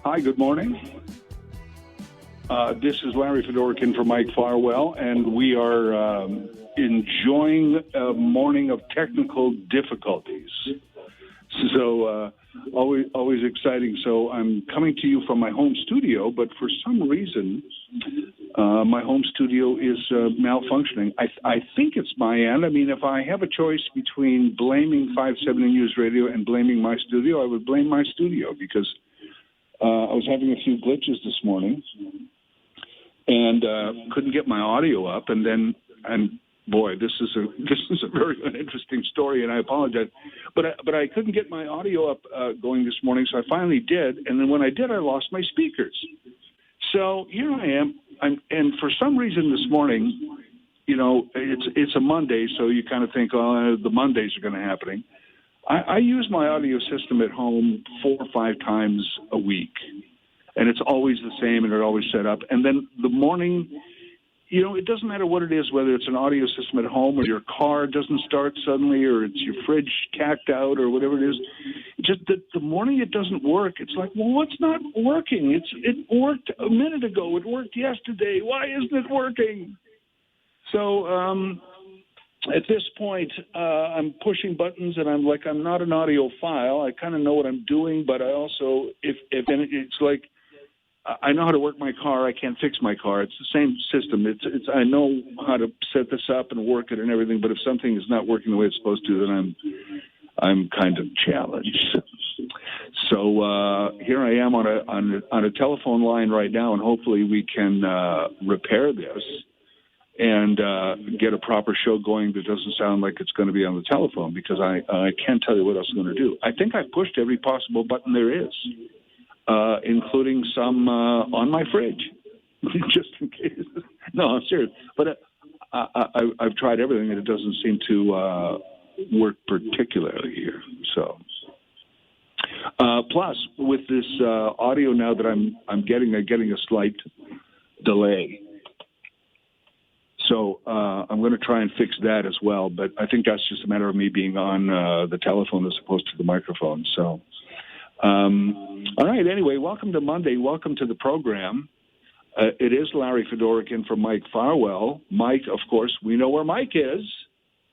Hi, good morning. This is Larry Fedoruk in for Mike Farwell, and we are enjoying a morning of technical difficulties. So always exciting. So I'm coming to you from my home studio, but for some reason, my home studio is malfunctioning. I think it's my end. I mean, if I have a choice between blaming 570 News Radio and blaming my studio, I would blame my studio because I was having a few glitches this morning and couldn't get my audio up, and boy, this is a very interesting story, and I apologize, but I couldn't get my audio up going this morning, so I finally did, and then when I did, I lost my speakers. So here I am, and for some reason this morning, you know, it's a Monday, so you kind of think, oh, the Mondays are going to happen. I use my audio system at home 4 or 5 times a week, and it's always the same, and it's always set up. And then the morning, you know, it doesn't matter what it is, whether it's an audio system at home or your car doesn't start suddenly or it's your fridge cacked out or whatever it is. Just the morning it doesn't work. It's like, well, what's not working? It worked a minute ago. It worked yesterday. Why isn't it working? So at this point, I'm pushing buttons, and I'm not an audiophile. I kind of know what I'm doing, but I also, it's like I know how to work my car. I can't fix my car. It's the same system. It's I know how to set this up and work it and everything. But if something is not working the way it's supposed to, then I'm kind of challenged. So here I am on a telephone line right now, and hopefully we can repair this and get a proper show going that doesn't sound like it's going to be on the telephone, because I can't tell you what else I'm going to do. I think I've pushed every possible button there is, including some on my fridge, just in case. No, I'm serious. But I've tried everything, and it doesn't seem to work particularly here. So, plus, with this audio now that I'm getting a slight delay. So I'm going to try and fix that as well. But I think that's just a matter of me being on the telephone as opposed to the microphone. So, all right. Anyway, welcome to Monday. Welcome to the program. It is Larry Fedoruk in for Mike Farwell. Mike, of course, we know where Mike is.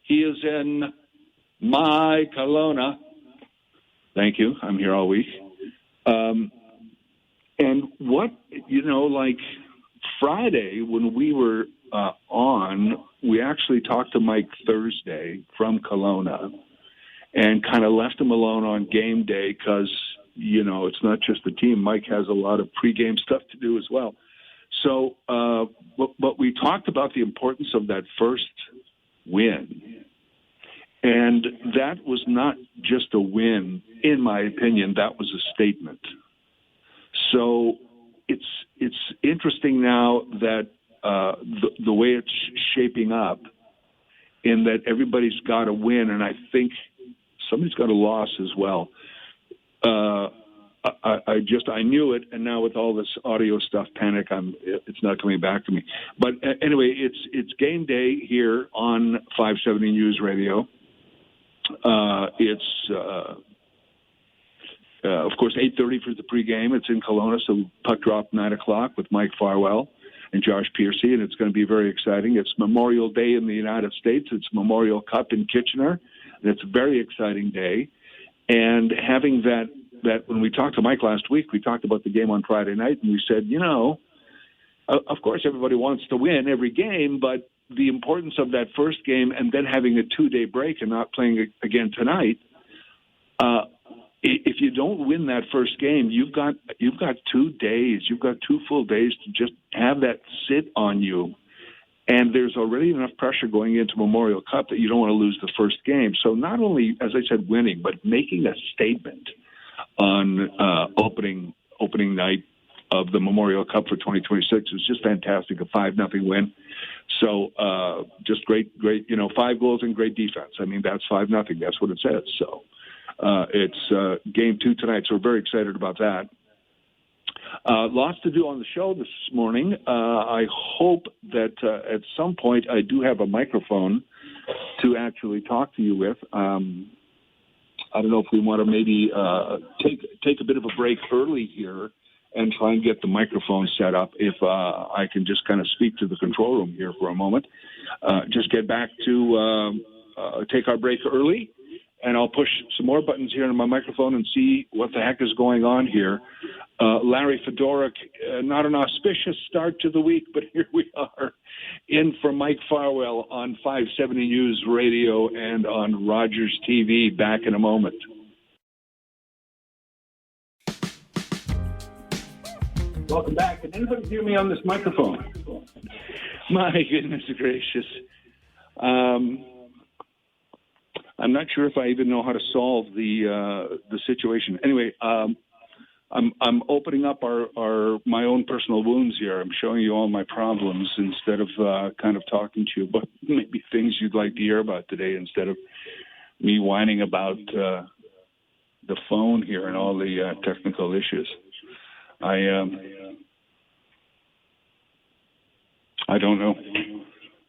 He is in my Kelowna. Thank you. I'm here all week. And what, like Friday when we were we actually talked to Mike Thursday from Kelowna and kind of left him alone on game day because, it's not just the team. Mike has a lot of pregame stuff to do as well. So, but we talked about the importance of that first win. And that was not just a win, in my opinion. That was a statement. So it's interesting now that the way it's shaping up, in that everybody's got a win, and I think somebody's got a loss as well. I knew it, and now with all this audio stuff, panic, it's not coming back to me. But anyway, it's game day here on 570 News Radio. It's of course 8:30 for the pregame. It's in Kelowna, so puck drop 9:00 with Mike Farwell and Josh Piercy, and it's going to be very exciting. It's Memorial Day in the United States. It's Memorial Cup in Kitchener, and it's a very exciting day. And having that when we talked to Mike last week, we talked about the game on Friday night, and we said, of course everybody wants to win every game, but the importance of that first game and then having a 2-day break and not playing again tonight, if you don't win that first game, you've got 2 days. You've got 2 full days to just have that sit on you. And there's already enough pressure going into Memorial Cup that you don't want to lose the first game. So not only, as I said, winning, but making a statement on opening night of the Memorial Cup for 2026 was just fantastic. A 5-0 win. So just great, 5 goals and great defense. I mean, that's 5-0. That's what it says. So. It's game 2 tonight, so we're very excited about that. Lots to do on the show this morning. I hope that at some point I do have a microphone to actually talk to you with. I don't know if we want to maybe take a bit of a break early here and try and get the microphone set up. If I can just kind of speak to the control room here for a moment, just get back to take our break early, and I'll push some more buttons here on my microphone and see what the heck is going on here. Larry Fedoruk, not an auspicious start to the week, but here we are in for Mike Farwell on 570 News Radio and on Rogers TV. Back in a moment. Welcome back. Can anybody hear me on this microphone? My goodness gracious. I'm not sure if I even know how to solve the situation. Anyway, I'm opening up my own personal wounds here. I'm showing you all my problems instead of kind of talking to you about maybe things you'd like to hear about today, instead of me whining about the phone here and all the technical issues. I don't know.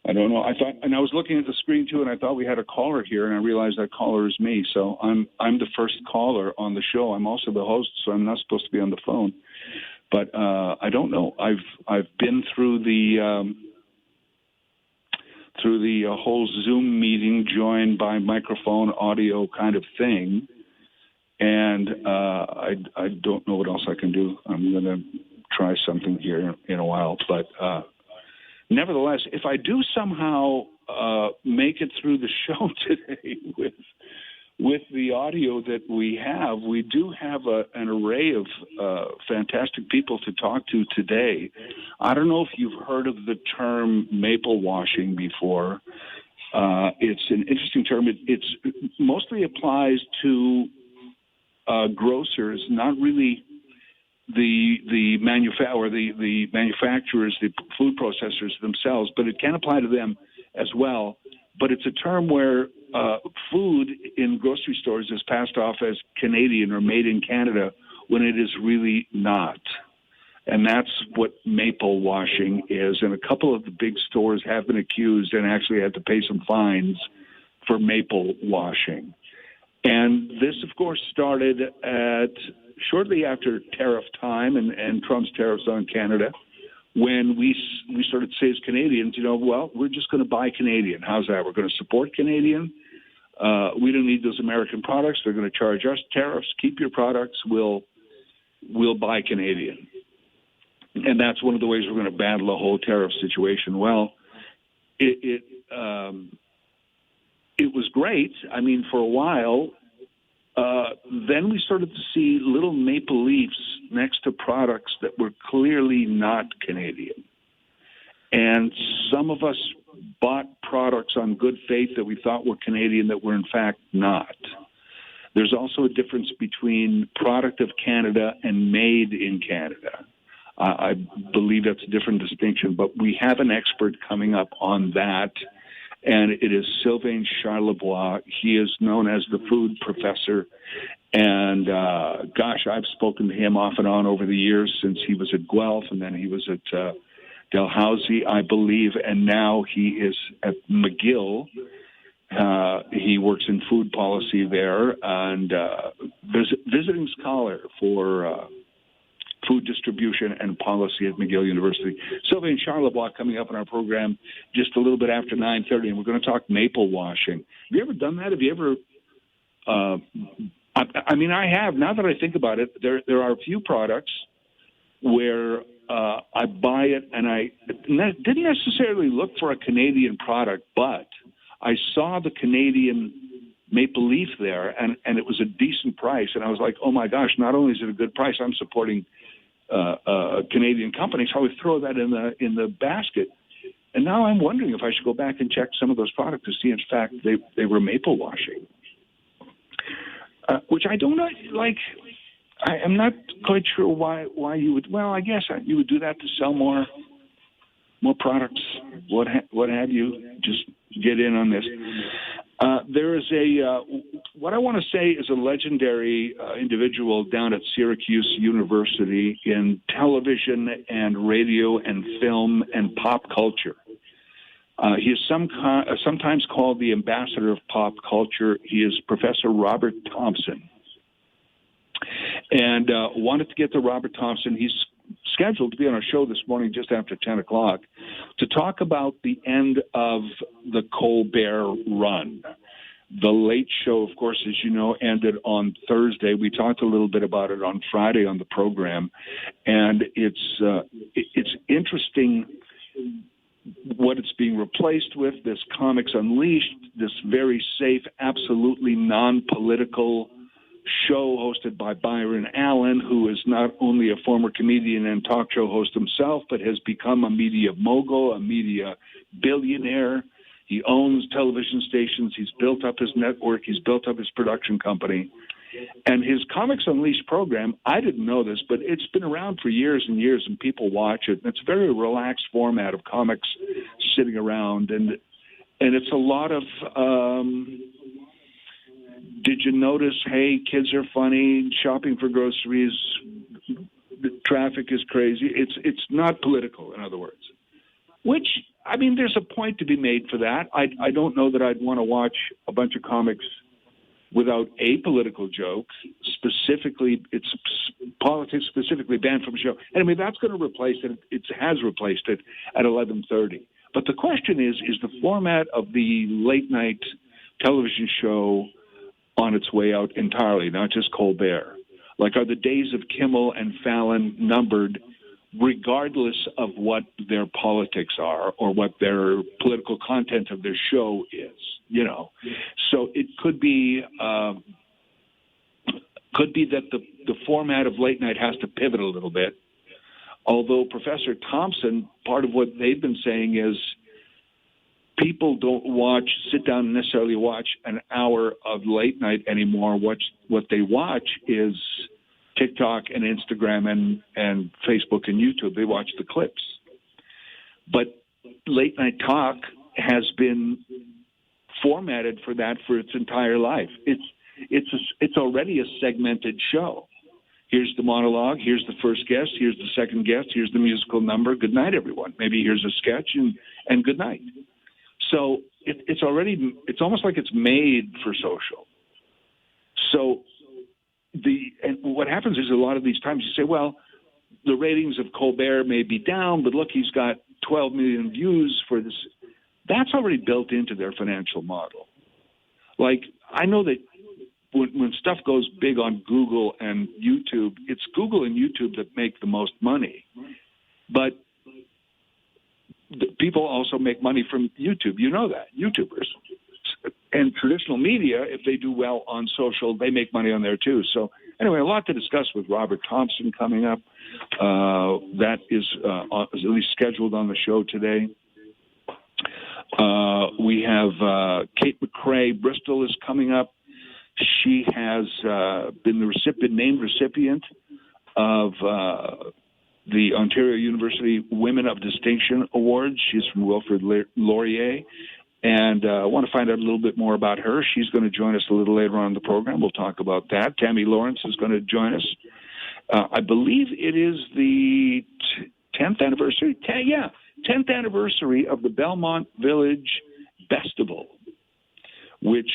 I thought, and I was looking at the screen too, and I thought we had a caller here, and I realized that caller is me. So I'm the first caller on the show. I'm also the host, so I'm not supposed to be on the phone. But I don't know. I've been through the whole Zoom meeting, joined by microphone, audio kind of thing, and I don't know what else I can do. I'm going to try something here in a while, but. Nevertheless, if I do somehow make it through the show today with the audio that we do have an array of fantastic people to talk to today. I don't know if you've heard of the term maple washing before. It's an interesting term. It mostly applies to grocers, not really the manufacturers, the food processors themselves, but it can apply to them as well. But it's a term where food in grocery stores is passed off as Canadian or made in Canada when it is really not. And that's what maple washing is. And a couple of the big stores have been accused and actually had to pay some fines for maple washing. And this, of course, started shortly after tariff time and Trump's tariffs on Canada, when we started to say as Canadians, well, we're just going to buy Canadian. How's that? We're going to support Canadian. We don't need those American products. They're going to charge us tariffs. Keep your products. We'll buy Canadian. And that's one of the ways we're going to battle the whole tariff situation. Well, it was great. I mean, for a while. Then we started to see little maple leaves next to products that were clearly not Canadian. And some of us bought products on good faith that we thought were Canadian that were in fact not. There's also a difference between product of Canada and made in Canada. I believe that's a different distinction, but we have an expert coming up on that. And it is Sylvain Charlebois. He is known as the food professor. And, I've spoken to him off and on over the years since he was at Guelph, and then he was at Dalhousie, I believe, and now he is at McGill. He works in food policy there, and visiting scholar for food distribution and policy at McGill University. Sylvain Charlebois coming up in our program just a little bit after 9:30, and we're going to talk maple washing. Have you ever done that? Have you ever? I have. Now that I think about it, there are a few products where I buy it, and I didn't necessarily look for a Canadian product, but I saw the Canadian maple leaf there, and it was a decent price, and I was like, oh my gosh! Not only is it a good price, I'm supporting Canadian companies. So I would throw that in the basket, and now I'm wondering if I should go back and check some of those products to see, in fact, they were maple washing, which I don't like. I am not quite sure why you would. Well, I guess you would do that to sell more products. What have you? Just get in on this. There is what I want to say is a legendary individual down at Syracuse University in television and radio and film and pop culture. He is sometimes called the ambassador of pop culture. He is Professor Robert Thompson. And wanted to get to Robert Thompson. He's scheduled to be on our show this morning just after 10 o'clock to talk about the end of the Colbert run. The Late Show, of course, as you know, ended on Thursday. We talked a little bit about it on Friday on the program, and it's interesting what it's being replaced with, this Comics Unleashed, this very safe, absolutely non-political show hosted by Byron Allen, who is not only a former comedian and talk show host himself, but has become a media mogul, a media billionaire. He owns television stations. He's built up his network. He's built up his production company. And his Comics Unleashed program, I didn't know this, but it's been around for years and years, and people watch it. And it's a very relaxed format of comics sitting around. And it's a lot of... did you notice, hey, kids are funny, shopping for groceries, the traffic is crazy. It's not political, in other words. Which, I mean, there's a point to be made for that. I don't know that I'd want to watch a bunch of comics without apolitical jokes. Specifically, it's politics specifically banned from the show. Anyway, that's going to replace it. It has replaced it at 11:30. But the question is the format of the late night television show on its way out entirely, not just Colbert? Like, are the days of Kimmel and Fallon numbered regardless of what their politics are or what their political content of their show is, you know? So it could be that the format of late night has to pivot a little bit, although Professor Thompson, part of what they've been saying is people don't sit down and necessarily watch an hour of late night anymore. What they watch is TikTok and Instagram and Facebook and YouTube. They watch the clips. But late night talk has been formatted for that for its entire life. It's already a segmented show. Here's the monologue. Here's the first guest. Here's the second guest. Here's the musical number. Good night, everyone. Maybe here's a sketch and good night. So it's almost like it's made for social. So and what happens is a lot of these times you say, well, the ratings of Colbert may be down, but look, he's got 12 million views for this. That's already built into their financial model. Like, I know that when stuff goes big on Google and YouTube, it's Google and YouTube that make the most money. But people also make money from YouTube. You know that, YouTubers. And traditional media, if they do well on social, they make money on there too. So anyway, a lot to discuss with Robert Thompson coming up. That is at least scheduled on the show today. We have Kate McCrae Bristol is coming up. She has been the named recipient of the Ontario University Women of Distinction Awards. She's from Wilfrid Laurier. And I want to find out a little bit more about her. She's going to join us a little later on in the program. We'll talk about that. Tammy Lawrence is going to join us. I believe it is the 10th anniversary. 10th anniversary of the Belmont Village Festival, which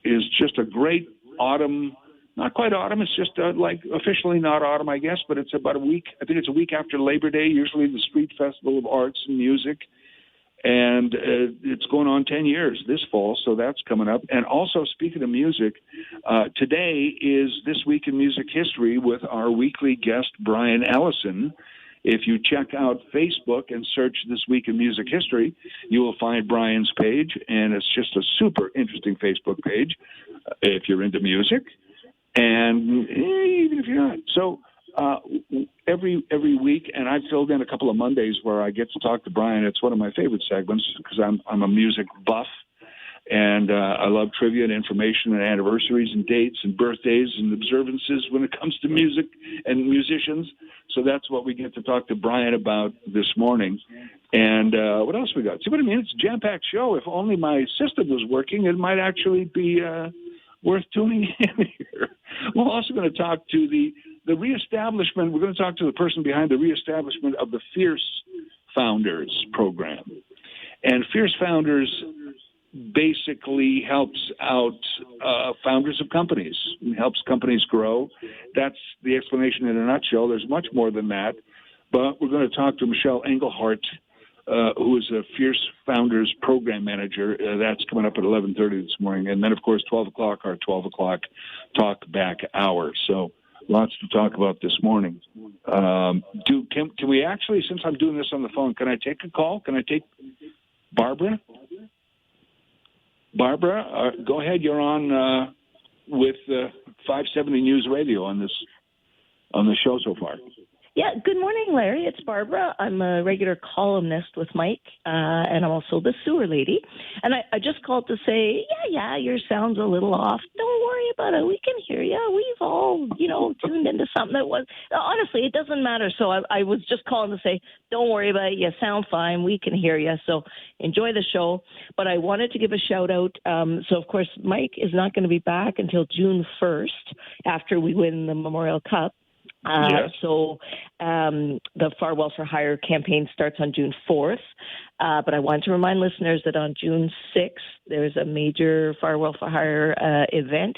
is just a great autumn. Not quite autumn. It's just like officially not autumn, I guess, but it's about a week. I think it's a week after Labor Day, usually the Street Festival of Arts and Music. And it's going on 10 years this fall, so that's coming up. And also, speaking of music, today is This Week in Music History with our weekly guest, Brian Ellison. If you check out Facebook and search This Week in Music History, you will find Brian's page, and it's just a super interesting Facebook page if you're into music, and even if you're not. So every week, and I've filled in a couple of Mondays where I get to talk to Brian. It's one of my favorite segments because I'm a music buff, and I love trivia and information and anniversaries and dates and birthdays and observances when it comes to music and musicians. So that's what we get to talk to Brian about this morning. And what else we got? See what I mean? It's a jam-packed show. If only my system was working, it might actually be worth tuning in here. We're also going to talk to the reestablishment. We're going to talk to the person behind the reestablishment of the Fierce Founders program. And Fierce Founders basically helps out founders of companies, helps companies grow. That's the explanation in a nutshell. There's much more than that, but we're going to talk to Michelle Engelhart, who is a Fierce Founders Program Manager. That's coming up at 11:30 this morning. And then, of course, 12 o'clock, our 12 o'clock talk back hour. So lots to talk about this morning. Can we actually, since I'm doing this on the phone, can I take a call? Can I take Barbara? Barbara, go ahead. You're on with 570 News Radio on the show so far. Yeah, good morning, Larry. It's Barbara. I'm a regular columnist with Mike, and I'm also the sewer lady. And I just called to say, yeah, your sound's a little off. Don't worry about it. We can hear you. We've all, tuned into something that was, honestly, it doesn't matter. So I was just calling to say, don't worry about it. You sound fine. We can hear you. So enjoy the show. But I wanted to give a shout out. So, of course, Mike is not going to be back until June 1st after we win the Memorial Cup. Yes. So the Farwell for Hire campaign starts on June 4th. But I want to remind listeners that on June 6th, there's a major Farwell for Hire event.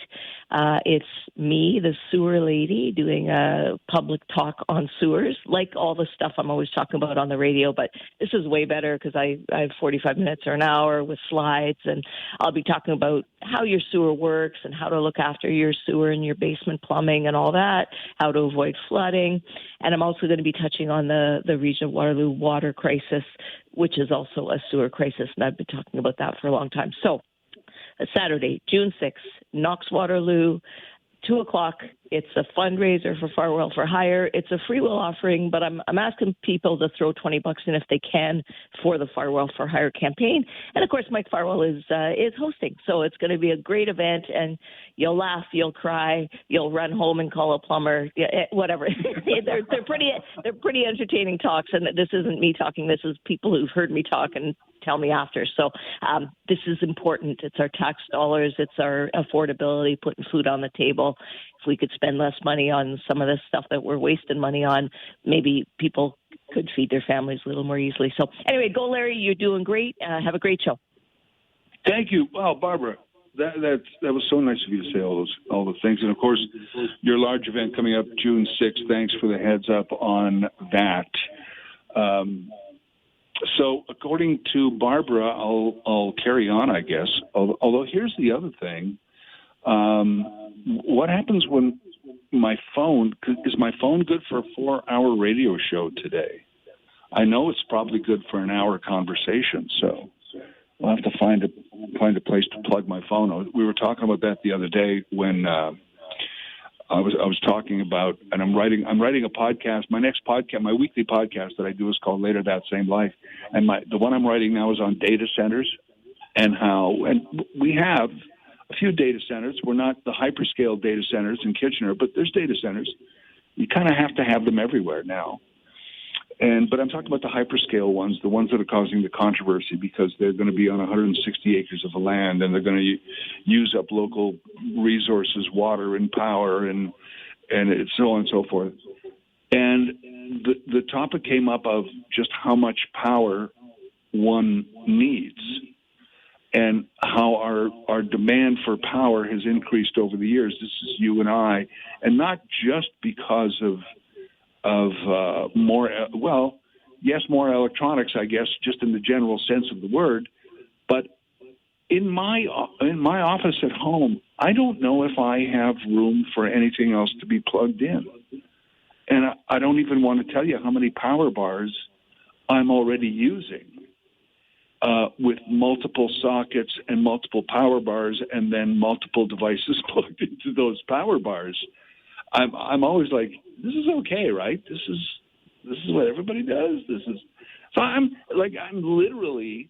It's me, the sewer lady, doing a public talk on sewers, like all the stuff I'm always talking about on the radio. But this is way better because I have 45 minutes or an hour with slides, and I'll be talking about how your sewer works and how to look after your sewer and your basement plumbing and all that, how to avoid flooding. And I'm also going to be touching on the region of Waterloo water crisis, which is also a sewer crisis, and I've been talking about that for a long time. So, Saturday, June 6th, Knox Waterloo, 2 o'clock. It's a fundraiser for Farwell for Hire. It's a free will offering, but I'm asking people to throw $20 in if they can for the Farwell for Hire campaign. And of course, Mike Farwell is hosting, so it's going to be a great event. And you'll laugh, you'll cry, you'll run home and call a plumber, whatever. they're pretty entertaining talks. And this isn't me talking. This is people who've heard me talk and tell me after. So this is important. It's our tax dollars. It's our affordability, putting food on the table. If we could spend less money on some of this stuff that we're wasting money on, maybe people could feed their families a little more easily. So anyway, go Larry. You're doing great. Have a great show. Thank you. Wow, Barbara, that was so nice of you to say all the things. And of course, your large event coming up June 6th. Thanks for the heads up on that. So according to Barbara, I'll carry on, I guess. Although here's the other thing. What happens when is my phone good for a 4-hour radio show today? I know it's probably good for an hour conversation, so I'll have to find a place to plug my phone. We were talking about that the other day when I was talking about, and I'm writing a podcast. My next podcast, my weekly podcast that I do is called Later That Same Life, and the one I'm writing now is on data centers and we have a few data centers. We're not the hyperscale data centers in Kitchener, but there's data centers. You kind of have to have them everywhere now. But I'm talking about the hyperscale ones, the ones that are causing the controversy because they're going to be on 160 acres of land and they're going to use up local resources, water and power and so on and so forth. And the topic came up of just how much power one needs and how our demand for power has increased over the years. This is you and I, and not just because of more electronics, I guess, just in the general sense of the word. But in my office at home, I don't know if I have room for anything else to be plugged in. And I don't even want to tell you how many power bars I'm already using with multiple sockets and multiple power bars and then multiple devices plugged into those power bars. I'm always like, this is okay, right? This is what everybody does. So I'm literally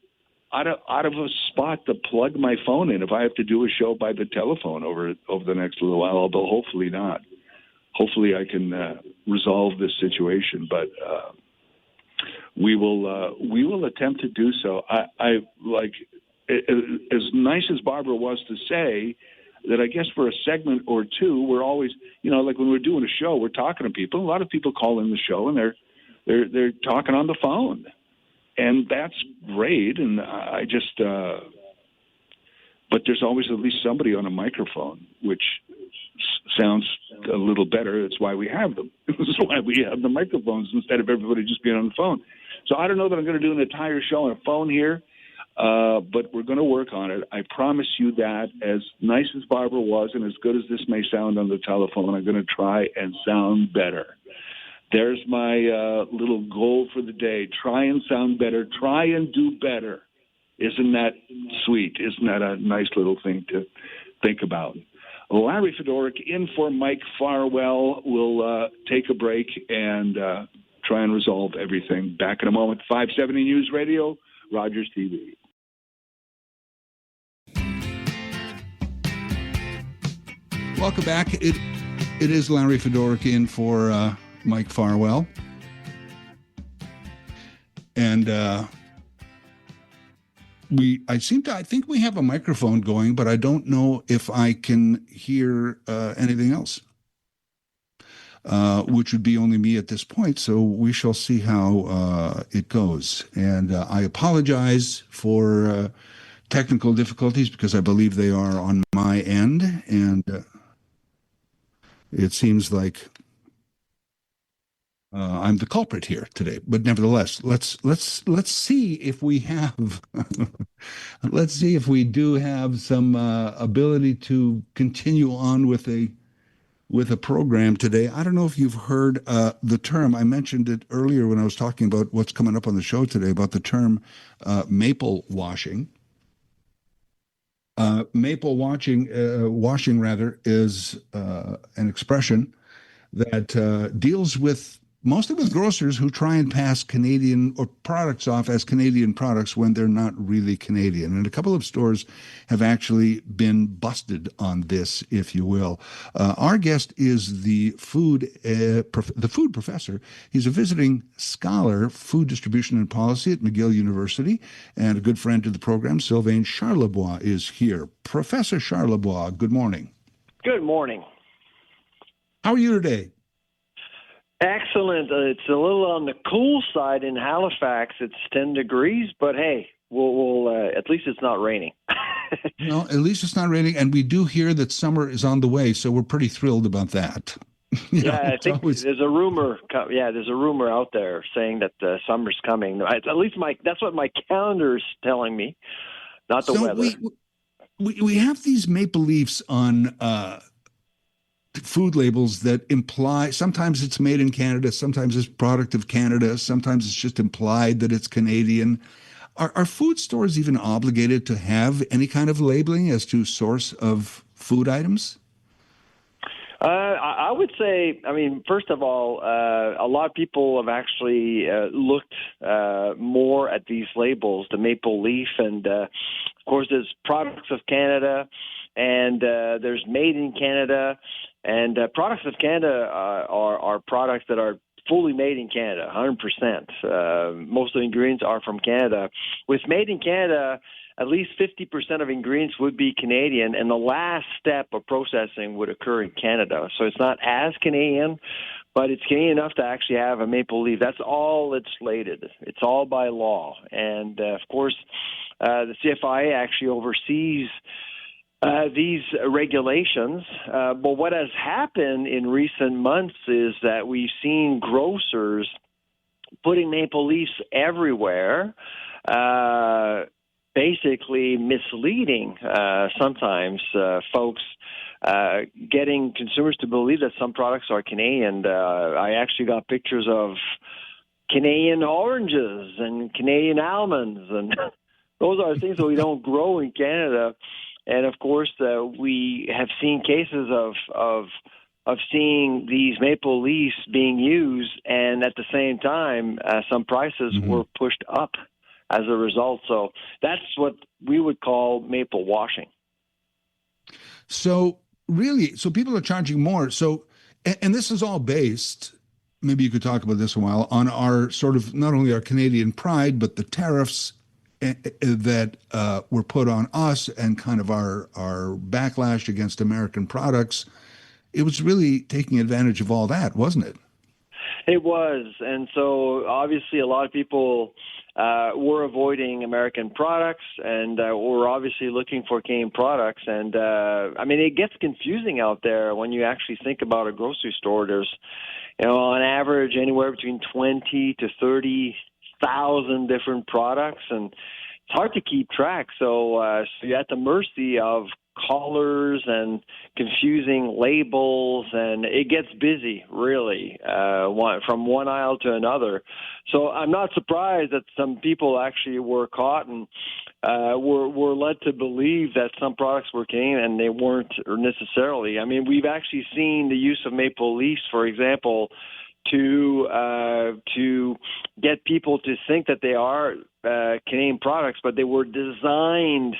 out of a spot to plug my phone in if I have to do a show by the telephone over the next little while, although hopefully not. Hopefully I can resolve this situation, but we will attempt to do so. I like as nice as Barbara was to say that I guess for a segment or two, we're always, like when we're doing a show, we're talking to people. A lot of people call in the show and they're talking on the phone, and that's great. And I just but there's always at least somebody on a microphone, which sounds a little better. That's why we have them. This is why we have the microphones instead of everybody just being on the phone. So I don't know that I'm going to do an entire show on a phone here, but we're going to work on it. I promise you that. As nice as Barbara was and as good as this may sound on the telephone, I'm going to try and sound better. There's my little goal for the day. Try and sound better. Try and do better. Isn't that sweet? Isn't that a nice little thing to think about? Larry Fedoruk in for Mike Farwell. We'll take a break and try and resolve everything. Back in a moment. 570 News Radio, Rogers TV. Welcome back. It is Larry Fedoruk in for Mike Farwell. And I think we have a microphone going, but I don't know if I can hear anything else, which would be only me at this point. So we shall see how it goes. And I apologize for technical difficulties because I believe they are on my end. And it seems like I'm the culprit here today, but nevertheless, let's see if we have let's see if we do have some ability to continue on with a program today. I don't know if you've heard the term. I mentioned it earlier when I was talking about what's coming up on the show today about the term maple washing. Maple washing rather is an expression that deals mostly with grocers who try and pass Canadian or products off as Canadian products when they're not really Canadian. And a couple of stores have actually been busted on this, if you will. Our guest is the food professor. He's a visiting scholar, food distribution and policy at McGill University, and a good friend to the program, Sylvain Charlebois, is here. Professor Charlebois, good morning. Good morning. How are you today? Excellent. It's a little on the cool side in Halifax. It's 10 degrees, but hey, we'll at least it's not raining. Well, at least it's not raining, and we do hear that summer is on the way, so we're pretty thrilled about that. I think there's a rumor. Yeah, there's a rumor out there saying that summer's coming. At least that's what my calendar's telling me, not the weather. We have these maple leaves on food labels that imply sometimes it's made in Canada, sometimes it's product of Canada, sometimes it's just implied that it's Canadian. Are food stores even obligated to have any kind of labeling as to source of food items? I would say, first of all, a lot of people have actually looked more at these labels, the maple leaf, and of course there's products of Canada, and there's made in Canada. And products of Canada are products that are fully made in Canada, 100%. Most of the ingredients are from Canada. With made in Canada, at least 50% of ingredients would be Canadian, and the last step of processing would occur in Canada. So it's not as Canadian, but it's Canadian enough to actually have a maple leaf. That's all it's slated. It's all by law. And, of course, the CFIA actually oversees these regulations. But what has happened in recent months is that we've seen grocers putting maple leaves everywhere, basically misleading sometimes folks, getting consumers to believe that some products are Canadian. I actually got pictures of Canadian oranges and Canadian almonds, and those are things that we don't grow in Canada. And of course, we have seen cases of seeing these maple leaves being used, and at the same time, some prices were pushed up as a result. So that's what we would call maple washing. So people are charging more. So, and this is all based, maybe you could talk about this a while, on our sort of not only our Canadian pride, but the tariffs that were put on us and kind of our backlash against American products. It was really taking advantage of all that, wasn't it? It was. And so obviously a lot of people we're avoiding American products, and we're obviously looking for Canadian products. And I mean, it gets confusing out there when you actually think about a grocery store. There's, on average, anywhere between 20 to 30,000 different products, and it's hard to keep track. So you're at the mercy of callers and confusing labels, and it gets busy, really, from one aisle to another. So I'm not surprised that some people actually were caught and were led to believe that some products were Canadian, and they weren't necessarily. I mean, we've actually seen the use of maple leaves, for example, to get people to think that they are Canadian products, but they were designed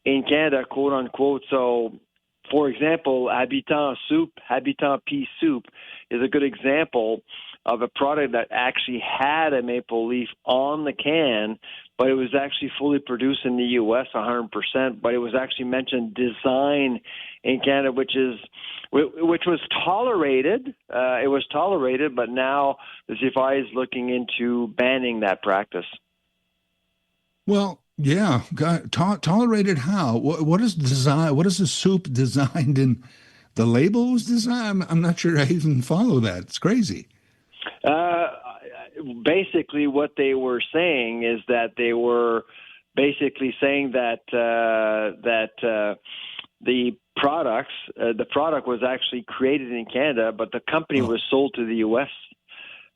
in Canada, quote unquote. So, for example, Habitant pea soup is a good example of a product that actually had a maple leaf on the can, but it was actually fully produced in the U.S. 100%. But it was actually mentioned design in Canada, which was tolerated. It was tolerated, but now the CFI is looking into banning that practice. Well, yeah, tolerated how? What is design? What is the soup designed in? The label was designed. I'm not sure I even follow that. It's crazy. Basically, what they were saying is that they were basically saying that the product was actually created in Canada, but the company was sold to the U.S.,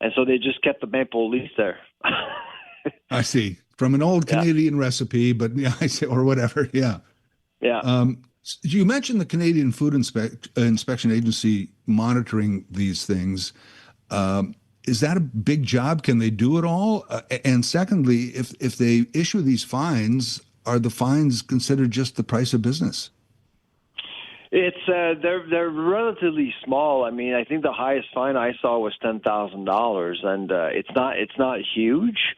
and so they just kept the maple leaf there. I see. From an old Canadian recipe, but yeah, I say, or whatever. Yeah. Yeah. You mentioned the Canadian Food Inspection Agency monitoring these things. Is that a big job? Can they do it all? And secondly, if they issue these fines, are the fines considered just the price of business? It's they're relatively small. I mean, I think the highest fine I saw was $10,000, and it's not huge.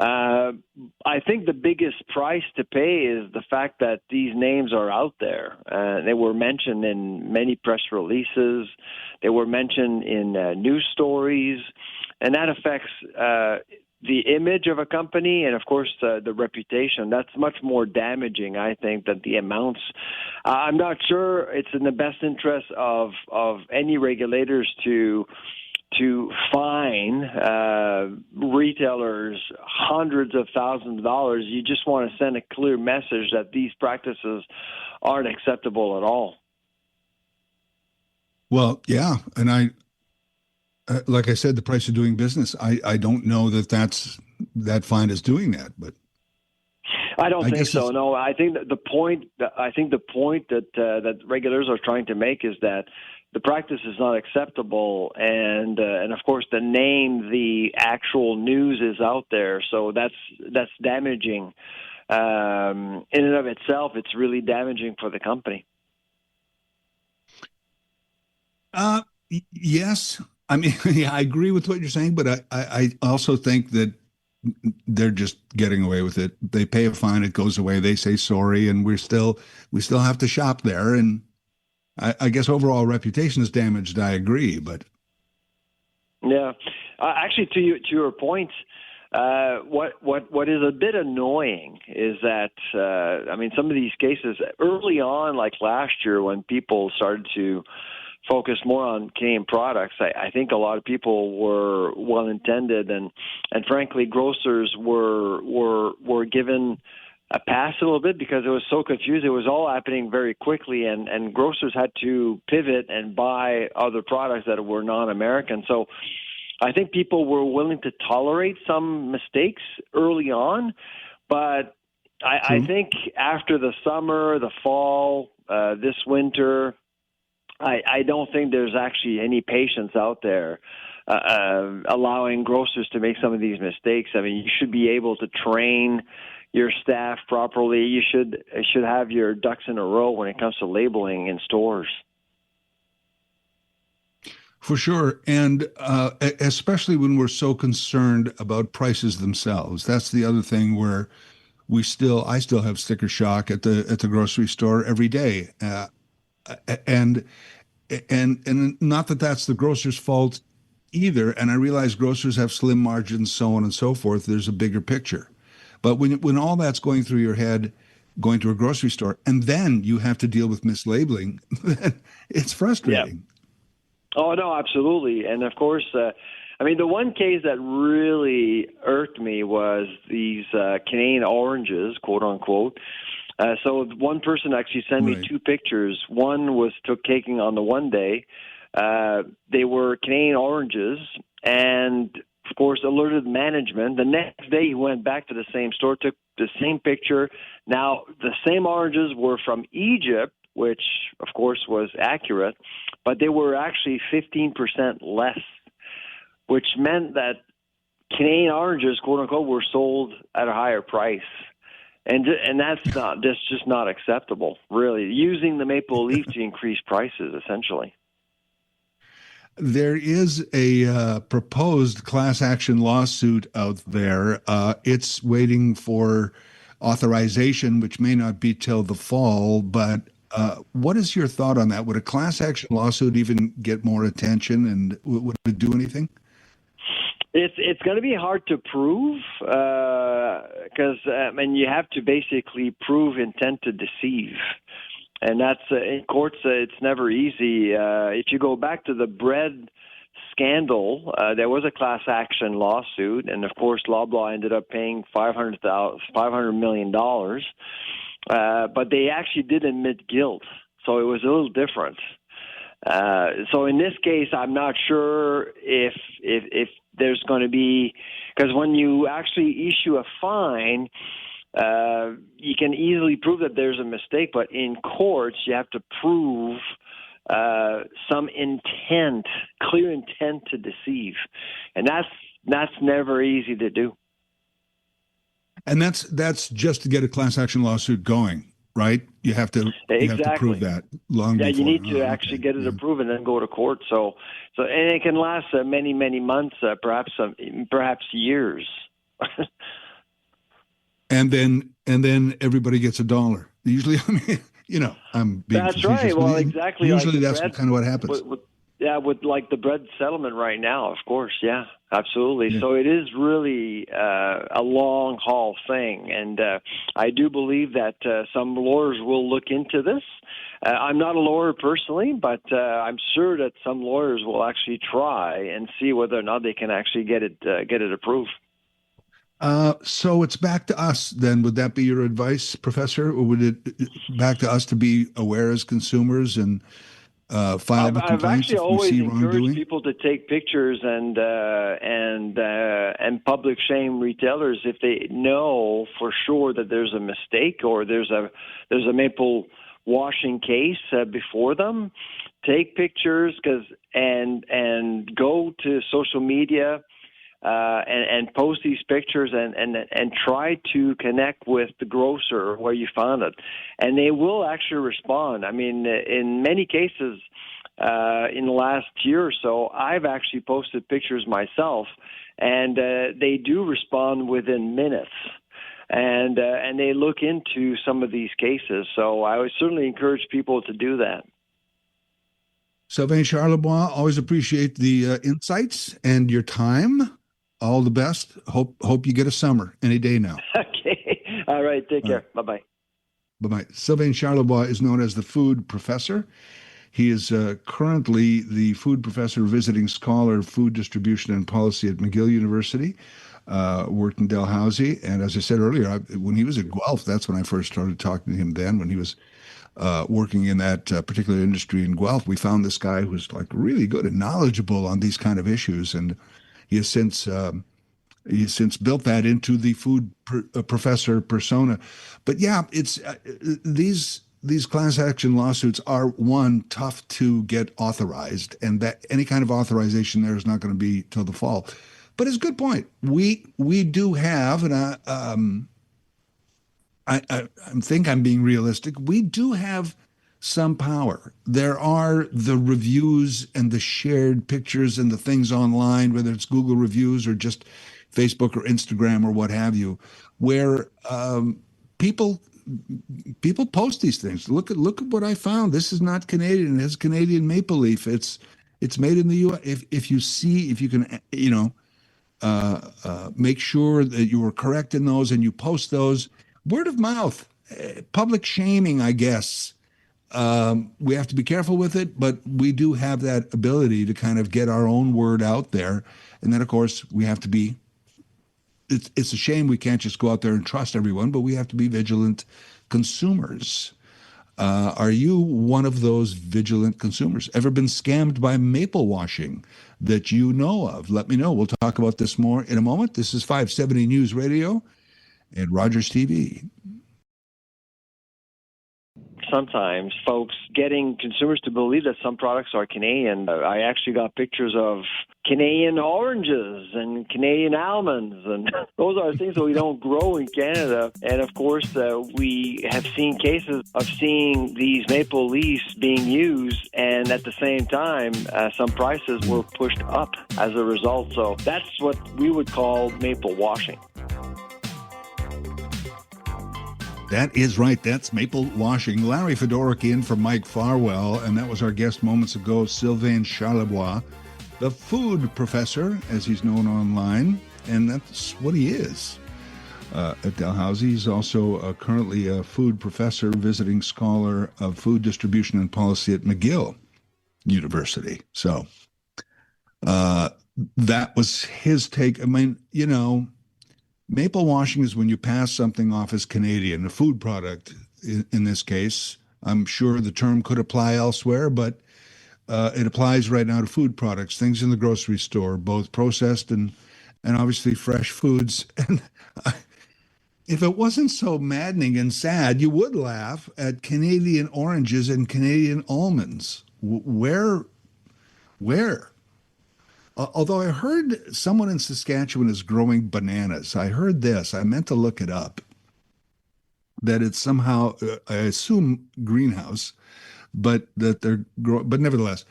I think the biggest price to pay is the fact that these names are out there. They were mentioned in many press releases. They were mentioned in news stories, and that affects the image of a company and, of course, the reputation. That's much more damaging, I think, than the amounts. I'm not sure it's in the best interest of any regulators to fine retailers hundreds of thousands of dollars. You just want to send a clear message that these practices aren't acceptable at all. Well, yeah, and I like I said, the price of doing business. I don't know that fine is doing that, but I don't think so. No, I think that the point that regulators are trying to make is that the practice is not acceptable, and of course the actual news is out there, so that's damaging. In and of itself, it's really damaging for the company. Yes. I mean, yeah, I agree with what you're saying, but I also think that they're just getting away with it. They pay a fine, it goes away, they say sorry, and we still have to shop there. And I guess overall reputation is damaged. I agree, but yeah, actually, to your point, what is a bit annoying is that I mean, some of these cases early on, like last year, when people started to focus more on Canadian products, I think a lot of people were well intended, and frankly, grocers were given a pass a little bit because it was so confused. It was all happening very quickly, and grocers had to pivot and buy other products that were non-American. So I think people were willing to tolerate some mistakes early on, but I think after the summer, the fall, this winter, I don't think there's actually any patience out there allowing grocers to make some of these mistakes. I mean, you should be able to train your staff properly. You should have your ducks in a row when it comes to labeling in stores. For sure, and especially when we're so concerned about prices themselves. That's the other thing where I still have sticker shock at the grocery store every day, and not that that's the grocer's fault either. And I realize grocers have slim margins, so on and so forth. There's a bigger picture. But when all that's going through your head, going to a grocery store, and then you have to deal with mislabeling, it's Yeah. frustrating. Oh, no, absolutely. And of course, I mean, the one case that really irked me was these Canadian oranges, quote unquote. So one person actually sent me Right. two pictures. One was taking on the one day. They were Canadian oranges, and of course, alerted management. The next day, he went back to the same store, took the same picture. Now, the same oranges were from Egypt, which, of course, was accurate, but they were actually 15% less, which meant that Canadian oranges, quote unquote, were sold at a higher price. And that's just not acceptable, really. Using the maple leaf to increase prices, essentially. There is a proposed class action lawsuit out there. It's waiting for authorization, which may not be till the fall. But what is your thought on that? Would a class action lawsuit even get more attention, and would it do anything? It's going to be hard to prove because you have to basically prove intent to deceive, and that's in courts. It's never easy. If you go back to the bread scandal, there was a class action lawsuit, and of course, Loblaw ended up paying $500 million, but they actually did admit guilt, so it was a little different. So in this case, I'm not sure if there's going to be, because when you actually issue a fine, you can easily prove that there's a mistake, but in courts, you have to prove some intent, clear intent to deceive, and that's never easy to do. And that's just to get a class action lawsuit going, right? You have to prove that long before. You need to actually get it approved and then go to court. So and it can last many months, perhaps years. and then everybody gets $1. Usually, I mean, I'm being that's facetious. right. Well, exactly. Usually, like that's kind of what happens. With like the bread settlement right now, of course. Yeah, absolutely. Yeah. So it is really a long haul thing, and I do believe that some lawyers will look into this. I'm not a lawyer personally, but I'm sure that some lawyers will actually try and see whether or not they can actually get it approved. So it's back to us then. Would that be your advice, Professor, or would it back to us to be aware as consumers and file the complaints? I've actually if we always see encouraged wrongdoing? people to take pictures and public shame retailers if they know for sure that there's a mistake or there's a maple washing case before them. Take pictures and go to social media. And post these pictures and try to connect with the grocer where you found it. And they will actually respond. I mean, in many cases, in the last year or so, I've actually posted pictures myself, and they do respond within minutes. And they look into some of these cases. So I would certainly encourage people to do that. Sylvain Charlebois, always appreciate the insights and your time. All the best. Hope you get a summer any day now. Okay. All right. Take care. Bye-bye. Bye-bye. Sylvain Charlebois is known as the food professor. He is currently the food professor, visiting scholar of food distribution and policy at McGill University, worked in Dalhousie. And as I said earlier, when he was at Guelph, that's when I first started talking to him then, when he was working in that particular industry in Guelph. We found this guy who was like really good and knowledgeable on these kind of issues. And he has since built that into the food professor persona. But yeah, it's these class action lawsuits are, one, tough to get authorized, and that any kind of authorization there is not going to be till the fall. But it's a good point. We do have, and I think I'm being realistic. We do have some power. There are the reviews and the shared pictures and the things online, whether it's Google reviews or just Facebook or Instagram or what have you, where people post these things. Look at what I found. This is not Canadian. It has Canadian maple leaf. It's made in the U.S. If you see, if you can, make sure that you were correct in those and you post those. Word of mouth, public shaming, I guess. We have to be careful with it, but we do have that ability to kind of get our own word out there. And then, of course, we have to be. It's a shame we can't just go out there and trust everyone, but we have to be vigilant consumers. Are you one of those vigilant consumers? Ever been scammed by maple washing that you know of? Let me know. We'll talk about this more in a moment. This is 570 News Radio and Rogers TV. Sometimes folks getting consumers to believe that some products are Canadian. I actually got pictures of Canadian oranges and Canadian almonds, and those are things that we don't grow in Canada. And of course, we have seen cases of seeing these maple leaves being used, and at the same time, some prices were pushed up as a result. So that's what we would call maple washing. That is right. That's maple washing. Larry Fedoruk in for Mike Farwell, and that was our guest moments ago, Sylvain Charlebois, the food professor, as he's known online, and that's what he is at Dalhousie. He's also currently a food professor, visiting scholar of food distribution and policy at McGill University. So that was his take. I mean, maple washing is when you pass something off as Canadian, a food product in this case. I'm sure the term could apply elsewhere, but it applies right now to food products, things in the grocery store, both processed and obviously fresh foods. And if it wasn't so maddening and sad, you would laugh at Canadian oranges and Canadian almonds. Where? Although I heard someone in Saskatchewan is growing bananas. I heard this. I meant to look it up. That it's somehow, I assume, greenhouse, but that they're growing. But nevertheless,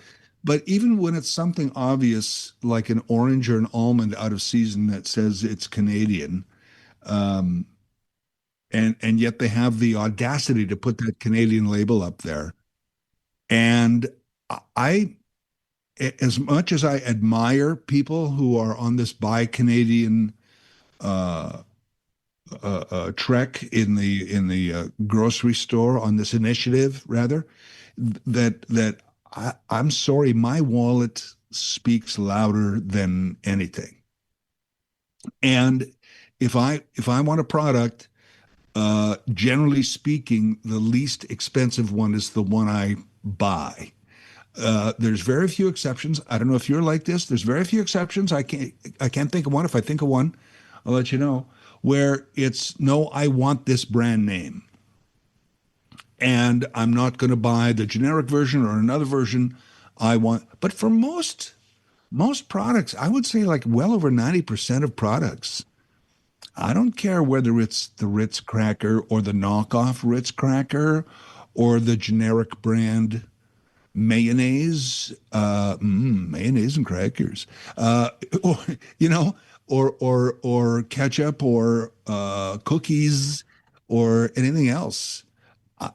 but even when it's something obvious like an orange or an almond out of season that says it's Canadian, and yet they have the audacity to put that Canadian label up there, and as much as I admire people who are on this buy Canadian trek in the grocery store, on this initiative rather, that I'm sorry, my wallet speaks louder than anything. And if I want a product, generally speaking, the least expensive one is the one I buy. There's very few exceptions. I don't know if you're like this. There's very few exceptions. I can't think of one. If I think of one, I'll let you know, where it's, no, I want this brand name. And I'm not going to buy the generic version or another version. But for most products, I would say like well over 90% of products, I don't care whether it's the Ritz cracker or the knockoff Ritz cracker or the generic brand mayonnaise, mayonnaise and crackers, or ketchup or cookies or anything else.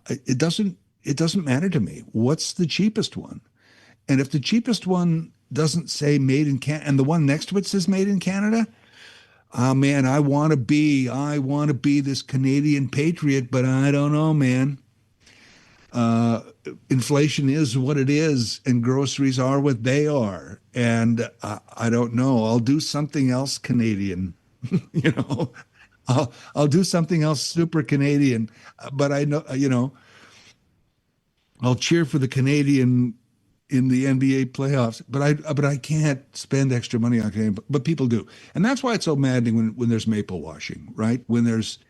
It doesn't matter to me. What's the cheapest one? And if the cheapest one doesn't say made in Canada and the one next to it says made in Canada, oh man, I want to be this Canadian patriot, but I don't know, man. Inflation is what it is, and groceries are what they are. And I don't know. I'll do something else Canadian, I'll do something else super Canadian. But I know, I'll cheer for the Canadian in the NBA playoffs. But I can't spend extra money on Canadian. But people do, and that's why it's so maddening when there's maple washing, right? When there's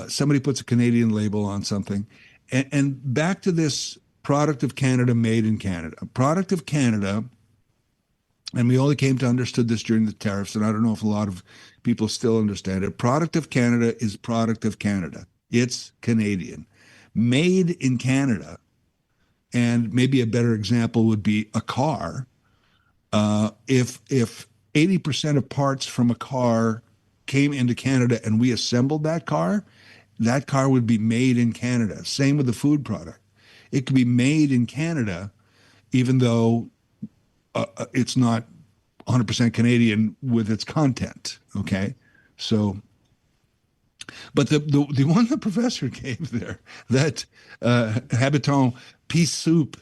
somebody puts a Canadian label on something. And back to this product of Canada, made in Canada. A product of Canada, and we only came to understand this during the tariffs, and I don't know if a lot of people still understand it. Product of Canada is product of Canada. It's Canadian. Made in Canada, and maybe a better example would be a car. If 80% of parts from a car came into Canada and we assembled that car would be made in Canada. Same with the food product. It could be made in Canada, even though it's not 100% Canadian with its content. Okay, so. But the one the professor gave there, that Habitant pea soup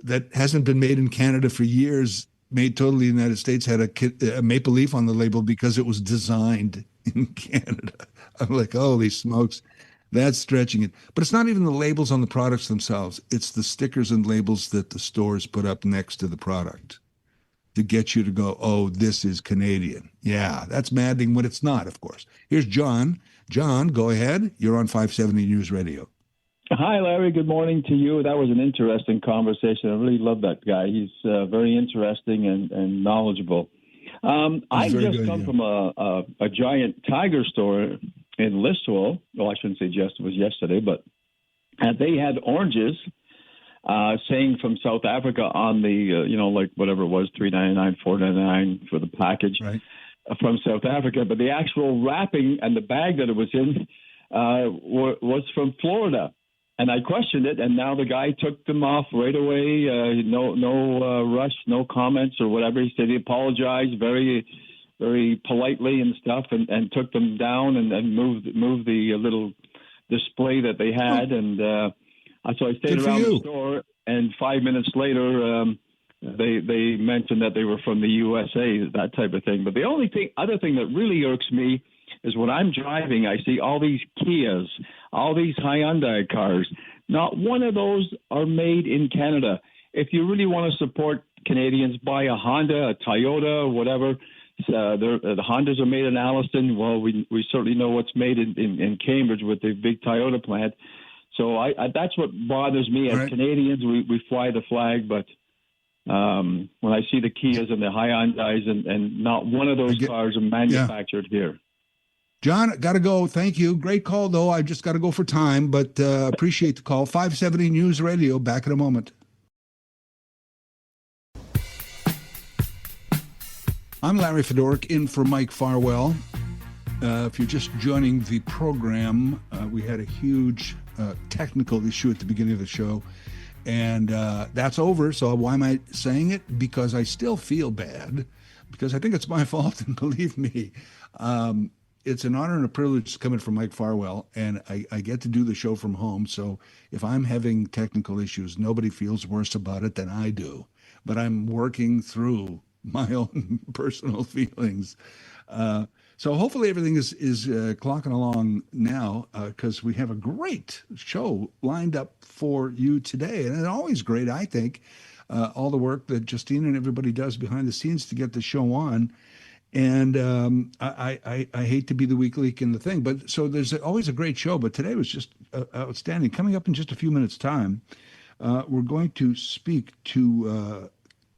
that hasn't been made in Canada for years, made totally in the United States, had a maple leaf on the label because it was designed in Canada. I'm like, holy smokes, that's stretching it. But it's not even the labels on the products themselves. It's the stickers and labels that the stores put up next to the product to get you to go, oh, this is Canadian. Yeah, that's maddening when it's not, of course. Here's John. John, go ahead. You're on 570 News Radio. Hi, Larry. Good morning to you. That was an interesting conversation. I really love that guy. He's very interesting and knowledgeable. I've just come from a giant Tiger store in Listowel. Well, I shouldn't say just, it was yesterday, but they had oranges saying from South Africa on the, like whatever it was, $3.99, $4.99 for the package. Right. From South Africa, but the actual wrapping and the bag that it was in was from Florida. And I questioned it, and now the guy took them off right away. No rush, no comments or whatever. He said he apologized very, very politely and stuff, and took them down and moved the little display that they had. And so I stayed around the store, and 5 minutes later, they mentioned that they were from the USA, that type of thing. But the other thing that really irks me is when I'm driving, I see all these Kias, all these Hyundai cars. Not one of those are made in Canada. If you really want to support Canadians, buy a Honda, a Toyota, whatever. The Hondas are made in Alliston. Well, we certainly know what's made in Cambridge with the big Toyota plant. So that's what bothers me. As Canadians, we fly the flag, but when I see the Kias and the Hyundais and not one of those cars are manufactured here. John, got to go. Thank you. Great call, though. I just got to go for time, but appreciate the call. 570 News Radio. Back in a moment. I'm Larry Fedoruk, in for Mike Farwell. If you're just joining the program, we had a huge technical issue at the beginning of the show. And that's over. So why am I saying it? Because I still feel bad, because I think it's my fault. And believe me, it's an honor and a privilege coming from Mike Farwell, and I get to do the show from home. So if I'm having technical issues, nobody feels worse about it than I do. But I'm working through my own personal feelings. So hopefully everything is clocking along now, because we have a great show lined up for you today. And it's always great, I think, all the work that Justine and everybody does behind the scenes to get the show on. And I hate to be the weak link in the thing, but so there's always a great show. But today was just outstanding. Coming up in just a few minutes' time, we're going to speak to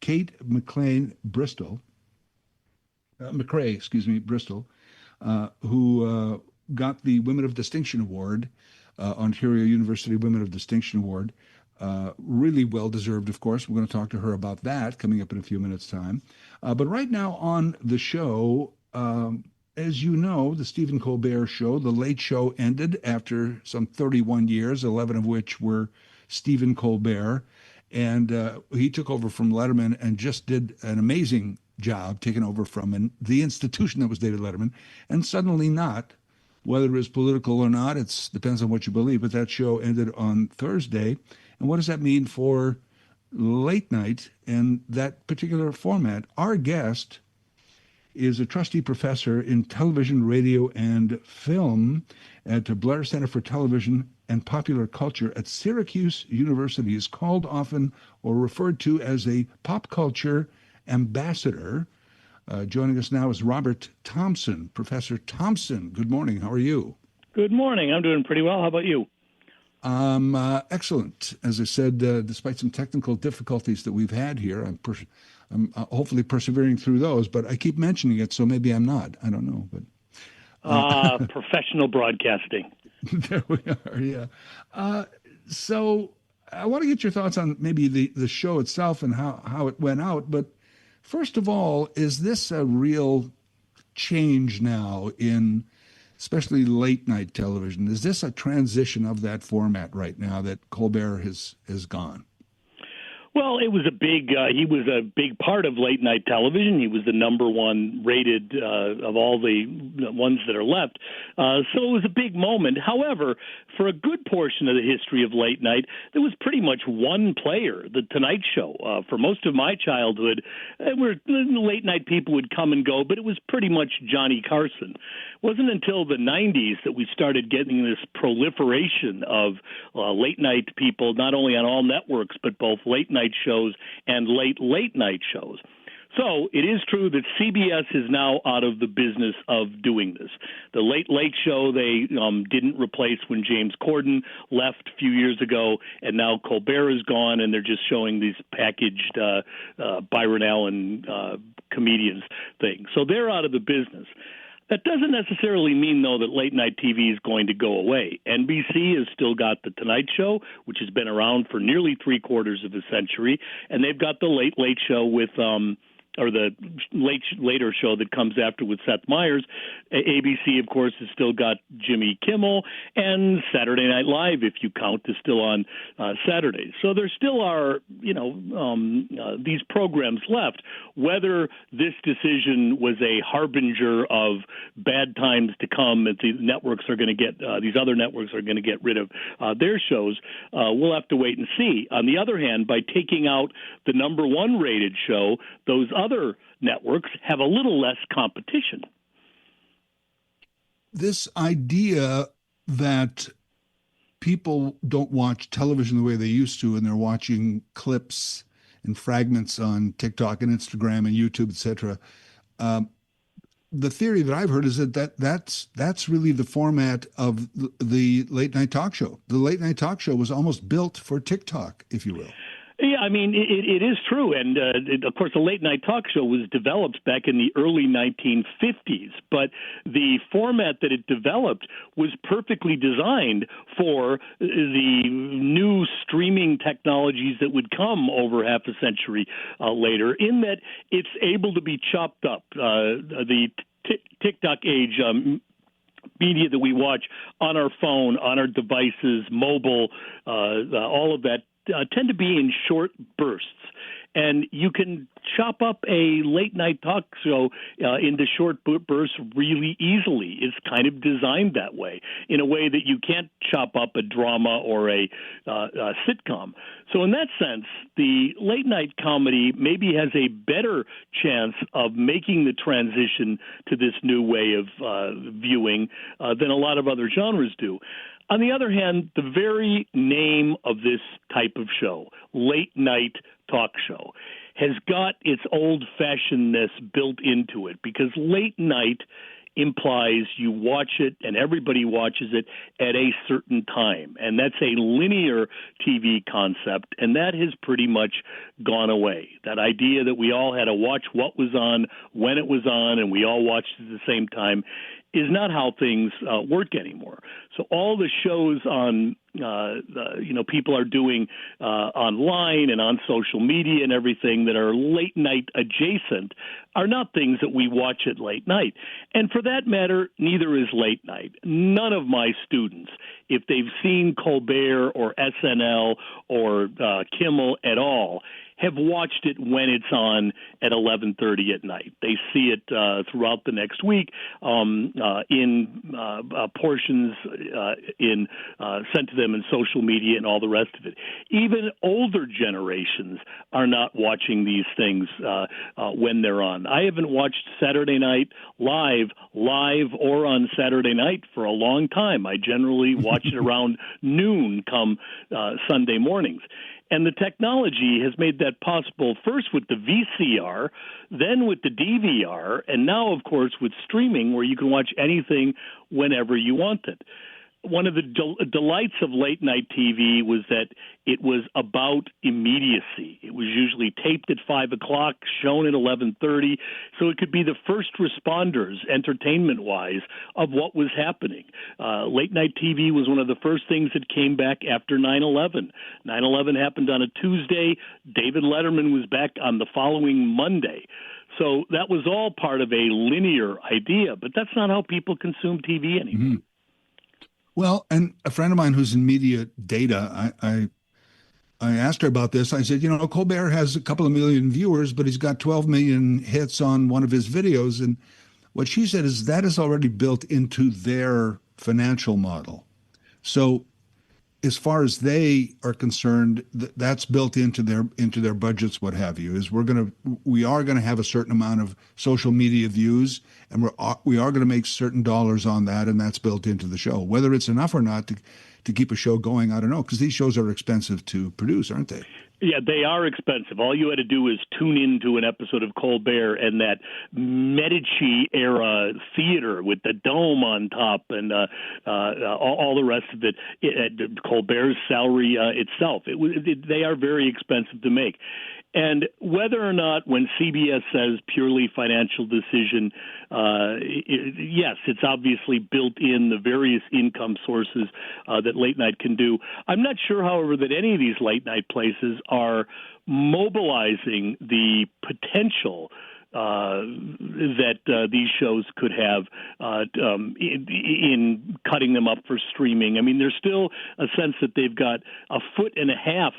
Kate McCrae Bristol, who got the Women of Distinction Award, Ontario University Women of Distinction Award. Really well deserved, of course. We're going to talk to her about that coming up in a few minutes' time. But right now on the show, as you know, the Stephen Colbert Show, the Late Show, ended after some 31 years, 11 of which were Stephen Colbert. And he took over from Letterman and just did an amazing job taking over from the institution that was David Letterman. And suddenly not, whether it was political or not, it depends on what you believe. But that show ended on Thursday. And what does that mean for late night and that particular format? Our guest is a trustee professor in television, radio, and film at the Blair Center for Television and Popular Culture at Syracuse University. Is called often or referred to as a pop culture ambassador. Joining us now is Robert Thompson. Professor Thompson, good morning. How are you? Good morning. I'm doing pretty well. How about you? Excellent. As I said, despite some technical difficulties that we've had here, I'm hopefully persevering through those, but I keep mentioning it, so maybe I'm not. I don't know. But professional broadcasting. There we are, yeah. So I want to get your thoughts on maybe the show itself and how it went out. But first of all, is this a real change now in especially late night television? Is this a transition of that format right now that Colbert has gone? Well, it was a big. He was a big part of late night television. He was the number one rated of all the ones that are left. So it was a big moment. However, for a good portion of the history of late night, there was pretty much one player, The Tonight Show. For most of my childhood, where late night people would come and go, but it was pretty much Johnny Carson. It wasn't until the 90s that we started getting this proliferation of late night people, not only on all networks, but both late night shows and late night shows. So it is true that CBS is now out of the business of doing this. The Late Late Show they didn't replace when James Corden left a few years ago, and now Colbert is gone, and they're just showing these packaged Byron Allen comedians thing. So they're out of the business. That doesn't necessarily mean, though, that late-night TV is going to go away. NBC has still got The Tonight Show, which has been around for nearly three-quarters of a century, and they've got The Late Late Show with or the later show that comes after with Seth Meyers. ABC, of course, has still got Jimmy Kimmel, and Saturday Night Live, if you count, is still on Saturdays. So there still are, these programs left. Whether this decision was a harbinger of bad times to come, that the networks are going to get, these other networks are going to get rid of their shows, we'll have to wait and see. On the other hand, by taking out the number one rated show, those other networks have a little less competition. This idea that people don't watch television the way they used to, and they're watching clips and fragments on TikTok and Instagram and YouTube, etc. The theory that I've heard is that's really the format of the late night talk show. The late night talk show was almost built for TikTok, if you will. Yeah, I mean, it is true. And, of course, the late-night talk show was developed back in the early 1950s. But the format that it developed was perfectly designed for the new streaming technologies that would come over half a century later, in that it's able to be chopped up. The TikTok age media that we watch on our phone, on our devices, mobile, all of that, tend to be in short bursts. And you can chop up a late-night talk show into short bursts really easily. It's kind of designed that way, in a way that you can't chop up a drama or a sitcom. So in that sense, the late-night comedy maybe has a better chance of making the transition to this new way of viewing than a lot of other genres do. On the other hand, the very name of this type of show, late night talk show, has got its old-fashionedness built into it, because late night implies you watch it and everybody watches it at a certain time. And that's a linear TV concept, and that has pretty much gone away. That idea that we all had to watch what was on, when it was on, and we all watched at the same time is not how things work anymore. So all the shows on, people are doing online and on social media and everything that are late night adjacent are not things that we watch at late night. And for that matter, neither is late night. None of my students, if they've seen Colbert or SNL or Kimmel at all, have watched it when it's on at 11:30 at night. They see it throughout the next week in portions sent to them in social media and all the rest of it. Even older generations are not watching these things when they're on. I haven't watched Saturday Night Live or on Saturday night for a long time. I generally watch it around noon come Sunday mornings. And the technology has made that possible, first with the VCR, then with the DVR, and now, of course, with streaming, where you can watch anything whenever you want it. One of the delights of late-night TV was that it was about immediacy. It was usually taped at 5 o'clock, shown at 11:30, so it could be the first responders, entertainment-wise, of what was happening. Late-night TV was one of the first things that came back after 9/11. 9/11 happened on a Tuesday. David Letterman was back on the following Monday. So that was all part of a linear idea, but that's not how people consume TV anymore. Mm-hmm. Well, and a friend of mine who's in media data, I asked her about this. I said, Colbert has a couple of million viewers, but he's got 12 million hits on one of his videos. And what she said is that is already built into their financial model. So as far as they are concerned, that's built into their budgets, what have you. Is we are gonna have a certain amount of social media views, and we are gonna make certain dollars on that, and that's built into the show. Whether it's enough or not to keep a show going, I don't know, because these shows are expensive to produce, aren't they? Yeah, they are expensive. All you had to do is tune into an episode of Colbert and that Medici-era theater with the dome on top and all the rest of it. Colbert's salary itself. They are very expensive to make. And whether or not, when CBS says purely financial decision, yes, it's obviously built in the various income sources that late night can do. I'm not sure, however, that any of these late night places are mobilizing the potential that these shows could have in cutting them up for streaming. I mean, there's still a sense that they've got a foot and a half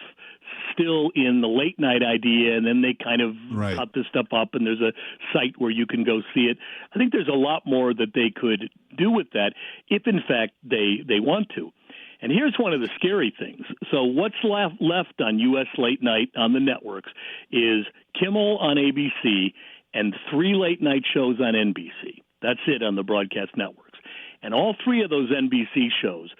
still in the late night idea, and then they kind of cut this stuff up, and there's a site where you can go see it. I think there's a lot more that they could do with that if, in fact, they want to. And here's one of the scary things. So what's left on U.S. late night on the networks is Kimmel on ABC and 3 late night shows on NBC. That's it on the broadcast networks. And all 3 of those NBC shows,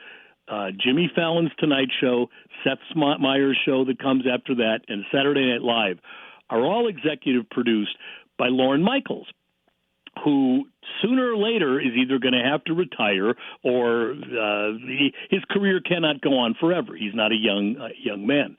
Jimmy Fallon's Tonight Show, Seth Meyers' show that comes after that, and Saturday Night Live, are all executive produced by Lorne Michaels, who sooner or later is either going to have to retire or his career cannot go on forever. He's not a young man.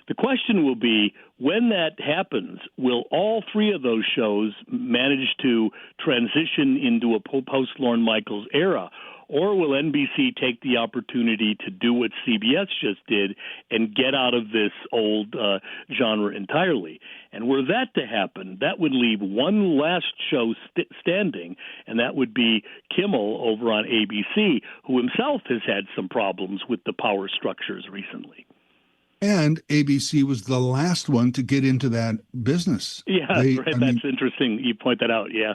The question will be, when that happens, will all 3 of those shows manage to transition into a post-Lorne Michaels era? Or will NBC take the opportunity to do what CBS just did and get out of this old genre entirely? And were that to happen, that would leave one last show standing, and that would be Kimmel over on ABC, who himself has had some problems with the power structures recently. And ABC was the last one to get into that business. Yeah, that's interesting. You point that out, yeah.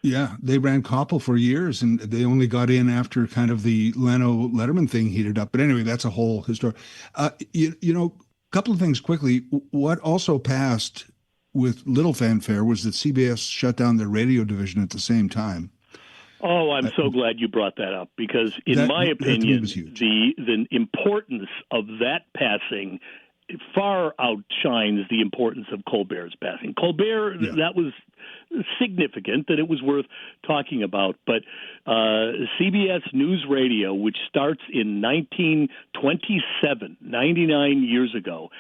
Yeah, they ran Koppel for years, and they only got in after kind of the Leno-Letterman thing heated up. But anyway, that's a whole history. A couple of things quickly. What also passed with little fanfare was that CBS shut down their radio division at the same time. Oh, I'm so glad you brought that up, because in my opinion, the importance of that passing far outshines the importance of Colbert's passing. Colbert, that was significant, that it was worth talking about. But CBS News Radio, which starts in 1927, 99 years ago,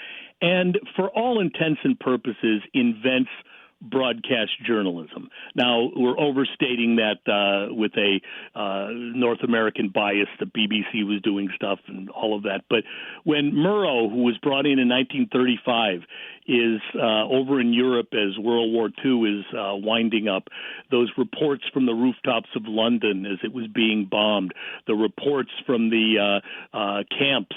and for all intents and purposes invents broadcast journalism. Now, we're overstating that with a North American bias. The BBC was doing stuff and all of that. But when Murrow, who was brought in 1935, is over in Europe as World War II is winding up, those reports from the rooftops of London as it was being bombed, the reports from the camps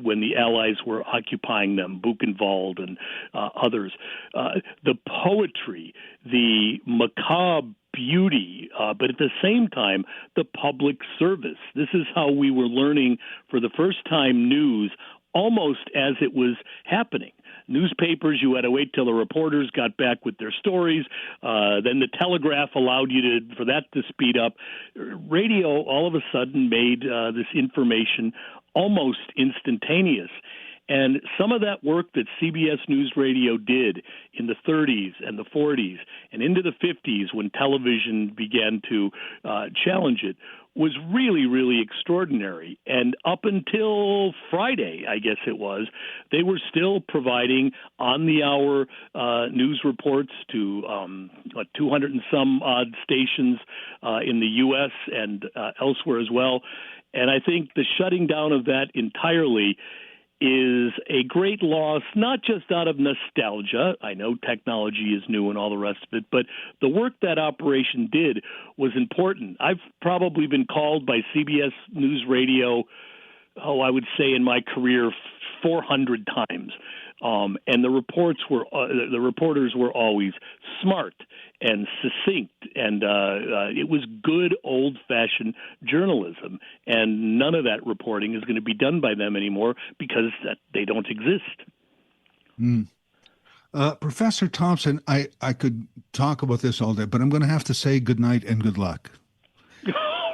when the Allies were occupying them, Buchenwald and others, the poetry, the macabre beauty, but at the same time, the public service. This is how we were learning for the first time news almost as it was happening. Newspapers, you had to wait till the reporters got back with their stories. Then the telegraph allowed you for that to speed up. Radio all of a sudden made this information almost instantaneous. And some of that work that CBS News Radio did in the 30s and the 40s and into the 50s when television began to challenge it was really, really extraordinary. And up until Friday, I guess it was, they were still providing on-the-hour news reports to 200 and some odd stations in the U.S. and elsewhere as well. And I think the shutting down of that entirely is a great loss, not just out of nostalgia. I know technology is new and all the rest of it, but the work that operation did was important. I've probably been called by CBS News Radio, I would say in my career 400 times. And the reporters were always smart and succinct, and it was good old-fashioned journalism. And none of that reporting is going to be done by them anymore because they don't exist. Professor Thompson, I could talk about this all day, but I'm going to have to say good night and good luck.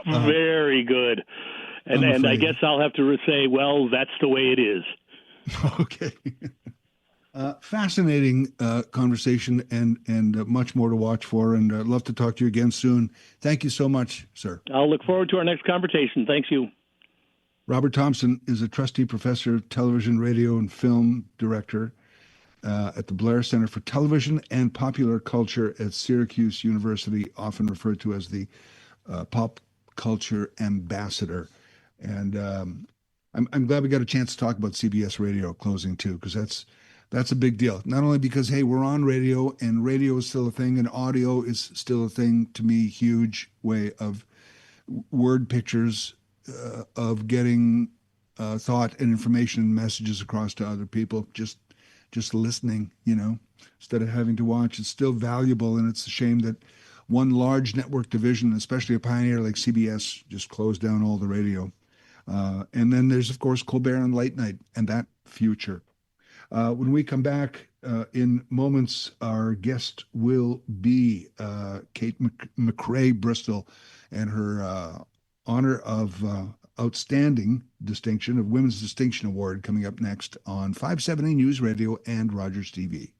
Very good. And I guess I'll have to say, well, that's the way it is. Okay. Fascinating conversation and much more to watch for, and I'd love to talk to you again soon. Thank you so much, sir. I'll look forward to our next conversation. Thanks you. Robert Thompson is a trustee professor of television, radio, and film director at the Blair Center for Television and Popular Culture at Syracuse University, often referred to as the pop culture ambassador. And I'm glad we got a chance to talk about CBS Radio closing too, because that's a big deal. Not only because, hey, we're on radio and radio is still a thing and audio is still a thing, to me, huge way of word pictures, of getting thought and information and messages across to other people, just listening, instead of having to watch. It's still valuable, and it's a shame that one large network division, especially a pioneer like CBS, just closed down all the radio. And then there's, of course, Colbert and Late Night and that future. When we come back in moments, our guest will be Kate McRae Bristol and her honor of outstanding distinction of Women's Distinction Award coming up next on 570 News Radio and Rogers TV.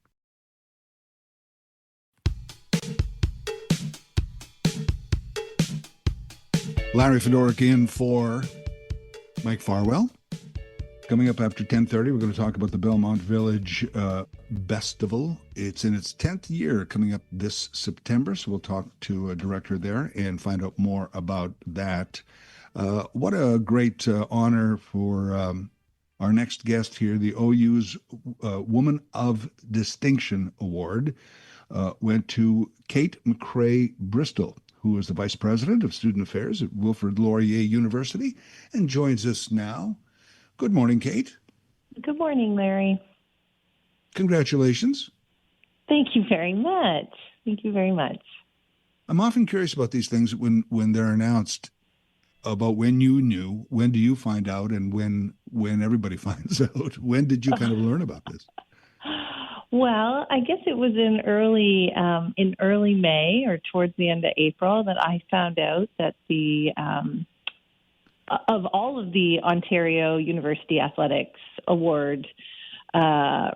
Larry Fedoruk in for Mike Farwell. Coming up after 10:30, we're going to talk about the Belmont Village Bestival. It's in its 10th year coming up this September, so we'll talk to a director there and find out more about that. What a great honor for our next guest here. The OU's Woman of Distinction Award went to Kate McRae Bristol, who is the Vice President of Student Affairs at Wilfrid Laurier University and joins us now. Good morning, Kate. Good morning, Larry. Congratulations. Thank you very much. Thank you very much. I'm often curious about these things when they're announced, about when you knew, when do you find out, and when everybody finds out. When did you kind of learn about this? Well, I guess it was in early May or towards the end of April that I found out that the of all of the Ontario University Athletics Award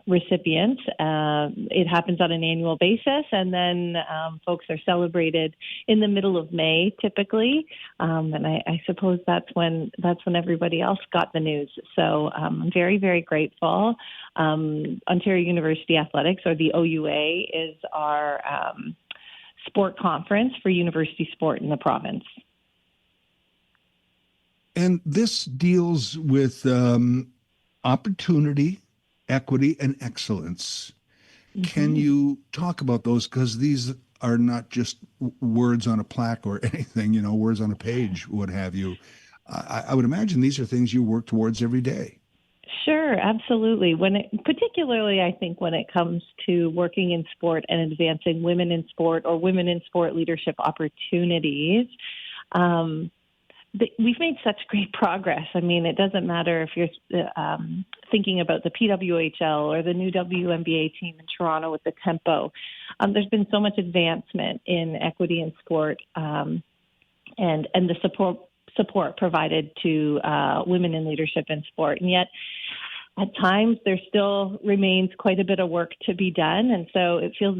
recipients, it happens on an annual basis, and then folks are celebrated in the middle of May typically, and I suppose that's when everybody else got the news. So I'm very, very grateful. Ontario University Athletics, or the OUA, is our sport conference for university sport in the province. And this deals with opportunity, equity, and excellence. Mm-hmm. Can you talk about those? Because these are not just words on a plaque or anything, words on a page, what have you. I would imagine these are things you work towards every day. Sure, absolutely. Particularly, I think when it comes to working in sport and advancing women in sport or women in sport leadership opportunities, we've made such great progress. I mean, it doesn't matter if you're thinking about the PWHL or the new WNBA team in Toronto with the Tempo. There's been so much advancement in equity in sport and the support provided to women in leadership in sport. And yet, at times, there still remains quite a bit of work to be done. And so it feels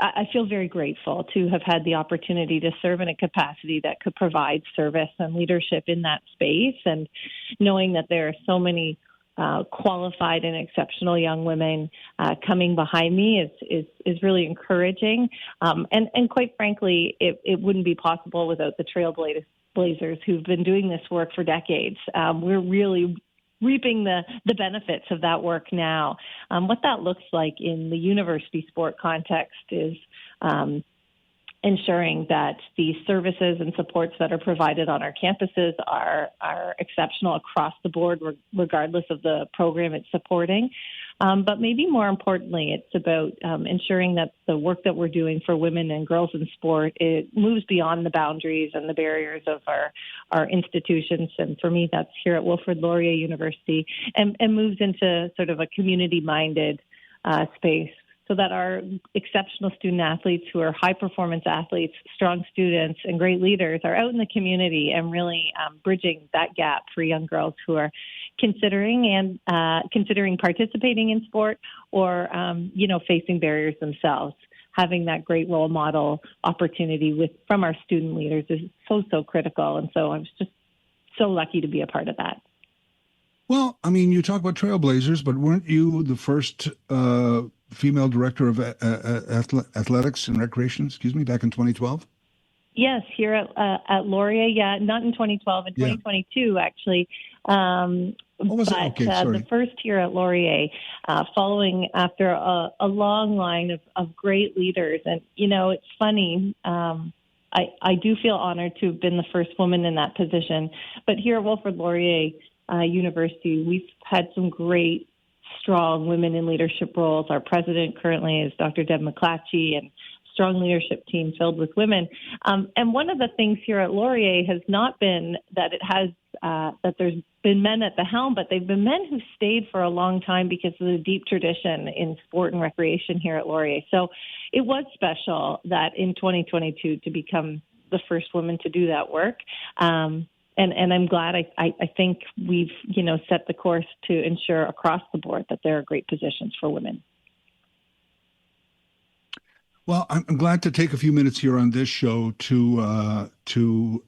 I feel very grateful to have had the opportunity to serve in a capacity that could provide service and leadership in that space, and knowing that there are so many qualified and exceptional young women coming behind me is really encouraging. And quite frankly, it wouldn't be possible without the trailblazers who've been doing this work for decades. We're really reaping the benefits of that work now. What that looks like in the university sport context is ensuring that the services and supports that are provided on our campuses are exceptional across the board, regardless of the program it's supporting. But maybe more importantly, it's about ensuring that the work that we're doing for women and girls in sport, it moves beyond the boundaries and the barriers of our institutions. And for me, that's here at Wilfrid Laurier University, and moves into sort of a community-minded space, so that our exceptional student athletes who are high-performance athletes, strong students, and great leaders are out in the community and really bridging that gap for young girls who are considering participating in sport or, facing barriers themselves. Having that great role model opportunity from our student leaders is so critical. And so I'm just so lucky to be a part of that. Well, I mean, you talk about trailblazers, but weren't you the first female director of athletics and recreation, back in 2012? Yes, here at Laurier. Yeah, not in 2012, in 2022, actually. What was it? Okay, sorry. The first here at Laurier, following after a long line of great leaders. And, it's funny. I do feel honored to have been the first woman in that position. But here at Wilfrid Laurier University, we've had some great, strong women in leadership roles. Our president currently is Dr. Deb McClatchy, and strong leadership team filled with women. And one of the things here at Laurier has not been that that there's been men at the helm, but they've been men who stayed for a long time because of the deep tradition in sport and recreation here at Laurier. So it was special that in 2022 to become the first woman to do that work. And I'm glad. I think we've set the course to ensure across the board that there are great positions for women. Well, I'm glad to take a few minutes here on this show to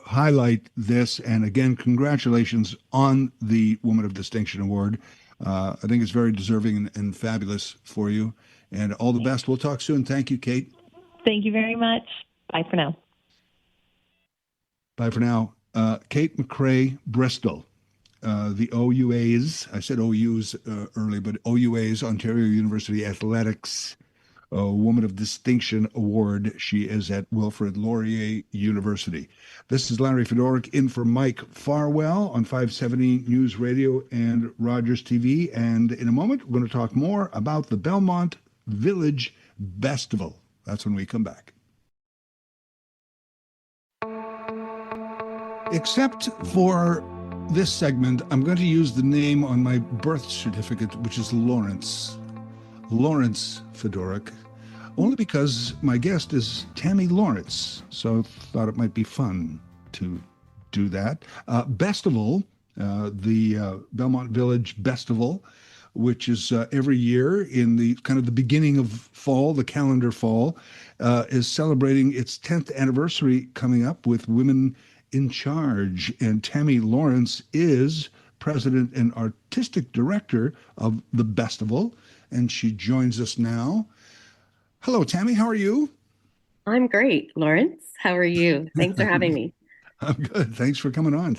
highlight this. And again, congratulations on the Woman of Distinction Award. I think it's very deserving and fabulous for you. And all the best. We'll talk soon. Thank you, Kate. Thank you very much. Bye for now. Bye for now. Kate McCrae Bristol, the OUA's, I said OU's early, but OUA's, Ontario University Athletics Woman of Distinction Award. She is at Wilfrid Laurier University. This is Larry Fedoruk in for Mike Farwell on 570 News Radio and Rogers TV. And in a moment, we're going to talk more about the Belmont Village Festival. That's when we come back. Except for this segment, I'm going to use the name on my birth certificate, which is Lawrence Fedoruk, only because my guest is Tammy Lawrence. So thought it might be fun to do that. Festival, the Belmont Village Festival, which is every year in the kind of the beginning of fall, the calendar fall, is celebrating its 10th anniversary coming up with Women in Charge. And Tammy Lawrence is president and artistic director of the festival, and she joins us now. Hello, Tammy. How are you? I'm great, Lawrence. How are you? Thanks for having me. I'm good. Thanks for coming on.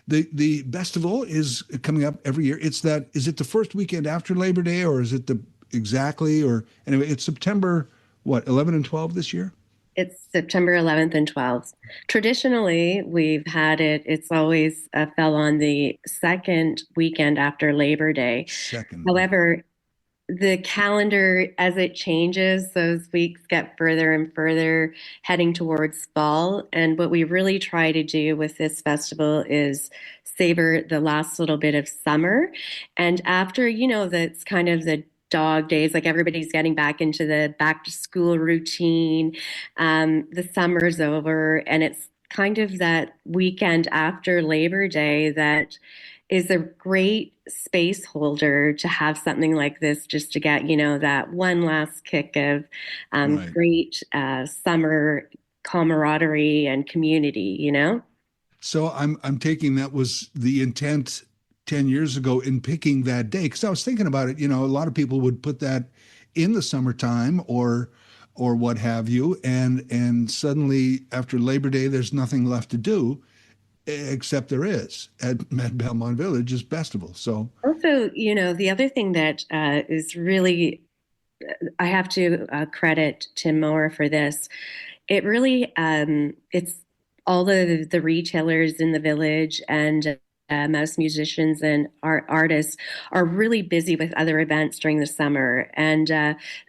The festival is coming up every year. Is it the first weekend after Labor Day, or is it anyway, it's September, 11 and 12 this year? It's September 11th and 12th. Traditionally, we've had it's always fell on the second weekend after Labor Day. However, the calendar, as it changes, those weeks get further and further heading towards fall. And what we really try to do with this festival is savor the last little bit of summer. And after, that's kind of the dog days, like everybody's getting back into the back to school routine. The summer's over, and it's kind of that weekend after Labor Day that is a great space holder to have something like this, just to get, that one last kick of great summer camaraderie and community, So I'm taking that was the intent 10 years ago in picking that day, because I was thinking about it. A lot of people would put that in the summertime or what have you, and suddenly after Labor Day there's nothing left to do, except there is at Belmont Village is festival. So also, the other thing that is really I have to credit Tim Moore for this. It really, it's all the retailers in the village and most musicians and artists are really busy with other events during the summer. And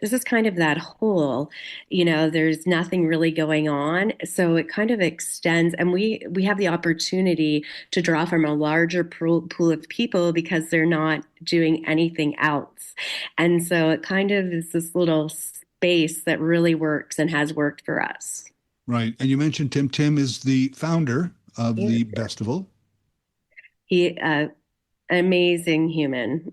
this is kind of that hole, there's nothing really going on. So it kind of extends, and we have the opportunity to draw from a larger pool of people because they're not doing anything else. And so it kind of is this little space that really works and has worked for us. Right. And you mentioned Tim. Tim is the founder of the festival. He, amazing human.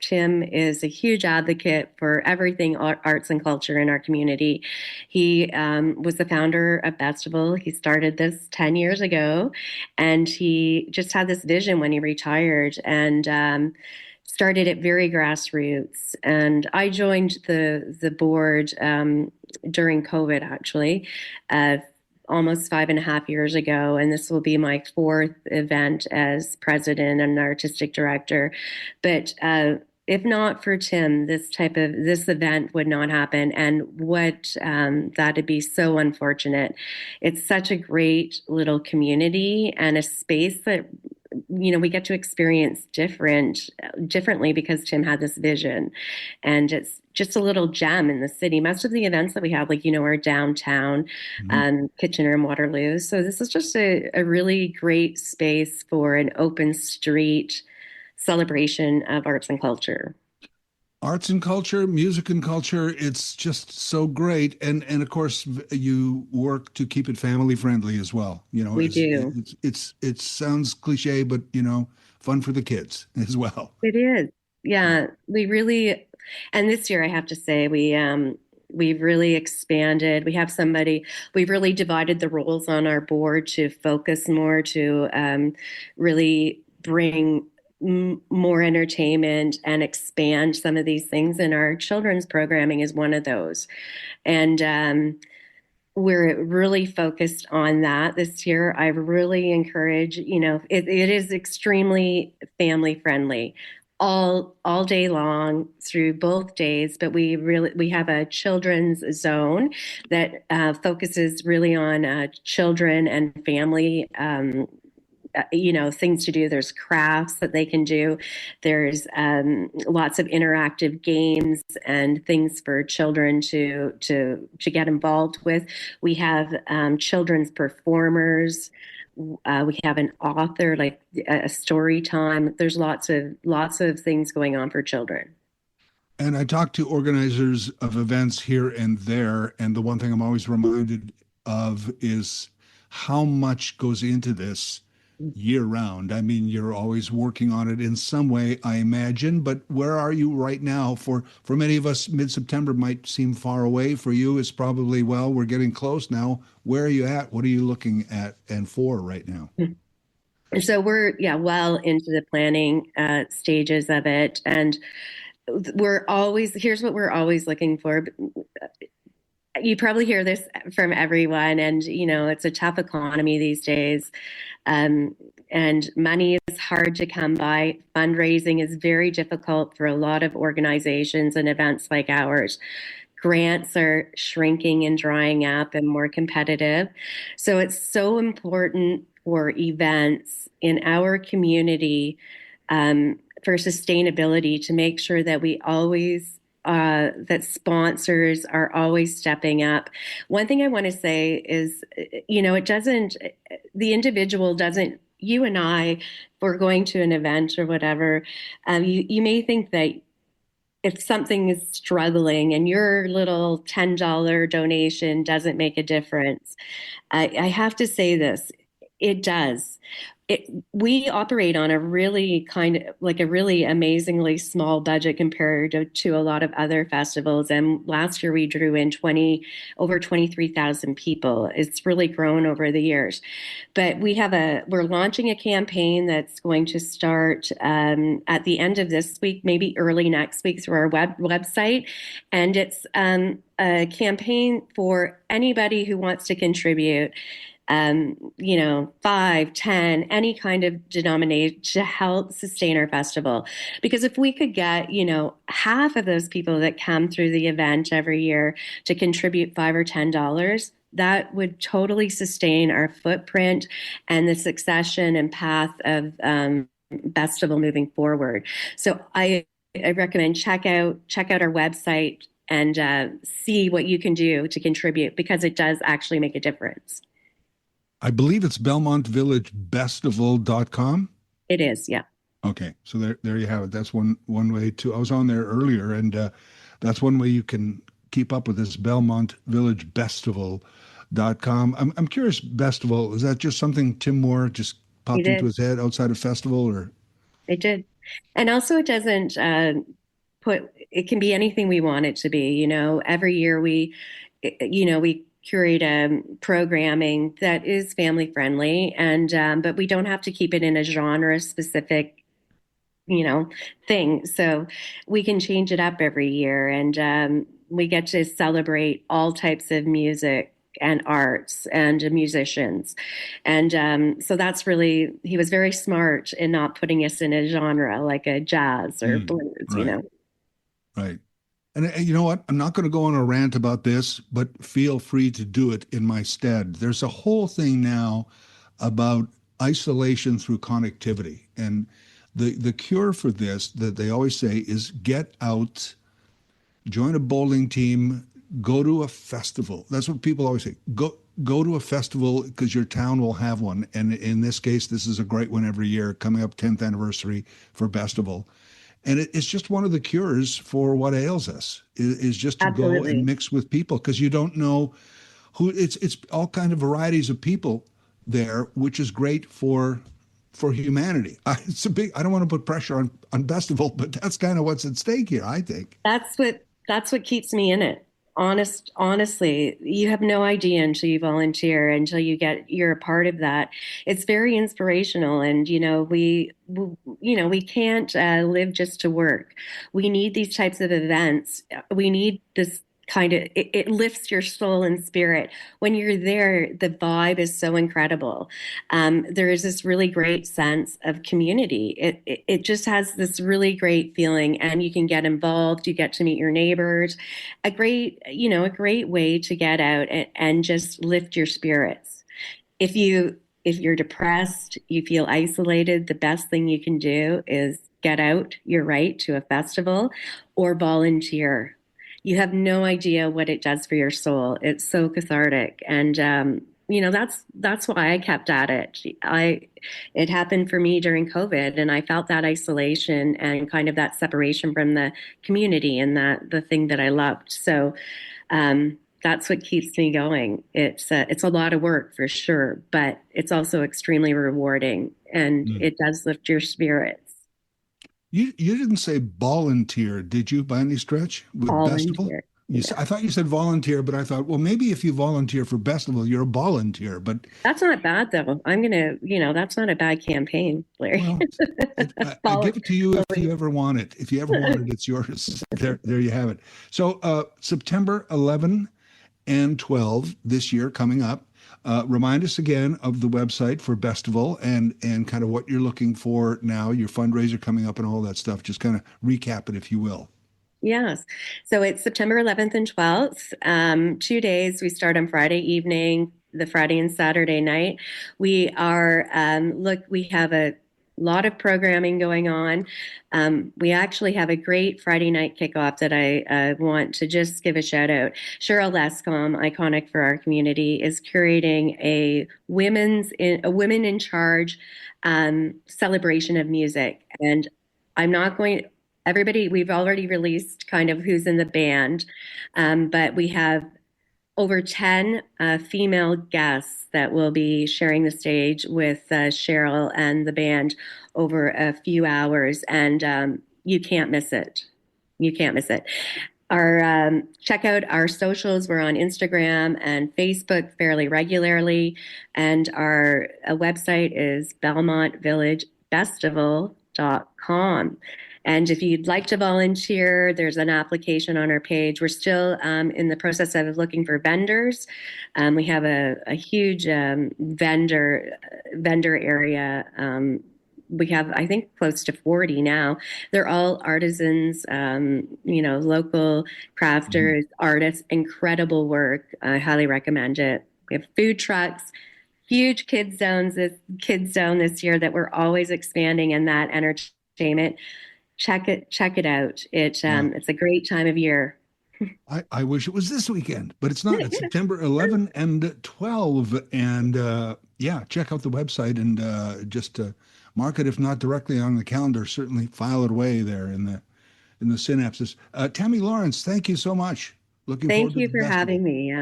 Tim is a huge advocate for everything arts and culture in our community. He was the founder of Festival. He started this 10 years ago, and he just had this vision when he retired and started it very grassroots. And I joined the board during COVID, actually, almost 5.5 years ago, and this will be my fourth event as president and artistic director. But if not for Tim, this event would not happen, and that'd be so unfortunate. It's such a great little community and a space that we get to experience differently because Tim had this vision, and it's just a little gem in the city. Most of the events that we have, are downtown, Kitchener and Waterloo. So this is just a really great space for an open street celebration of arts and culture. Arts and culture, music and culture, it's just so great. And of course, you work to keep it family friendly as well. We do. It sounds cliche, but, fun for the kids as well. It is. Yeah, we really, and this year I have to say we've really expanded. We've really divided the roles on our board to focus more, to really bring more entertainment and expand some of these things. And our children's programming is one of those. And we're really focused on that this year. I really encourage, it is extremely family friendly all day long through both days, but we have a children's zone that focuses really on children and family things to do. There's crafts that they can do. There's lots of interactive games and things for children to get involved with. We have children's performers. We have an author, like a story time. There's lots of things going on for children. And I talk to organizers of events here and there, and the one thing I'm always reminded of is how much goes into this year round. I mean, you're always working on it in some way, I imagine, but where are you right now? For many of us, mid-September might seem far away. For you, it's probably, well, we're getting close now. Where are you at? What are you looking at and for right now? So we're, well into the planning stages of it. And here's what we're always looking for. You probably hear this from everyone, and it's a tough economy these days, and money is hard to come by. Fundraising is very difficult for a lot of organizations and events like ours. Grants are shrinking and drying up and more competitive. So it's so important for events in our community for sustainability to make sure that we always that sponsors are always stepping up. One thing I want to say is, the individual doesn't, you and I, if we're going to an event or whatever, you may think that if something is struggling and your little $10 donation doesn't make a difference, I have to say this, it does. We operate on a really really amazingly small budget compared to a lot of other festivals. And last year we drew in over 23,000 people. It's really grown over the years. But we're launching a campaign that's going to start at the end of this week, maybe early next week, through our website. And it's a campaign for anybody who wants to contribute. 5, 10, any kind of denomination to help sustain our festival. Because if we could get, half of those people that come through the event every year to contribute $5 or $10, that would totally sustain our footprint and the succession and path of festival moving forward. So I recommend check out our website and see what you can do to contribute, because it does actually make a difference. I believe it's BelmontVillageFestival.com. It is, yeah. Okay, so there you have it. That's one way to. I was on there earlier, and that's one way you can keep up with this, BelmontVillageFestival.com. I'm curious, Festival, is that just something Tim Moore just popped into his head outside of festival, or? It did. And also it doesn't it can be anything we want it to be. Every year we curate programming that is family friendly, and but we don't have to keep it in a genre specific thing. So we can change it up every year, and we get to celebrate all types of music and arts and musicians. And so that's really, he was very smart in not putting us in a genre like a jazz or blues, right. Right. And you know what? I'm not going to go on a rant about this, but feel free to do it in my stead. There's a whole thing now about isolation through connectivity. And the cure for this, that they always say, is get out, join a bowling team, go to a festival. That's what people always say. Go to a festival because your town will have one. And in this case, this is a great one every year, coming up 10th anniversary for Festival. And it's just one of the cures for what ails us is just to go and mix with people, because you don't know who it's all kind of varieties of people there, which is great for humanity. It's a big, I don't want to put pressure on Festival, but that's kind of what's at stake here, I think. That's what keeps me in it. Honestly, you have no idea until you volunteer, until you're a part of that. It's very inspirational, and we can't live just to work. We need these types of events. We need this kind of, it lifts your soul and spirit. When you're there, the vibe is so incredible. There is this really great sense of community. It just has this really great feeling, and you can get involved. You get to meet your neighbors. A great way to get out and just lift your spirits. If you're depressed, you feel isolated, the best thing you can do is get out. You're right, to a festival or volunteer. You have no idea what it does for your soul. It's so cathartic. And, that's why I kept at it. It happened for me during COVID, and I felt that isolation and kind of that separation from the community and the thing that I loved. So, that's what keeps me going. It's a lot of work for sure, but it's also extremely rewarding, and it does lift your spirits. You didn't say volunteer, did you, by any stretch? With Festival? I thought you said volunteer, but I thought, well, maybe if you volunteer for Festival, you're a volunteer. But that's not bad, though. That's not a bad campaign, Larry. Well, I give it to you if you ever want it. If you ever want it, it's yours. There you have it. So September 11 and 12 this year coming up. Remind us again of the website for Festival and kind of what you're looking for now, your fundraiser coming up and all that stuff. Just kind of recap it, if you will. Yes. So it's September 11th and 12th. 2 days. We start on Friday evening, the Friday and Saturday night. We are, we have a lot of programming going on. We actually have a great Friday night kickoff that I want to just give a shout out. Cheryl Lescom, iconic for our community, is curating a women in charge celebration of music. And I'm not going. Everybody, we've already released kind of who's in the band, but we have over 10 female guests that will be sharing the stage with Cheryl and the band over a few hours, and you can't miss it. You can't miss it. Check out our socials. We're on Instagram and Facebook fairly regularly, and our website is BelmontVillageFestival.com. And if you'd like to volunteer, there's an application on our page. We're still in the process of looking for vendors. We have a huge vendor area. We have, I think, close to 40 now. They're all artisans, local crafters, artists, incredible work. I highly recommend it. We have food trucks, huge kids zone this year that we're always expanding in that entertainment. Check it out. It's a great time of year. I wish it was this weekend, but it's not. It's September 11 and 12. And check out the website and just mark it, if not directly on the calendar, certainly file it away there in the synapses. Tammy Lawrence, thank you so much. Thank you for having me.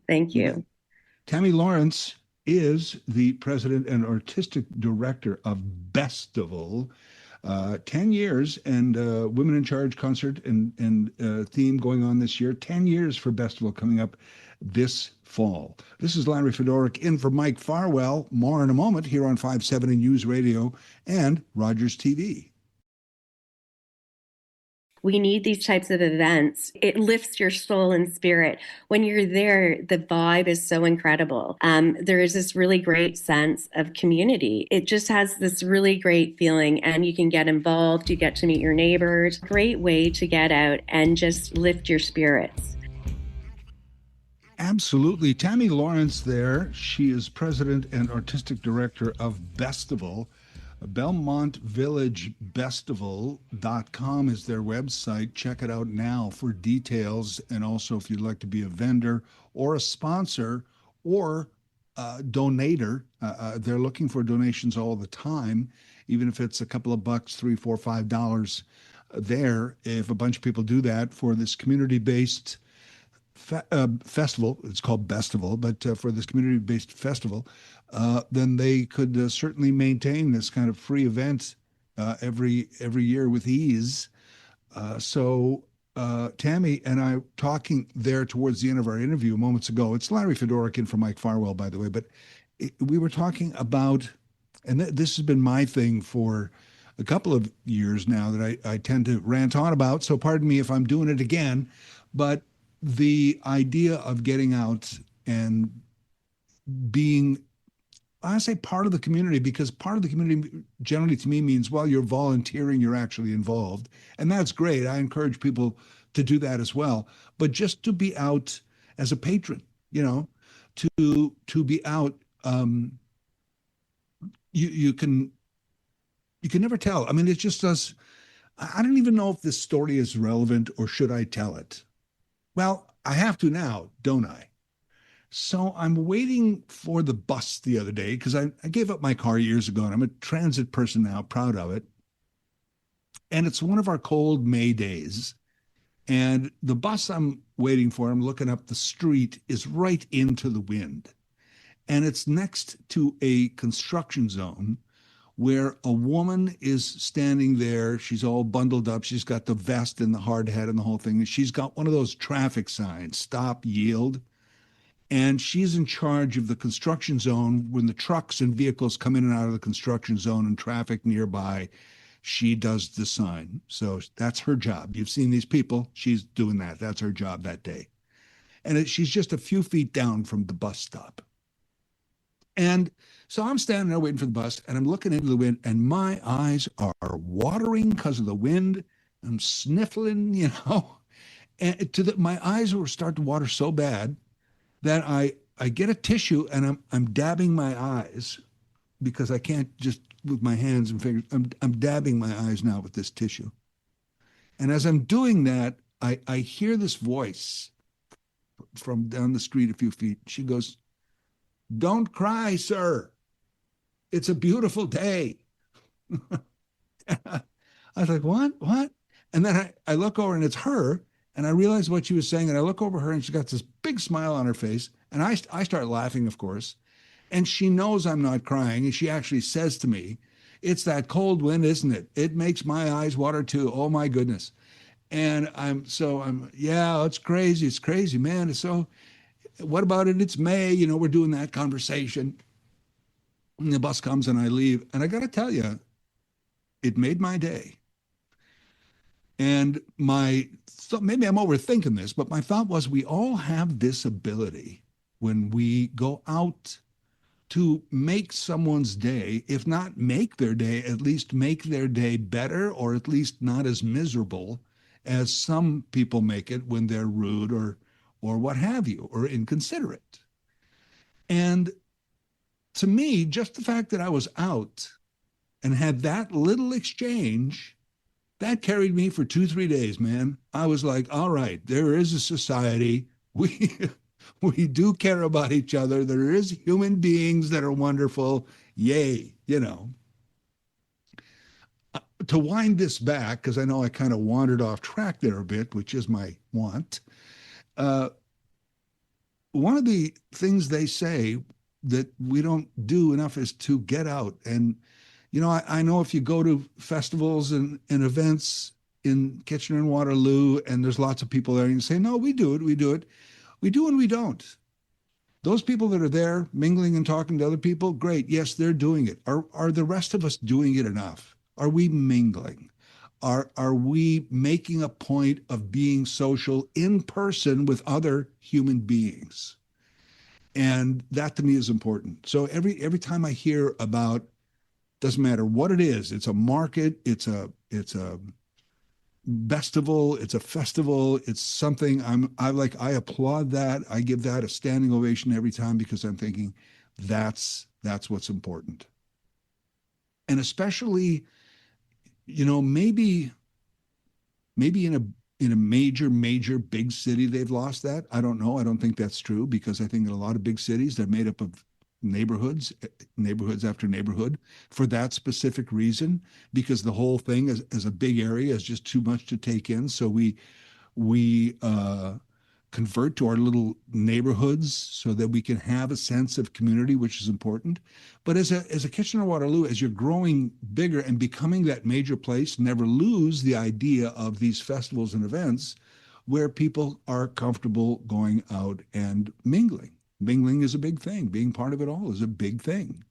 Thank you. Tammy Lawrence is the president and artistic director of Bestival. 10 years and Women in Charge concert and theme going on this year. 10 years for Bestival coming up this fall. This is Larry Fedoruk in for Mike Farwell. More in a moment here on 570 News Radio and Rogers TV. We need these types of events. It lifts your soul and spirit. When you're there, the vibe is so incredible. There is this really great sense of community. It just has this really great feeling, and you can get involved. You get to meet your neighbors. Great way to get out and just lift your spirits. Absolutely. Tammy Lawrence there. She is president and artistic director of Bestival. BelmontVillageBestival.com is their website. Check it out now for details. And also, if you'd like to be a vendor or a sponsor or a donator, they're looking for donations all the time, even if it's a couple of bucks, $3, $4, $5 there. If a bunch of people do that for this community-based festival, it's called Bestival, but for this community-based festival, then they could certainly maintain this kind of free event every year with ease. So Tammy and I talking there towards the end of our interview moments ago. It's Larry Fedoruk in for Mike Farwell, by the way, but we were talking about, and this has been my thing for a couple of years now that I tend to rant on about, so pardon me if I'm doing it again, but the idea of getting out and being, I say part of the community, because part of the community generally to me means, well, you're volunteering, you're actually involved. And that's great. I encourage people to do that as well. But just to be out as a patron, to be out, you can never tell. I mean, it just does. I don't even know if this story is relevant or should I tell it. Well, I have to now, don't I? So I'm waiting for the bus the other day because I gave up my car years ago and I'm a transit person now, proud of it. And it's one of our cold May days. And the bus I'm waiting for, I'm looking up the street, is right into the wind. And it's next to a construction zone where a woman is standing there. She's all bundled up. She's got the vest and the hard hat and the whole thing. And she's got one of those traffic signs, stop, yield. And she's in charge of the construction zone. When the trucks and vehicles come in and out of the construction zone and traffic nearby, she does the sign. So that's her job. You've seen these people. She's doing that. That's her job that day. And she's just a few feet down from the bus stop. And so I'm standing there waiting for the bus, and I'm looking into the wind, and my eyes are watering because of the wind. I'm sniffling, and my eyes were starting to water so bad that I get a tissue and I'm dabbing my eyes, because I can't just with my hands and fingers. I'm dabbing my eyes now with this tissue. And as I'm doing that, I hear this voice from down the street a few feet. She goes, "Don't cry, sir. It's a beautiful day." I was like, what? And then I look over and it's her, and I realize what she was saying. And I look over her and she's got this big smile on her face. And I start laughing, of course. And she knows I'm not crying. And she actually says to me, "It's that cold wind, isn't it? It makes my eyes water too. Oh my goodness." And yeah, it's crazy. It's crazy, man. It's so, what about it? It's May, we're doing that conversation. And the bus comes and I leave. And I got to tell you, it made my day. And maybe I'm overthinking this, but my thought was we all have this ability when we go out to make someone's day, if not make their day, at least make their day better, or at least not as miserable as some people make it when they're rude or what have you, or inconsiderate. And to me, just the fact that I was out and had that little exchange, that carried me for 2-3 days, man. I was like, all right, there is a society. We do care about each other. There is human beings that are wonderful. Yay, To wind this back, because I know I kind of wandered off track there a bit, which is my want. One of the things they say that we don't do enough is to get out. And, I know if you go to festivals and events in Kitchener and Waterloo, and there's lots of people there, and you say, no, we do it. We do and we don't. Those people that are there mingling and talking to other people, great. Yes, they're doing it. Are the rest of us doing it enough? Are we mingling? Are we making a point of being social in person with other human beings? And that to me is important. So every time I hear about, doesn't matter what it is, it's a market, it's a festival, it's a festival, it's something I applaud that. I give that a standing ovation every time, because I'm thinking that's what's important. And especially, maybe in a major big city they've lost that. I don't know. I don't think that's true, because I think in a lot of big cities they're made up of neighborhoods after neighborhood for that specific reason, because the whole thing as a big area is just too much to take in. So we convert to our little neighborhoods so that we can have a sense of community, which is important. But as a Kitchener-Waterloo, as you're growing bigger and becoming that major place, never lose the idea of these festivals and events where people are comfortable going out and mingling. Mingling is a big thing. Being part of it all is a big thing.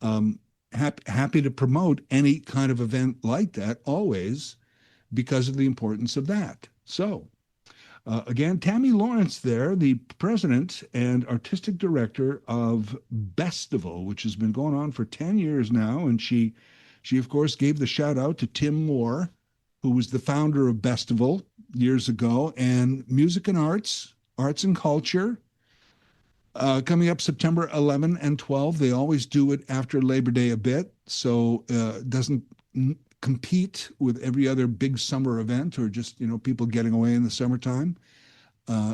Happy to promote any kind of event like that always, because of the importance of that. So again, Tammy Lawrence there, the president and artistic director of Bestival, which has been going on for 10 years now. And she of course gave the shout out to Tim Moore, who was the founder of Bestival years ago, and music and arts and culture. Coming up September 11 and 12. They always do it after Labor Day a bit, so it doesn't compete with every other big summer event or just, people getting away in the summertime.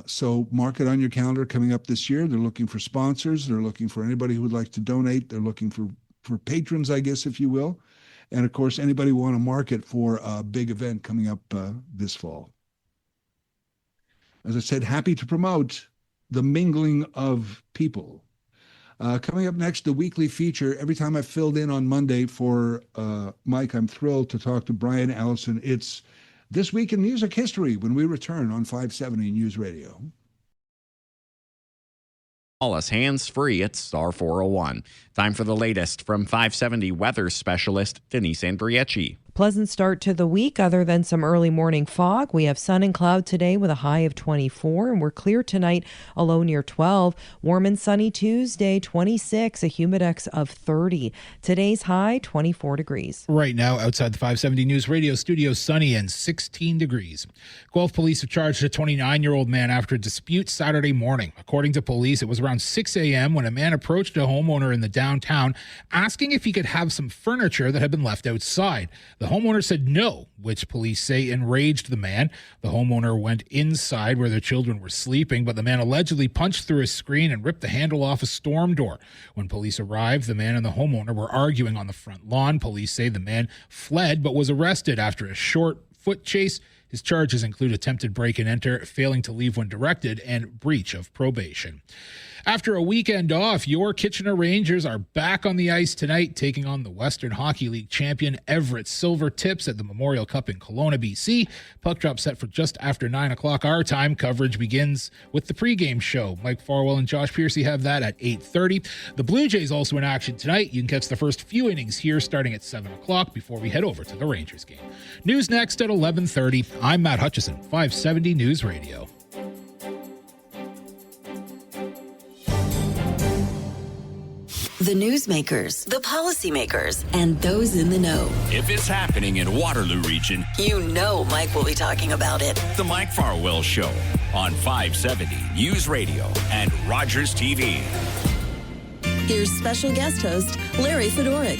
So mark it on your calendar coming up this year. They're looking for sponsors. They're looking for anybody who would like to donate. They're looking for patrons, I guess, if you will. And of course, anybody who want to market for a big event coming up this fall. As I said, happy to promote the mingling of people. Coming up next, the weekly feature. Every time I filled in on Monday for Mike, I'm thrilled to talk to Brian Allison. It's This Week in Music History when we return on 570 News Radio. Call us hands-free at star 401. Time for the latest from 570 weather specialist Denise Andriecci. Pleasant start to the week other than some early morning fog. We have sun and cloud today with a high of 24, and we're clear tonight, a low near 12. Warm and sunny Tuesday, 26, a humidex of 30. Today's high, 24 degrees. Right now, outside the 570 News Radio studio, sunny and 16 degrees. Guelph police have charged a 29-year-old man after a dispute Saturday morning. According to police, it was around 6 a.m. when a man approached a homeowner in the downtown asking if he could have some furniture that had been left outside. The homeowner said no, which police say enraged the man. The homeowner went inside where their children were sleeping, but the man allegedly punched through a screen and ripped the handle off a storm door. When police arrived, the man and the homeowner were arguing on the front lawn. Police say the man fled but was arrested after a short foot chase. His charges include attempted break and enter, failing to leave when directed, and breach of probation. After a weekend off, your Kitchener Rangers are back on the ice tonight, taking on the Western Hockey League champion Everett Silver Tips at the Memorial Cup in Kelowna, BC. Puck drop set for just after 9 o'clock our time. Coverage begins with the pregame show. Mike Farwell and Josh Piercy have that at 8:30. The Blue Jays also in action tonight. You can catch the first few innings here starting at 7 o'clock before we head over to the Rangers game. News next at 11:30. I'm Matt Hutchison, 570 News Radio. The newsmakers, the policymakers, and those in the know. If it's happening in Waterloo Region, you know Mike will be talking about it. The Mike Farwell Show on 570 News Radio and Rogers TV. Here's special guest host, Larry Fedoruk.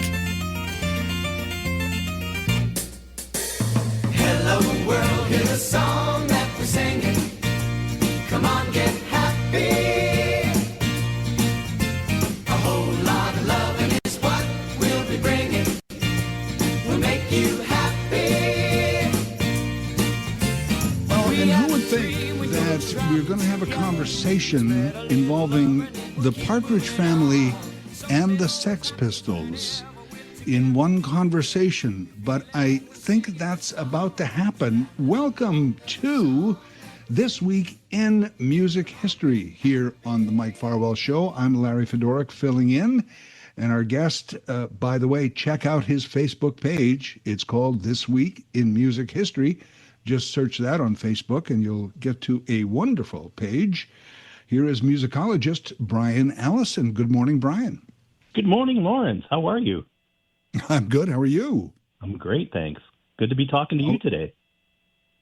Hello world, here's a song that we're singing. Come on, get happy. We're going to have a conversation involving the Partridge Family and the Sex Pistols in one conversation, but I think that's about to happen. Welcome to This Week in Music History here on the Mike Farwell Show. I'm Larry Fedoruk filling in, and our guest, by the way, check out his Facebook page. It's called This Week in Music History. Just search that on Facebook and you'll get to a wonderful page. Here is musicologist Brian Allison. Good morning, Brian. Good morning, Lawrence. How are you? I'm good. How are you? I'm great, thanks. Good to be talking to you today.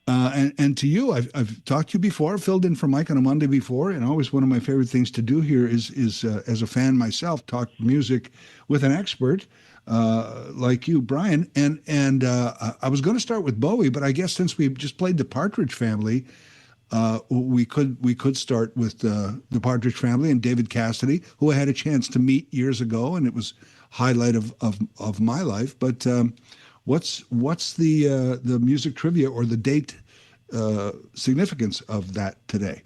And to you, I've talked to you before, filled in for Mike on a Monday before, and always one of my favorite things to do here is as a fan myself, talk music with an expert. Like you, Brian, and I was going to start with Bowie, but I guess since we just played the Partridge Family, we could start with the Partridge Family and David Cassidy, who I had a chance to meet years ago, and it was highlight of my life. But what's the music trivia or the date significance of that today?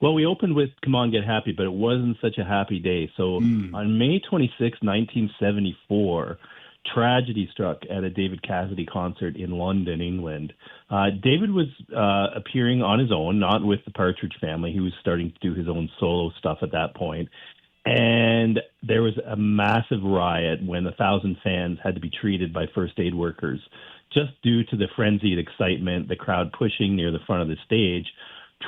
Well, we opened with Come On, Get Happy, but it wasn't such a happy day. So on May 26, 1974, tragedy struck at a David Cassidy concert in London, England. David was appearing on his own, not with the Partridge Family. He was starting to do his own solo stuff at that point. And there was a massive riot when 1,000 fans had to be treated by first aid workers just due to the frenzied excitement, the crowd pushing near the front of the stage.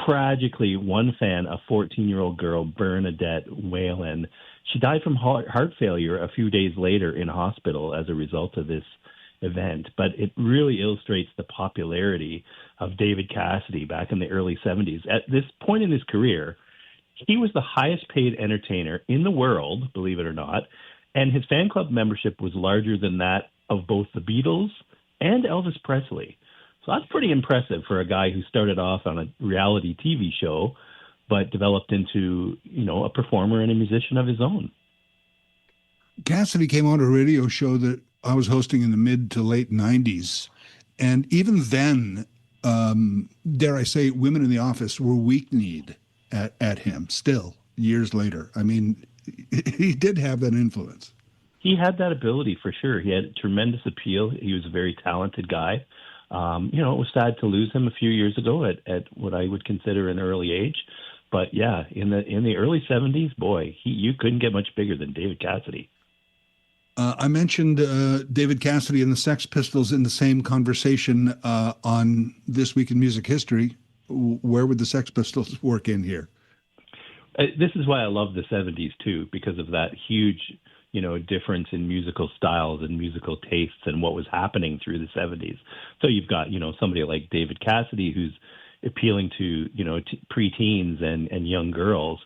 Tragically, one fan, a 14-year-old girl, Bernadette Whalen, she died from heart failure a few days later in hospital as a result of this event. But it really illustrates the popularity of David Cassidy back in the early 70s. At this point in his career, he was the highest paid entertainer in the world, believe it or not, and his fan club membership was larger than that of both the Beatles and Elvis Presley. So that's pretty impressive for a guy who started off on a reality TV show, but developed into, a performer and a musician of his own. Cassidy came on a radio show that I was hosting in the mid to late 90s. And even then, dare I say, women in the office were weak-kneed at him still, years later. I mean, he did have that influence. He had that ability for sure. He had tremendous appeal. He was a very talented guy. It was sad to lose him a few years ago at what I would consider an early age. But yeah, in the early 70s, boy, you couldn't get much bigger than David Cassidy. I mentioned David Cassidy and the Sex Pistols in the same conversation on This Week in Music History. Where would the Sex Pistols work in here? This is why I love the 70s, too, because of that huge difference in musical styles and musical tastes and what was happening through the 70s. So you've got, somebody like David Cassidy who's appealing to, preteens and young girls.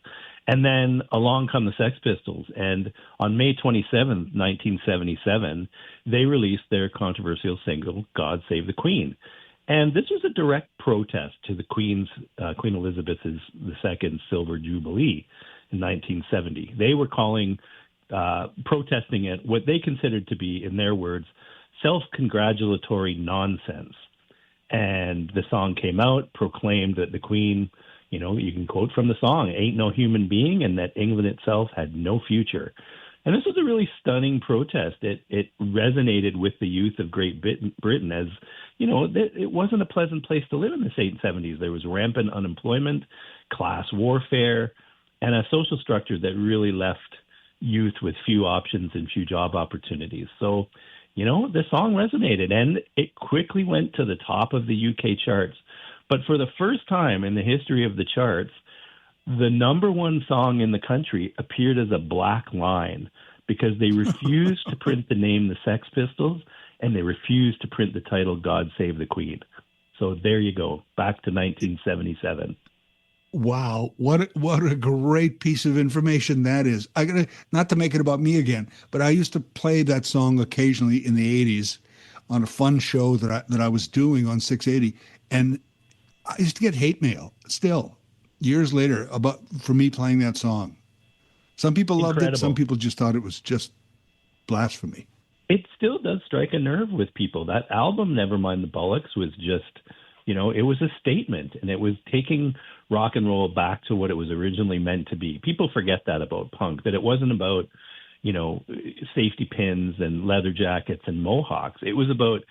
And then along come the Sex Pistols. And on May 27th, 1977, they released their controversial single, God Save the Queen. And this was a direct protest to the Queen Elizabeth II's Silver Jubilee in 1970. They were protesting it, what they considered to be, in their words, self-congratulatory nonsense. And the song came out, proclaimed that the Queen, You can quote from the song, "Ain't no human being," and that England itself had no future. And this was a really stunning protest. It resonated with the youth of Great Britain as, it wasn't a pleasant place to live in the 70s. There was rampant unemployment, class warfare, and a social structure that really left youth with few options and few job opportunities. So, this song resonated, and it quickly went to the top of the UK charts. But for the first time in the history of the charts, the number one song in the country appeared as a black line because they refused to print the name The Sex Pistols, and they refused to print the title God Save the Queen. So there you go, back to 1977. Wow, what a great piece of information that is. I gotta, not to make it about me again, but I used to play that song occasionally in the 80s on a fun show that I was doing on 680, and I used to get hate mail still years later for me playing that song. Some people loved it. Some people just thought it was just blasphemy. It still does strike a nerve with people. That album, Nevermind the Bollocks, was just, it was a statement, and it was taking rock and roll back to what it was originally meant to be. People forget that about punk, that it wasn't about, safety pins and leather jackets and mohawks. It was about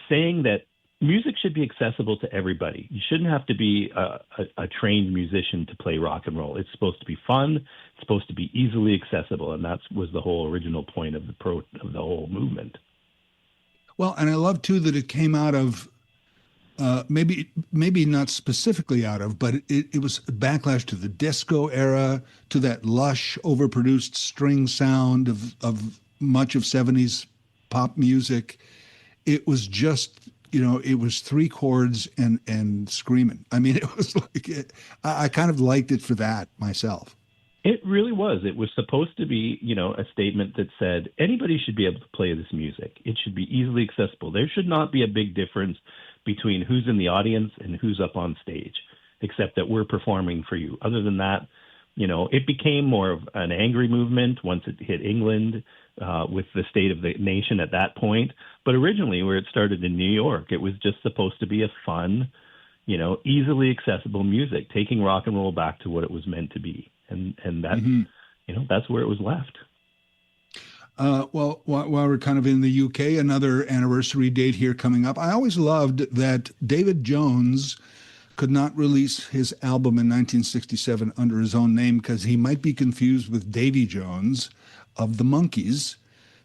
saying that music should be accessible to everybody. You shouldn't have to be a trained musician to play rock and roll. It's supposed to be fun. It's supposed to be easily accessible, and that was the whole original point of the whole movement. Well, and I love too that it came out of maybe not specifically out of, but it was a backlash to the disco era, to that lush, overproduced string sound of much of 70s pop music. It was just, it was three chords and screaming. I mean, it was like, I kind of liked it for that myself. It really was. It was supposed to be, a statement that said anybody should be able to play this music. It should be easily accessible. There should not be a big difference between who's in the audience and who's up on stage, except that we're performing for you. Other than that, it became more of an angry movement once it hit England with the state of the nation at that point. But originally, where it started in New York, it was just supposed to be a fun, easily accessible music, taking rock and roll back to what it was meant to be. And that, that's where it was left. Well, while we're kind of in the UK, another anniversary date here coming up. I always loved that David Jones could not release his album in 1967 under his own name because he might be confused with Davy Jones of the Monkees.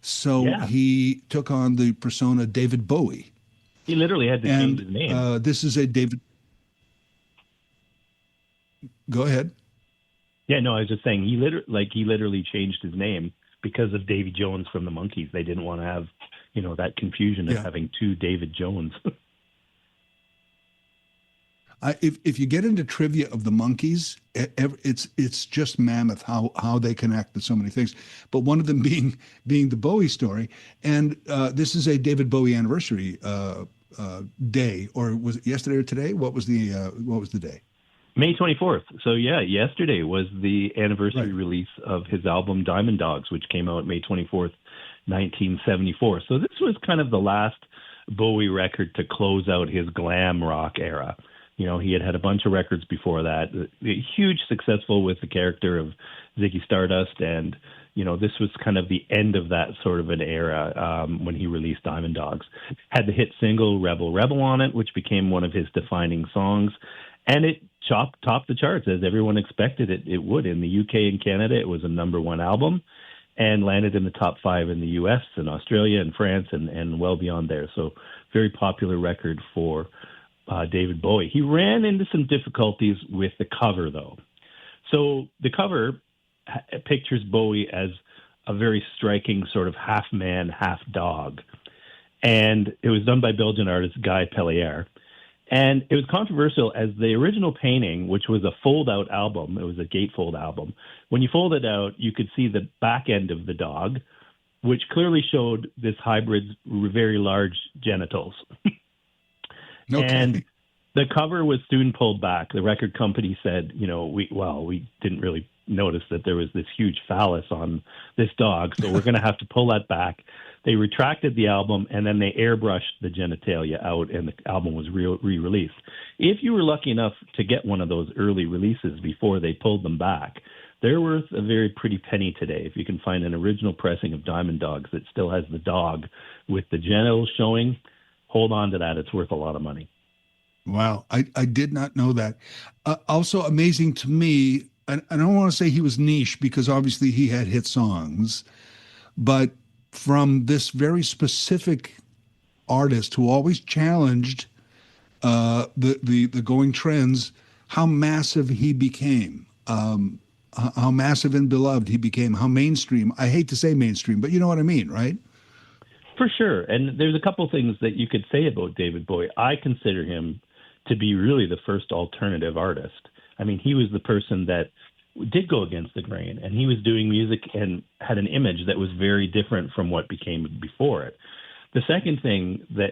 So he took on the persona David Bowie. He literally had to change his name. This is a David. Go ahead. Yeah, no, I was just saying he literally changed his name because of Davy Jones from the Monkees. They didn't want to have, that confusion of having two David Jones. If you get into trivia of the Monkees, it's just mammoth how they connect to so many things. But one of them being the Bowie story, and this is a David Bowie anniversary day, or was it yesterday or today? What was the day? May 24th. So yesterday was the anniversary release of his album Diamond Dogs, which came out May 24th, 1974. So this was kind of the last Bowie record to close out his glam rock era. He had a bunch of records before that, huge successful with the character of Ziggy Stardust. And, this was kind of the end of that sort of an era when he released Diamond Dogs. Had the hit single Rebel Rebel on it, which became one of his defining songs. And it topped the charts as everyone expected it would. In the UK and Canada, it was a number one album and landed in the top 5 in the US and Australia and France and well beyond there. So very popular record for David Bowie. He ran into some difficulties with the cover, though. So the cover pictures Bowie as a very striking sort of half man, half dog. And it was done by Belgian artist Guy Pellier. And it was controversial as the original painting, which was a fold-out album, it was a gatefold album. When you fold it out, you could see the back end of the dog, which clearly showed this hybrid's very large genitals. Okay. And The cover was soon pulled back. The record company said, we didn't really notice that there was this huge phallus on this dog, so we're going to have to pull that back. They retracted the album, and then they airbrushed the genitalia out, and the album was re-released. If you were lucky enough to get one of those early releases before they pulled them back, they're worth a very pretty penny today. If you can find an original pressing of Diamond Dogs that still has the dog with the genitals showing, hold on to that. It's worth a lot of money. Wow. I did not know that. Also amazing to me, and I don't want to say he was niche because obviously he had hit songs, but from this very specific artist who always challenged the going trends, how massive he became, how massive and beloved he became, how mainstream. I hate to say mainstream, but you know what I mean, right? For sure. And there's a couple things that you could say about David Bowie. I consider him to be really the first alternative artist. I mean, he was the person that did go against the grain, and he was doing music and had an image that was very different from what became before it. The second thing that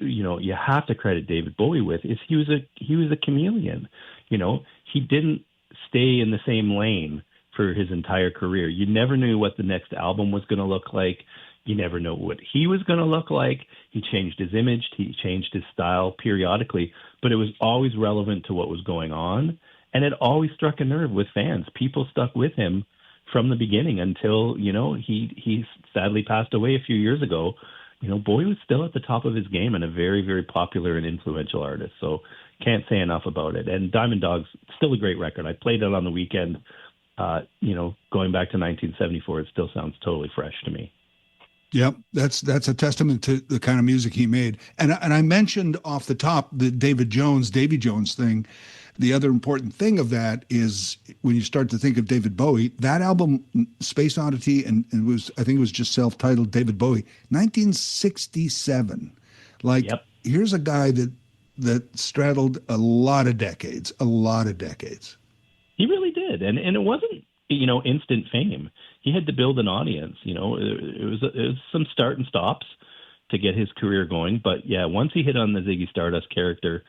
you have to credit David Bowie with is he was a chameleon. He didn't stay in the same lane for his entire career. You never knew what the next album was going to look like. You never know what he was going to look like. He changed his image. He changed his style periodically, but it was always relevant to what was going on. And it always struck a nerve with fans. People stuck with him from the beginning until, he sadly passed away a few years ago. Bowie was still at the top of his game and a very, very popular and influential artist. So can't say enough about it. And Diamond Dogs, still a great record. I played it on the weekend. Going back to 1974, it still sounds totally fresh to me. Yep, that's a testament to the kind of music he made. And I mentioned off the top the Davy Jones thing. The other important thing of that is when you start to think of David Bowie, that album, Space Oddity, and I think it was just self-titled David Bowie, 1967. Here's a guy that straddled a lot of decades. He really did. And it wasn't, instant fame. He had to build an audience. It was some start and stops to get his career going. But yeah, once he hit on the Ziggy Stardust character,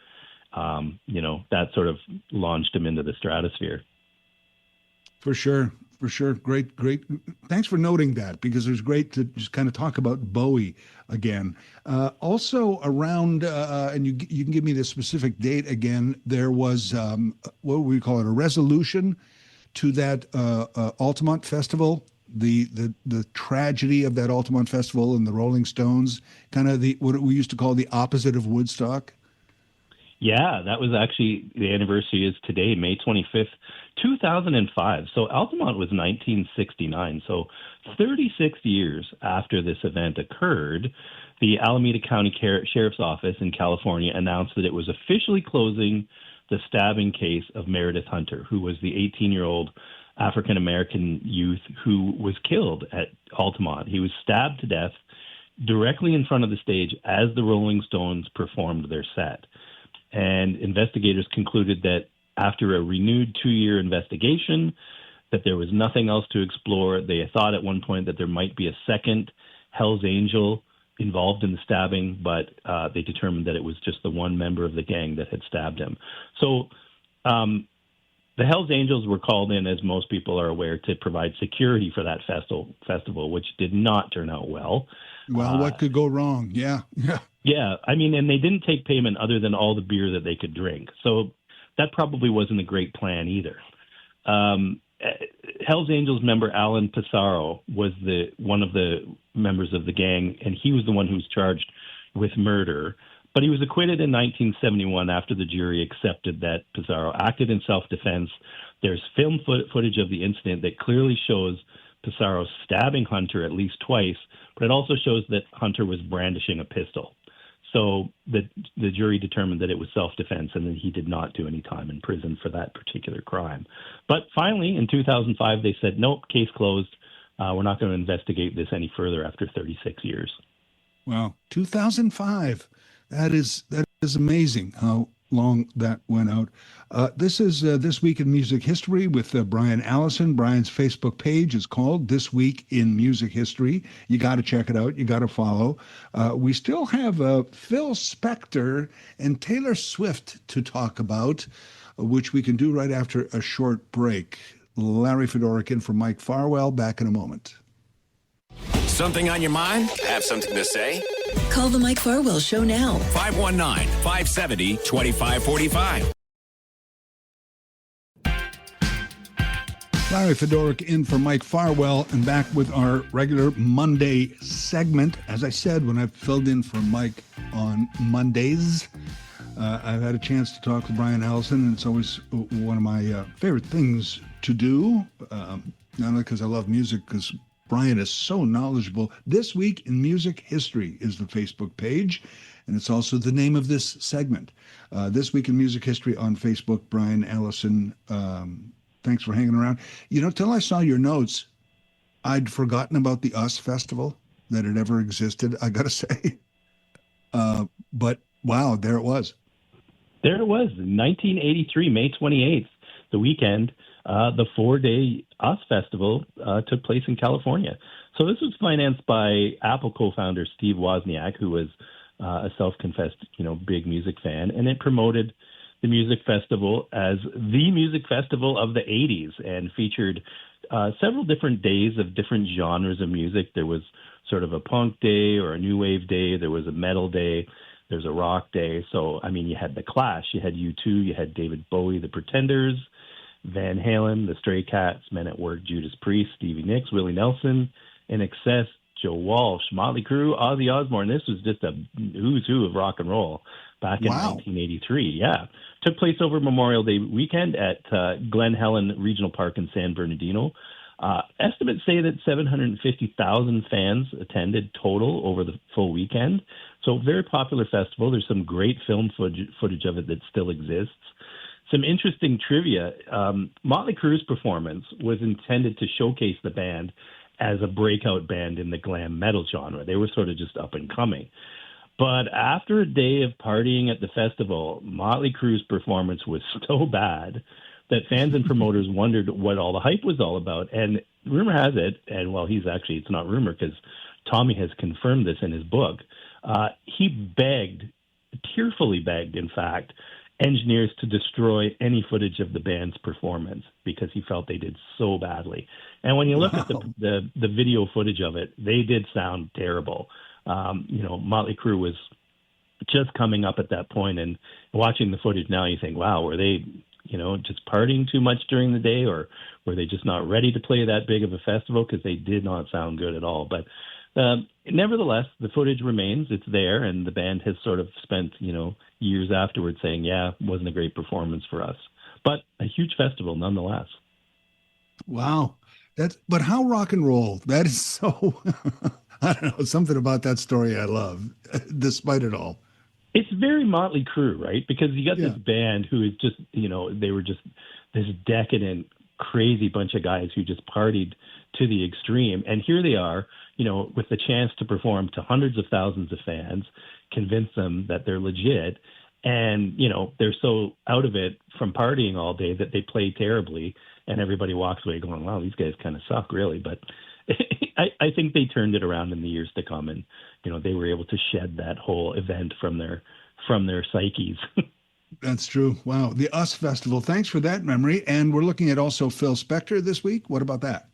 that sort of launched him into the stratosphere. For sure. Great. Thanks for noting that, because it was great to just kind of talk about Bowie again. Also around, and you can give me the specific date again, there was, what would we call it, a resolution to that Altamont Festival, the tragedy of that Altamont Festival and the Rolling Stones, kind of what we used to call the opposite of Woodstock. Yeah, that was actually, the anniversary is today, May 25th, 2005. So Altamont was 1969. So 36 years after this event occurred, the Alameda County Sheriff's Office in California announced that it was officially closing the stabbing case of Meredith Hunter, who was the 18-year-old African-American youth who was killed at Altamont. He was stabbed to death directly in front of the stage as the Rolling Stones performed their set. And investigators concluded that after a renewed 2-year investigation, that there was nothing else to explore. They thought at one point that there might be a second Hell's Angel involved in the stabbing, but they determined that it was just the one member of the gang that had stabbed him. So the Hells Angels were called in, as most people are aware, to provide security for that festival, which did not turn out well. Well, what could go wrong? Yeah. Yeah, I mean, and they didn't take payment other than all the beer that they could drink. So that probably wasn't a great plan either. Hells Angels member Alan Pissarro was one of the members of the gang, and he was the one who was charged with murder. But he was acquitted in 1971 after the jury accepted that Pissarro acted in self-defense. There's film footage of the incident that clearly shows Pissarro stabbing Hunter at least twice, but it also shows that Hunter was brandishing a pistol. So the jury determined that it was self-defense and that he did not do any time in prison for that particular crime. But finally, in 2005, they said, nope, case closed. We're not going to investigate this any further after 36 years. Wow, 2005. That is amazing how long that went out. This is This Week in Music History with Brian Allison. Brian's Facebook page is called This Week in Music History. You got to check it out. You got to follow. We still have Phil Spector and Taylor Swift to talk about, which we can do right after a short break. Larry Fedoruk in for Mike Farwell. Back in a moment. Something on your mind? Have something to say? Call the Mike Farwell Show now. 519-570-2545. Larry Fedoruk in for Mike Farwell and back with our regular Monday segment. As I said, when I filled in for Mike on Mondays, I've had a chance to talk to Brian Allison, and it's always one of my favorite things to do, not only because I love music, because Brian is so knowledgeable. This Week in Music History is the Facebook page, and it's also the name of this segment. This Week in Music History on Facebook, Brian Allison. Thanks for hanging around. You know, till I saw your notes, I'd forgotten about the US Festival, that it ever existed, I got to say. But wow, there it was. There it was, 1983, May 28th, the weekend. The 4-day US Festival took place in California. So this was financed by Apple co-founder Steve Wozniak, who was a self-confessed, big music fan, and it promoted the music festival as the music festival of the 80s and featured several different days of different genres of music. There was sort of a punk day or a new wave day. There was a metal day. There's a rock day. So, I mean, you had The Clash, you had U2, you had David Bowie, The Pretenders, Van Halen, The Stray Cats, Men at Work, Judas Priest, Stevie Nicks, Willie Nelson, INXS, Joe Walsh, Motley Crue, Ozzy Osbourne. This was just a who's who of rock and roll back in 1983. Yeah. Took place over Memorial Day weekend at Glen Helen Regional Park in San Bernardino. Estimates say that 750,000 fans attended total over the full weekend. So very popular festival. There's some great film footage of it that still exists. Some interesting trivia. Motley Crue's performance was intended to showcase the band as a breakout band in the glam metal genre. They were sort of just up and coming. But after a day of partying at the festival, Motley Crue's performance was so bad that fans and promoters wondered what all the hype was all about. And rumor has it, and well, it's not rumor because Tommy has confirmed this in his book, he tearfully begged, in fact, engineers to destroy any footage of the band's performance because he felt they did so badly. And when you look at the video footage of it, they did sound terrible. Motley Crue was just coming up at that point, and watching the footage now, you think, wow, were they, just partying too much during the day, or were they just not ready to play that big of a festival? Because they did not sound good at all. But nevertheless, the footage remains. It's there, and the band has sort of spent, years afterwards saying, yeah, it wasn't a great performance for us. But a huge festival nonetheless. Wow. But how rock and roll? That is so... I don't know, something about that story I love, despite it all. It's very Motley Crue, right? Because you got this band who is just, they were just this decadent, crazy bunch of guys who just partied to the extreme. And here they are, with the chance to perform to hundreds of thousands of fans, convince them that they're legit. And, they're so out of it from partying all day that they play terribly. And everybody walks away going, wow, these guys kind of suck, really. But I think they turned it around in the years to come, and they were able to shed that whole event from their psyches. That's true. Wow, the US Festival. Thanks for that memory. And we're looking at also Phil Spector this week. What about that?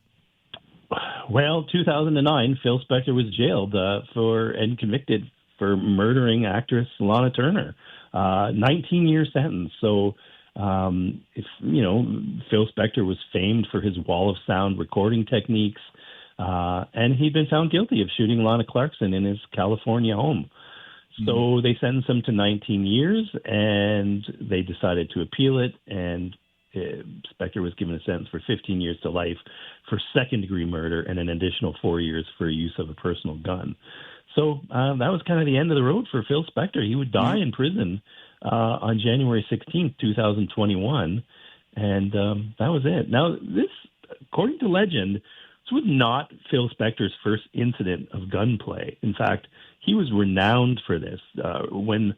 Well, 2009, Phil Spector was jailed and convicted for murdering actress Lana Turner. 19-year sentence. So. Phil Spector was famed for his wall of sound recording techniques, and he'd been found guilty of shooting Lana Clarkson in his California home. So they sentenced him to 19 years, and they decided to appeal it, and Spector was given a sentence for 15 years to life for second-degree murder and an additional 4 years for use of a personal gun. So that was kind of the end of the road for Phil Spector. He would die in prison on January 16th, 2021, and that was it. Now, this, according to legend, this was not Phil Spector's first incident of gunplay. In fact, he was renowned for this. When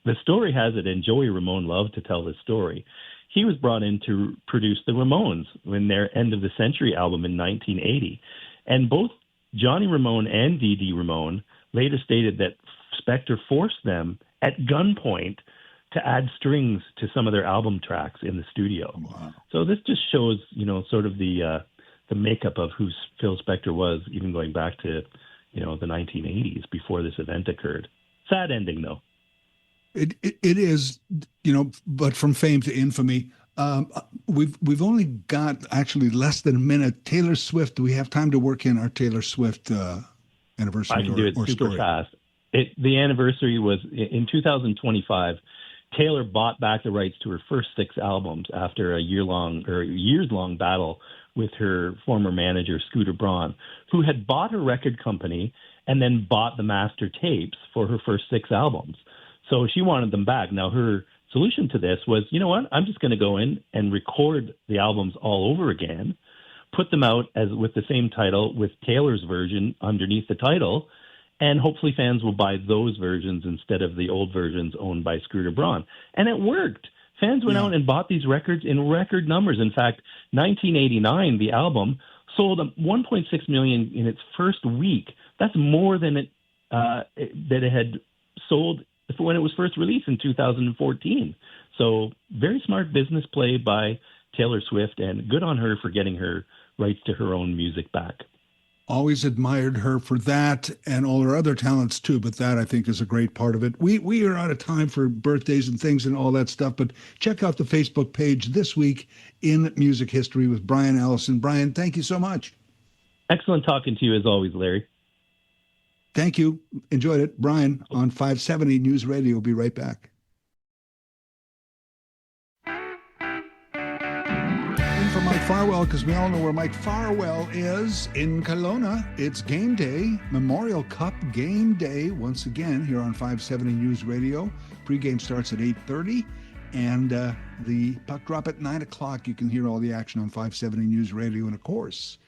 the story has it, and Joey Ramone loved to tell this story. He was brought in to produce the Ramones in their End of the Century album in 1980. And both Johnny Ramone and Dee Dee Ramone later stated that Spector forced them at gunpoint to add strings to some of their album tracks in the studio. Wow. So this just shows, sort of the makeup of who Phil Spector was, even going back to, the 1980s before this event occurred. Sad ending, though. It is, but from fame to infamy. We've only got actually less than a minute. Taylor Swift. Do we have time to work in our Taylor Swift anniversary? I can do it super story? fast. The anniversary was in 2025. Taylor bought back the rights to her first 6 albums after a years-long battle with her former manager, Scooter Braun, who had bought her record company and then bought the master tapes for her first 6 albums. So she wanted them back. Now, her solution to this was, you know what, I'm just going to go in and record the albums all over again, put them out as with the same title with Taylor's version underneath the title, and hopefully fans will buy those versions instead of the old versions owned by Scooter Braun. And it worked. Fans went out and bought these records in record numbers. In fact, 1989, the album sold 1.6 million in its first week. That's more than that it had sold when it was first released in 2014. So very smart business play by Taylor Swift, and good on her for getting her rights to her own music back. Always admired her for that and all her other talents too, but that I think is a great part of it. We are out of time for birthdays and things and all that stuff, but check out the Facebook page This Week in Music History with Brian Allison. Brian, thank you so much. Excellent talking to you as always, Larry. Thank you. Enjoyed it. Brian on 570 News Radio. We'll be right back. For Mike Farwell, because we all know where Mike Farwell is in Kelowna. It's game day, Memorial Cup game day, once again here on 570 News Radio. Pre-game starts at 8:30, and the puck drop at 9 o'clock. You can hear all the action on 570 News Radio, and of course,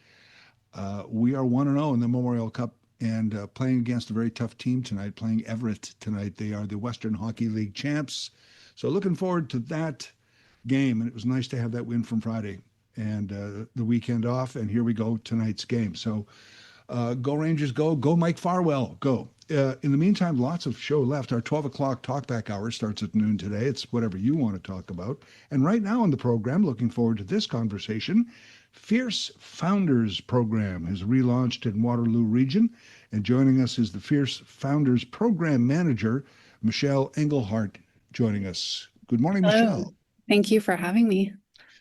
we are 1-0 in the Memorial Cup, and playing against a very tough team tonight, playing Everett tonight. They are the Western Hockey League champs, so looking forward to that game, and it was nice to have that win from Friday and the weekend off, and here we go, tonight's game. So go Rangers, go Mike Farwell, go. In the meantime, lots of show left. Our 12 o'clock talkback hour starts at noon today. It's whatever you want to talk about. And right now on the program, looking forward to this conversation, Fierce Founders Program has relaunched in Waterloo Region, and joining us is the Fierce Founders Program Manager, Michelle Engelhardt, joining us. Good morning, Hello. Michelle. Thank you for having me.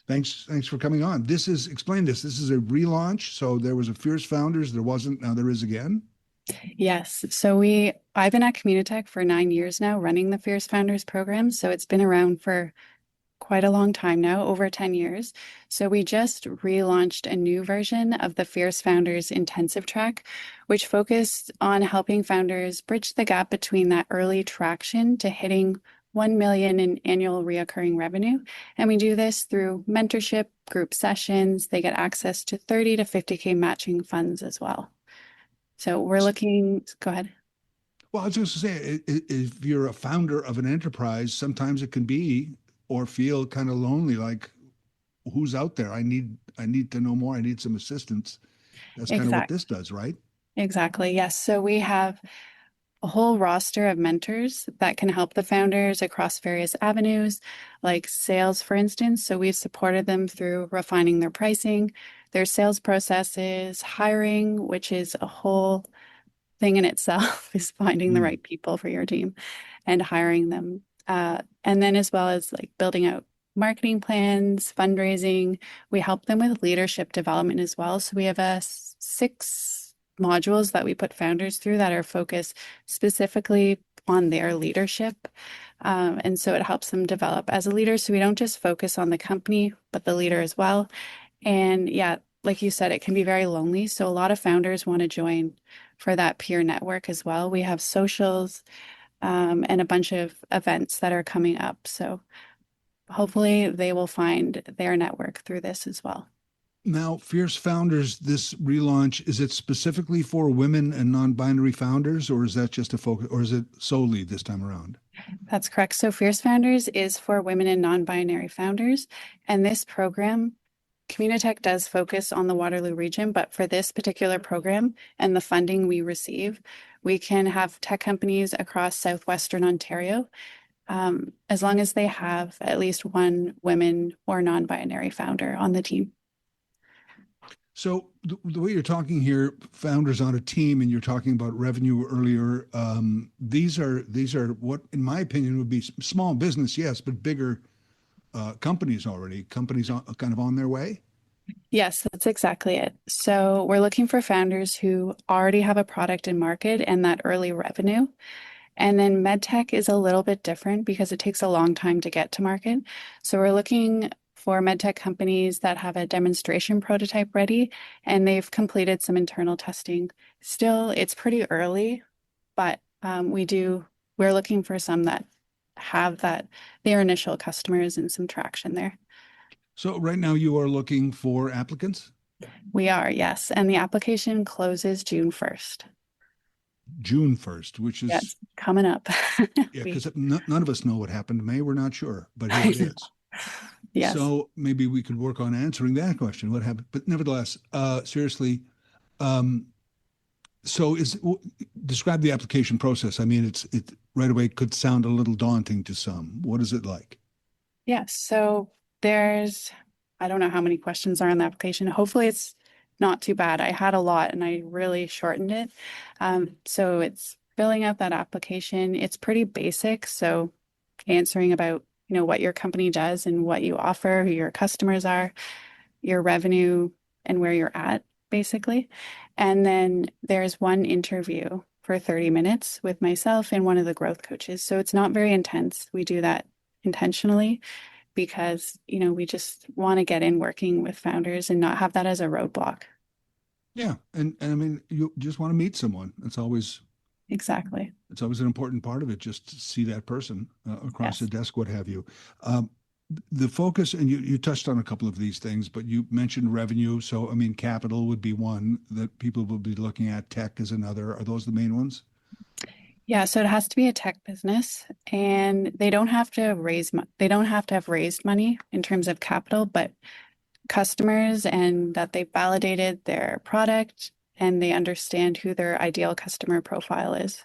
Thanks for coming on. Explain this. This is a relaunch. So there was a Fierce Founders, there wasn't, now there is again. Yes. So I've been at Communitech for 9 years now, running the Fierce Founders program. So it's been around for quite a long time now, over 10 years. So we just relaunched a new version of the Fierce Founders Intensive Track, which focused on helping founders bridge the gap between that early traction to hitting 1 million in annual reoccurring revenue. And we do this through mentorship, group sessions. They get access to 30 to 50K matching funds as well. So we're looking, go ahead. Well, I was just going to say, if you're a founder of an enterprise, sometimes it can be or feel kind of lonely, like who's out there? I need to know more. I need some assistance. That's kind of what this does, right? Exactly. Yes. So we have a whole roster of mentors that can help the founders across various avenues, like sales, for instance. So we've supported them through refining their pricing, their sales processes, hiring, which is a whole thing in itself, is finding the right people for your team and hiring them. And then as well as like building out marketing plans, fundraising. We help them with leadership development as well. So we have 6 modules that we put founders through that are focused specifically on their leadership. And so it helps them develop as a leader. So we don't just focus on the company, but the leader as well. And yeah, like you said, it can be very lonely. So a lot of founders want to join for that peer network as well. We have socials and a bunch of events that are coming up. So hopefully they will find their network through this as well. Now, Fierce Founders, this relaunch, is it specifically for women and non-binary founders, or is that just a focus, or is it solely this time around? That's correct. So Fierce Founders is for women and non-binary founders. And this program, Communitech does focus on the Waterloo region, but for this particular program and the funding we receive, we can have tech companies across southwestern Ontario, as long as they have at least one women or non-binary founder on the team. So the way you're talking here, founders on a team, and you're talking about revenue earlier, these are what, in my opinion, would be small business, yes, but bigger companies already, companies kind of on their way? Yes, that's exactly it. So we're looking for founders who already have a product in market and that early revenue. And then medtech is a little bit different because it takes a long time to get to market. So we're looking for medtech companies that have a demonstration prototype ready and they've completed some internal testing. Still, it's pretty early, but we're looking for some that have their initial customers and some traction there. So right now you are looking for applicants? We are, yes. And the application closes June 1st. June 1st, which is yes, coming up. Yeah, because none of us know what happened in May. We're not sure, but here it is. Yes. So maybe we could work on answering that question. What happened? But nevertheless, seriously, so describe the application process. I mean, it right away could sound a little daunting to some. What is it like? Yes. So I don't know how many questions are on the application. Hopefully it's not too bad. I had a lot and I really shortened it. So it's filling out that application. It's pretty basic. So answering about, what your company does and what you offer, who your customers are, your revenue, and where you're at, basically. And then there's one interview for 30 minutes with myself and one of the growth coaches. So it's not very intense. We do that intentionally because, we just want to get in working with founders and not have that as a roadblock. Yeah. And I mean, you just want to meet someone. Exactly. It's always an important part of it, just to see that person across the desk, what have you. The focus, and you touched on a couple of these things, but you mentioned revenue. So, I mean, capital would be one that people will be looking at. Tech is another. Are those the main ones? Yeah, so it has to be a tech business, and they don't have to have raised money in terms of capital, but customers and that they've validated their product and they understand who their ideal customer profile is.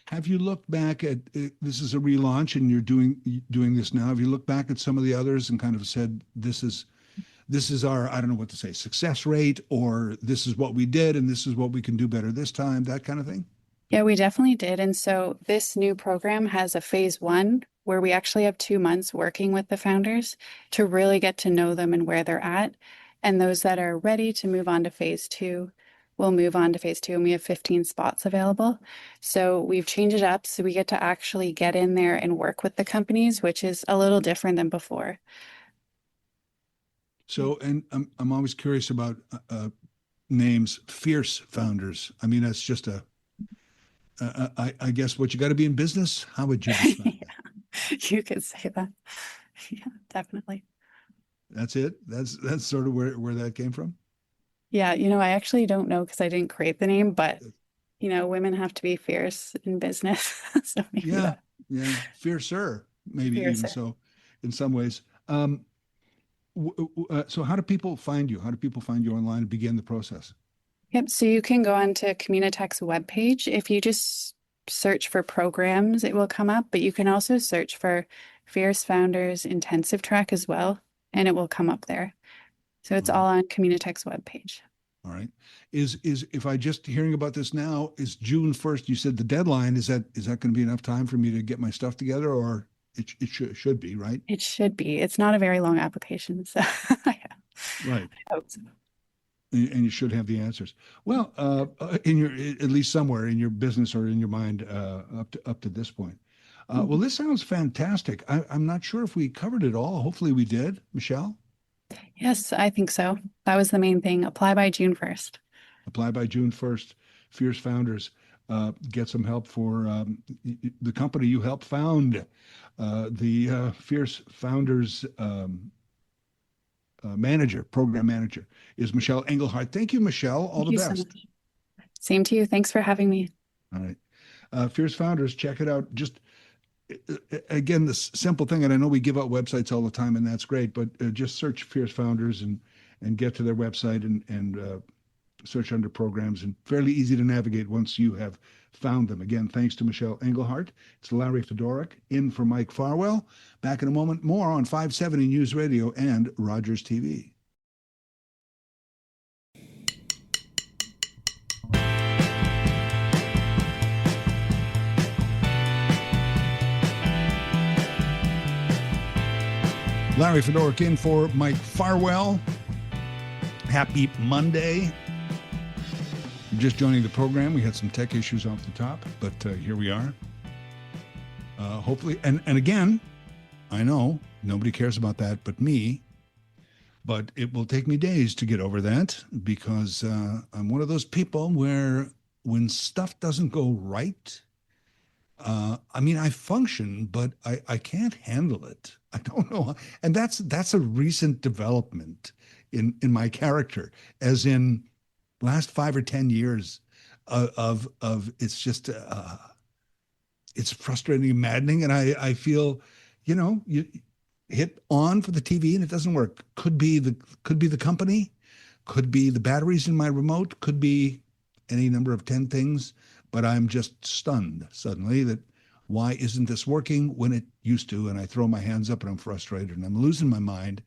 Have you looked back at this is a relaunch and you're doing this now? Have you looked back at some of the others and kind of said, this is our, I don't know what to say, success rate, or this is what we did and this is what we can do better this time, that kind of thing? Yeah, we definitely did. And so this new program has a phase 1 where we actually have 2 months working with the founders to really get to know them and where they're at. And those that are ready to move on to phase 2 will move on to phase 2. And we have 15 spots available. So we've changed it up so we get to actually get in there and work with the companies, which is a little different than before. So, and I'm always curious about names, Fierce Founders. I mean, that's just I guess what you got to be in business. How would you describe that? You could say that. Yeah, definitely. That's it. That's sort of where that came from. Yeah, I actually don't know because I didn't create the name, but women have to be fierce in business. So yeah, fiercer, maybe fiercer. Even so, in some ways. So how do people find you? How do people find you online and begin the process? Yep. So you can go onto Communitech's webpage. If you just search for programs, it will come up, but you can also search for Fierce Founders Intensive Track as well, and it will come up there. So it's all on Communitech's webpage. All right. Is if I just hearing about this now, is June 1st, you said the deadline, is that going to be enough time for me to get my stuff together, or it should be, right? It should be. It's not a very long application, so yeah. Right. I hope so. And you should have the answers. Well, in your, at least somewhere in your business or in your mind, up to this point. Well, this sounds fantastic. I'm not sure if we covered it all. Hopefully we did. Michelle? Yes, I think so. That was the main thing. Apply by June 1st. Apply by June 1st. Fierce Founders. Get some help for the company you helped found. The Fierce Founders program manager is Michelle Engelhardt. Thank you, Michelle. All the best. Same to you. Thanks for having me. All right. Fierce Founders, check it out. Just again, this simple thing, and I know we give out websites all the time, and that's great, but just search Fierce Founders and get to their website and search under programs, and fairly easy to navigate once you have found them. Again, thanks to Michelle Engelhardt. It's Larry Fedoruk in for Mike Farwell. Back in a moment, more on 570 News Radio and Rogers TV. Larry Fedoruk in for Mike Farwell. Happy Monday. Just joining the program. We had some tech issues off the top, but here we are. Hopefully, and again, I know nobody cares about that but me, but it will take me days to get over that because I'm one of those people where when stuff doesn't go right, I mean, I function, but I can't handle it. I don't know. And that's a recent development in my character, as in last 5 or 10 years of it's just it's frustrating and maddening. And I feel, you hit on for the TV and it doesn't work. Could be the company, could be the batteries in my remote, could be any number of 10 things, but I'm just stunned suddenly that why isn't this working when it used to? And I throw my hands up and I'm frustrated and I'm losing my mind.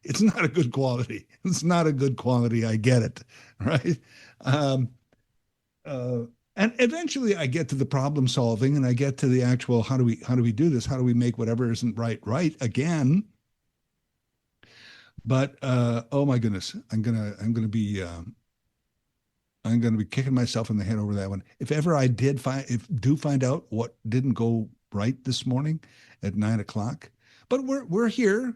It's not a good quality. It's not a good quality. I get it, right? And eventually I get to the problem solving and I get to the actual, how do we do this? How do we make whatever isn't right again? But oh my goodness, I'm gonna be kicking myself in the head over that one. If ever I do find out what didn't go right this morning at 9:00, but we're here,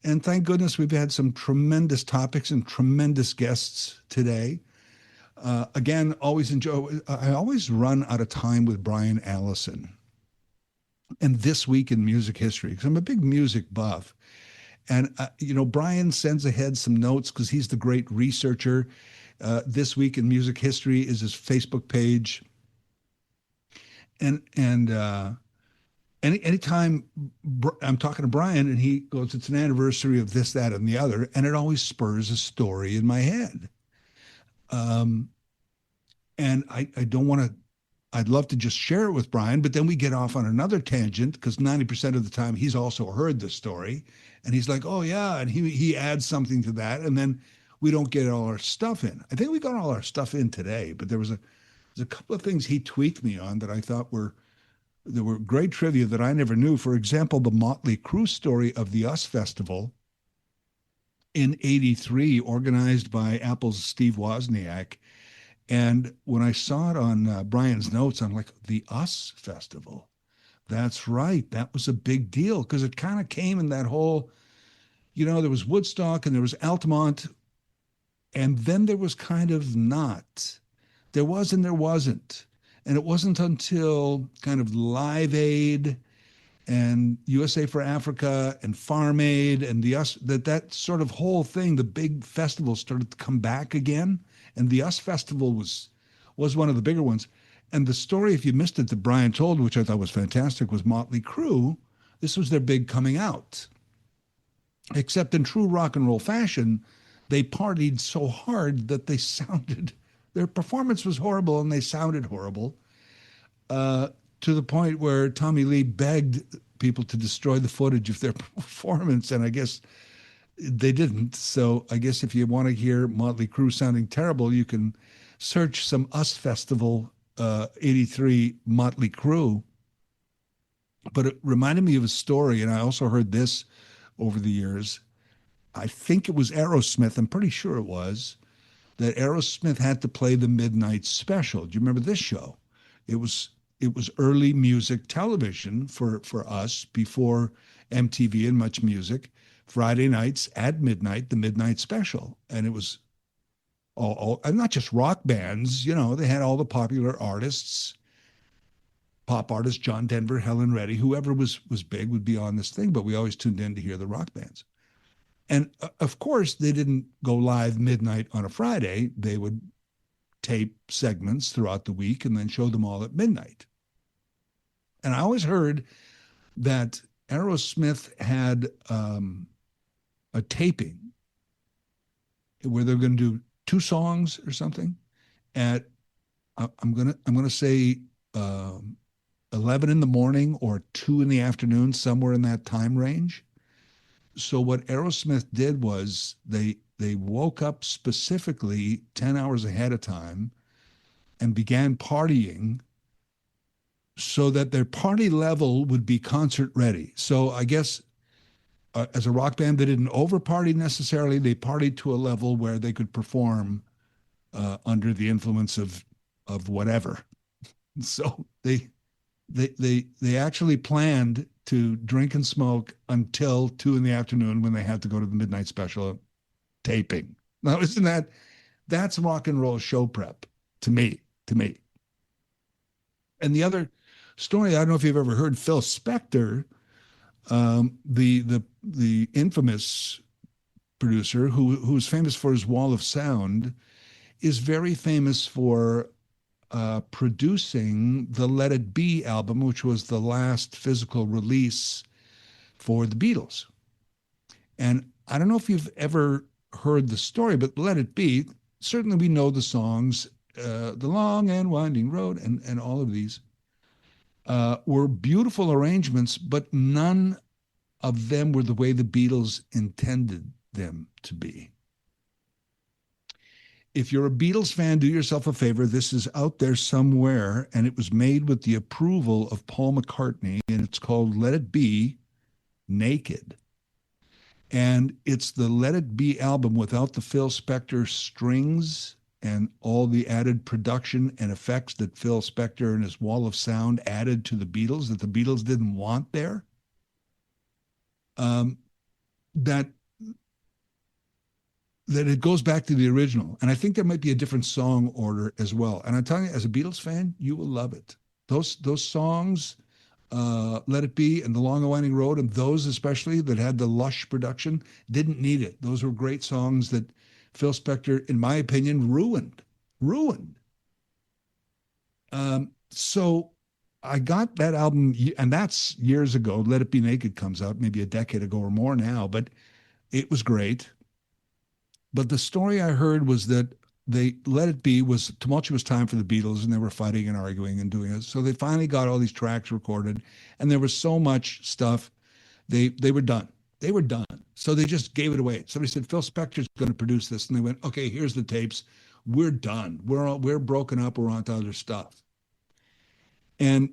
and thank goodness we've had some tremendous topics and tremendous guests today. Again, I always run out of time with Brian Allison and This Week in Music History, because I'm a big music buff. And, Brian sends ahead some notes because he's the great researcher. This Week in Music History is his Facebook page. And anytime I'm talking to Brian and he goes, it's an anniversary of this, that, and the other, and it always spurs a story in my head. And I don't want to, I'd love to just share it with Brian, but then we get off on another tangent because 90% of the time he's also heard the story and he's like, oh yeah. And he adds something to that. And then we don't get all our stuff in. I think we got all our stuff in today, but there was a couple of things he tweaked me on that I thought there were great trivia that I never knew. For example, the Motley Crue story of the US Festival in '83, organized by Apple's Steve Wozniak. And when I saw it on Brian's notes, I'm like, the US Festival. That's right. That was a big deal because it kind of came in that whole, there was Woodstock and there was Altamont. And then there was kind of not. There was and there wasn't. And it wasn't until kind of Live Aid and USA for Africa and Farm Aid and that sort of whole thing, the big festival started to come back again. And the US Festival was one of the bigger ones. And the story, if you missed it, that Brian told, which I thought was fantastic, was Motley Crue. This was their big coming out. Except in true rock and roll fashion, they partied so hard that their performance was horrible and they sounded horrible, to the point where Tommy Lee begged people to destroy the footage of their performance. And I guess they didn't. So I guess if you want to hear Motley Crue sounding terrible, you can search some US Festival 83 Motley Crue. But it reminded me of a story, and I also heard this over the years. I think it was Aerosmith, I'm pretty sure it was, that Aerosmith had to play the Midnight Special. Do you remember this show? It was early music television for us before MTV and Much Music. Friday nights at midnight, the Midnight Special. And it was all and not just rock bands, they had all the popular artists, pop artists, John Denver, Helen Reddy, whoever was big would be on this thing, but we always tuned in to hear the rock bands. And of course, they didn't go live midnight on a Friday. They would tape segments throughout the week and then show them all at midnight. And I always heard that Aerosmith had a taping where they're going to do 2 songs or something at I'm gonna say 11 in the morning or 2 in the afternoon, somewhere in that time range. So what Aerosmith did was they woke up specifically 10 hours ahead of time and began partying so that their party level would be concert ready. So I guess as a rock band, they didn't over party necessarily. They partied to a level where they could perform under the influence of whatever. So they actually planned to drink and smoke until 2 in the afternoon when they had to go to the midnight special taping. Now, isn't that's rock and roll show prep to me. And the other story, I don't know if you've ever heard Phil Spector, the infamous producer who's famous for his wall of sound, is very famous for producing the Let It Be album, which was the last physical release for the Beatles. And I don't know if you've ever heard the story, but Let It Be, certainly we know the songs, The Long and Winding Road, and all of these were beautiful arrangements, but none of them were the way the Beatles intended them to be. If you're a Beatles fan, do yourself a favor. This is out there somewhere, and it was made with the approval of Paul McCartney, and it's called Let It Be Naked. And it's the Let It Be album without the Phil Spector strings and all the added production and effects that Phil Spector and his wall of sound added to the Beatles that the Beatles didn't want there. That it goes back to the original. And I think there might be a different song order as well. And I'm telling you, as a Beatles fan, you will love it. Those songs, Let It Be and The Long and Winding Road, and those especially that had the lush production, didn't need it. Those were great songs that Phil Spector, in my opinion, ruined. So I got that album, and that's years ago. Let It Be Naked comes out maybe a decade ago or more now, but it was great. But the story I heard was that they Let It Be was a tumultuous time for the Beatles, and they were fighting and arguing and doing it. So they finally got all these tracks recorded, and there was so much stuff. They were done. They were done. So they just gave it away. Somebody said, Phil Spector's going to produce this. And they went, okay, here's the tapes. We're done. We're broken up. We're on to other stuff. And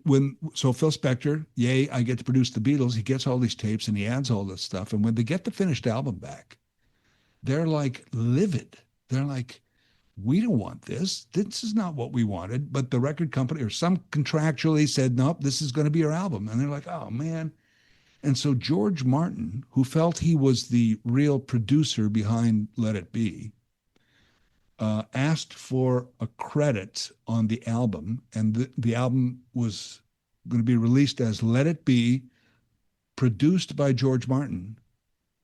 so Phil Spector, yay, I get to produce the Beatles. He gets all these tapes and he adds all this stuff. And when they get the finished album back, they're like livid. They're like, we don't want this. This is not what we wanted. But the record company or some contractually said, nope, this is going to be your album. And they're like, oh, man. And so George Martin, who felt he was the real producer behind Let It Be, asked for a credit on the album. And the album was going to be released as Let It Be, produced by George Martin,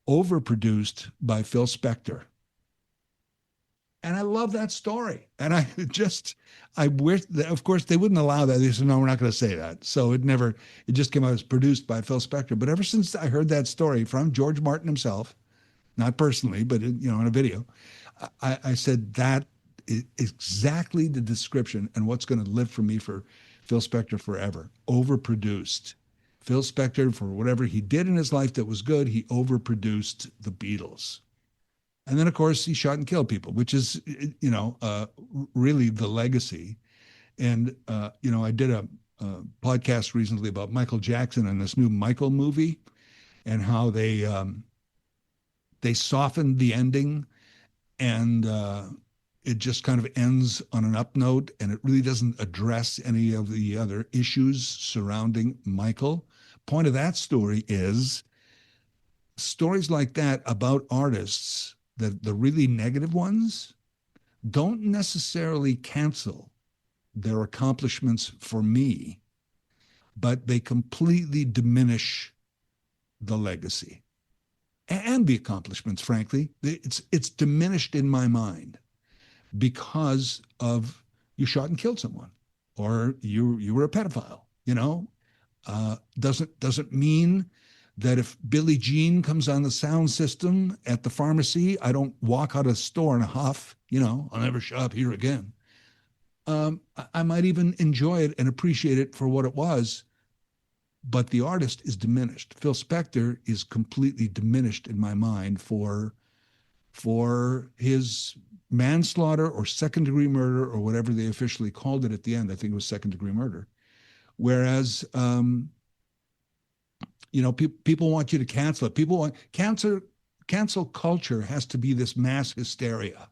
overproduced by Phil Spector. And I love that story. And I wish that, of course, they wouldn't allow that. They said, no, we're not going to say that. So it just came out as produced by Phil Spector. But ever since I heard that story from George Martin himself, not personally, but in a video, I said that is exactly the description and what's going to live for me for Phil Spector forever. Overproduced. Phil Spector, for whatever he did in his life that was good, he overproduced the Beatles. And then, of course, he shot and killed people, which is, really the legacy. And, I did a podcast recently about Michael Jackson and this new Michael movie and how they softened the ending and it just kind of ends on an up note and it really doesn't address any of the other issues surrounding Michael. Point of that story is stories like that about artists, the really negative ones, don't necessarily cancel their accomplishments for me, but they completely diminish the legacy and the accomplishments, frankly. It's diminished in my mind because of you shot and killed someone or you were a pedophile, Doesn't mean that if Billie Jean comes on the sound system at the pharmacy, I don't walk out of the store in a huff. I'll never shop here again. I might even enjoy it and appreciate it for what it was, but the artist is diminished. Phil Spector is completely diminished in my mind for his manslaughter or second-degree murder or whatever they officially called it at the end. I think it was second-degree murder. Whereas, people want you to cancel it. People want cancel culture has to be this mass hysteria,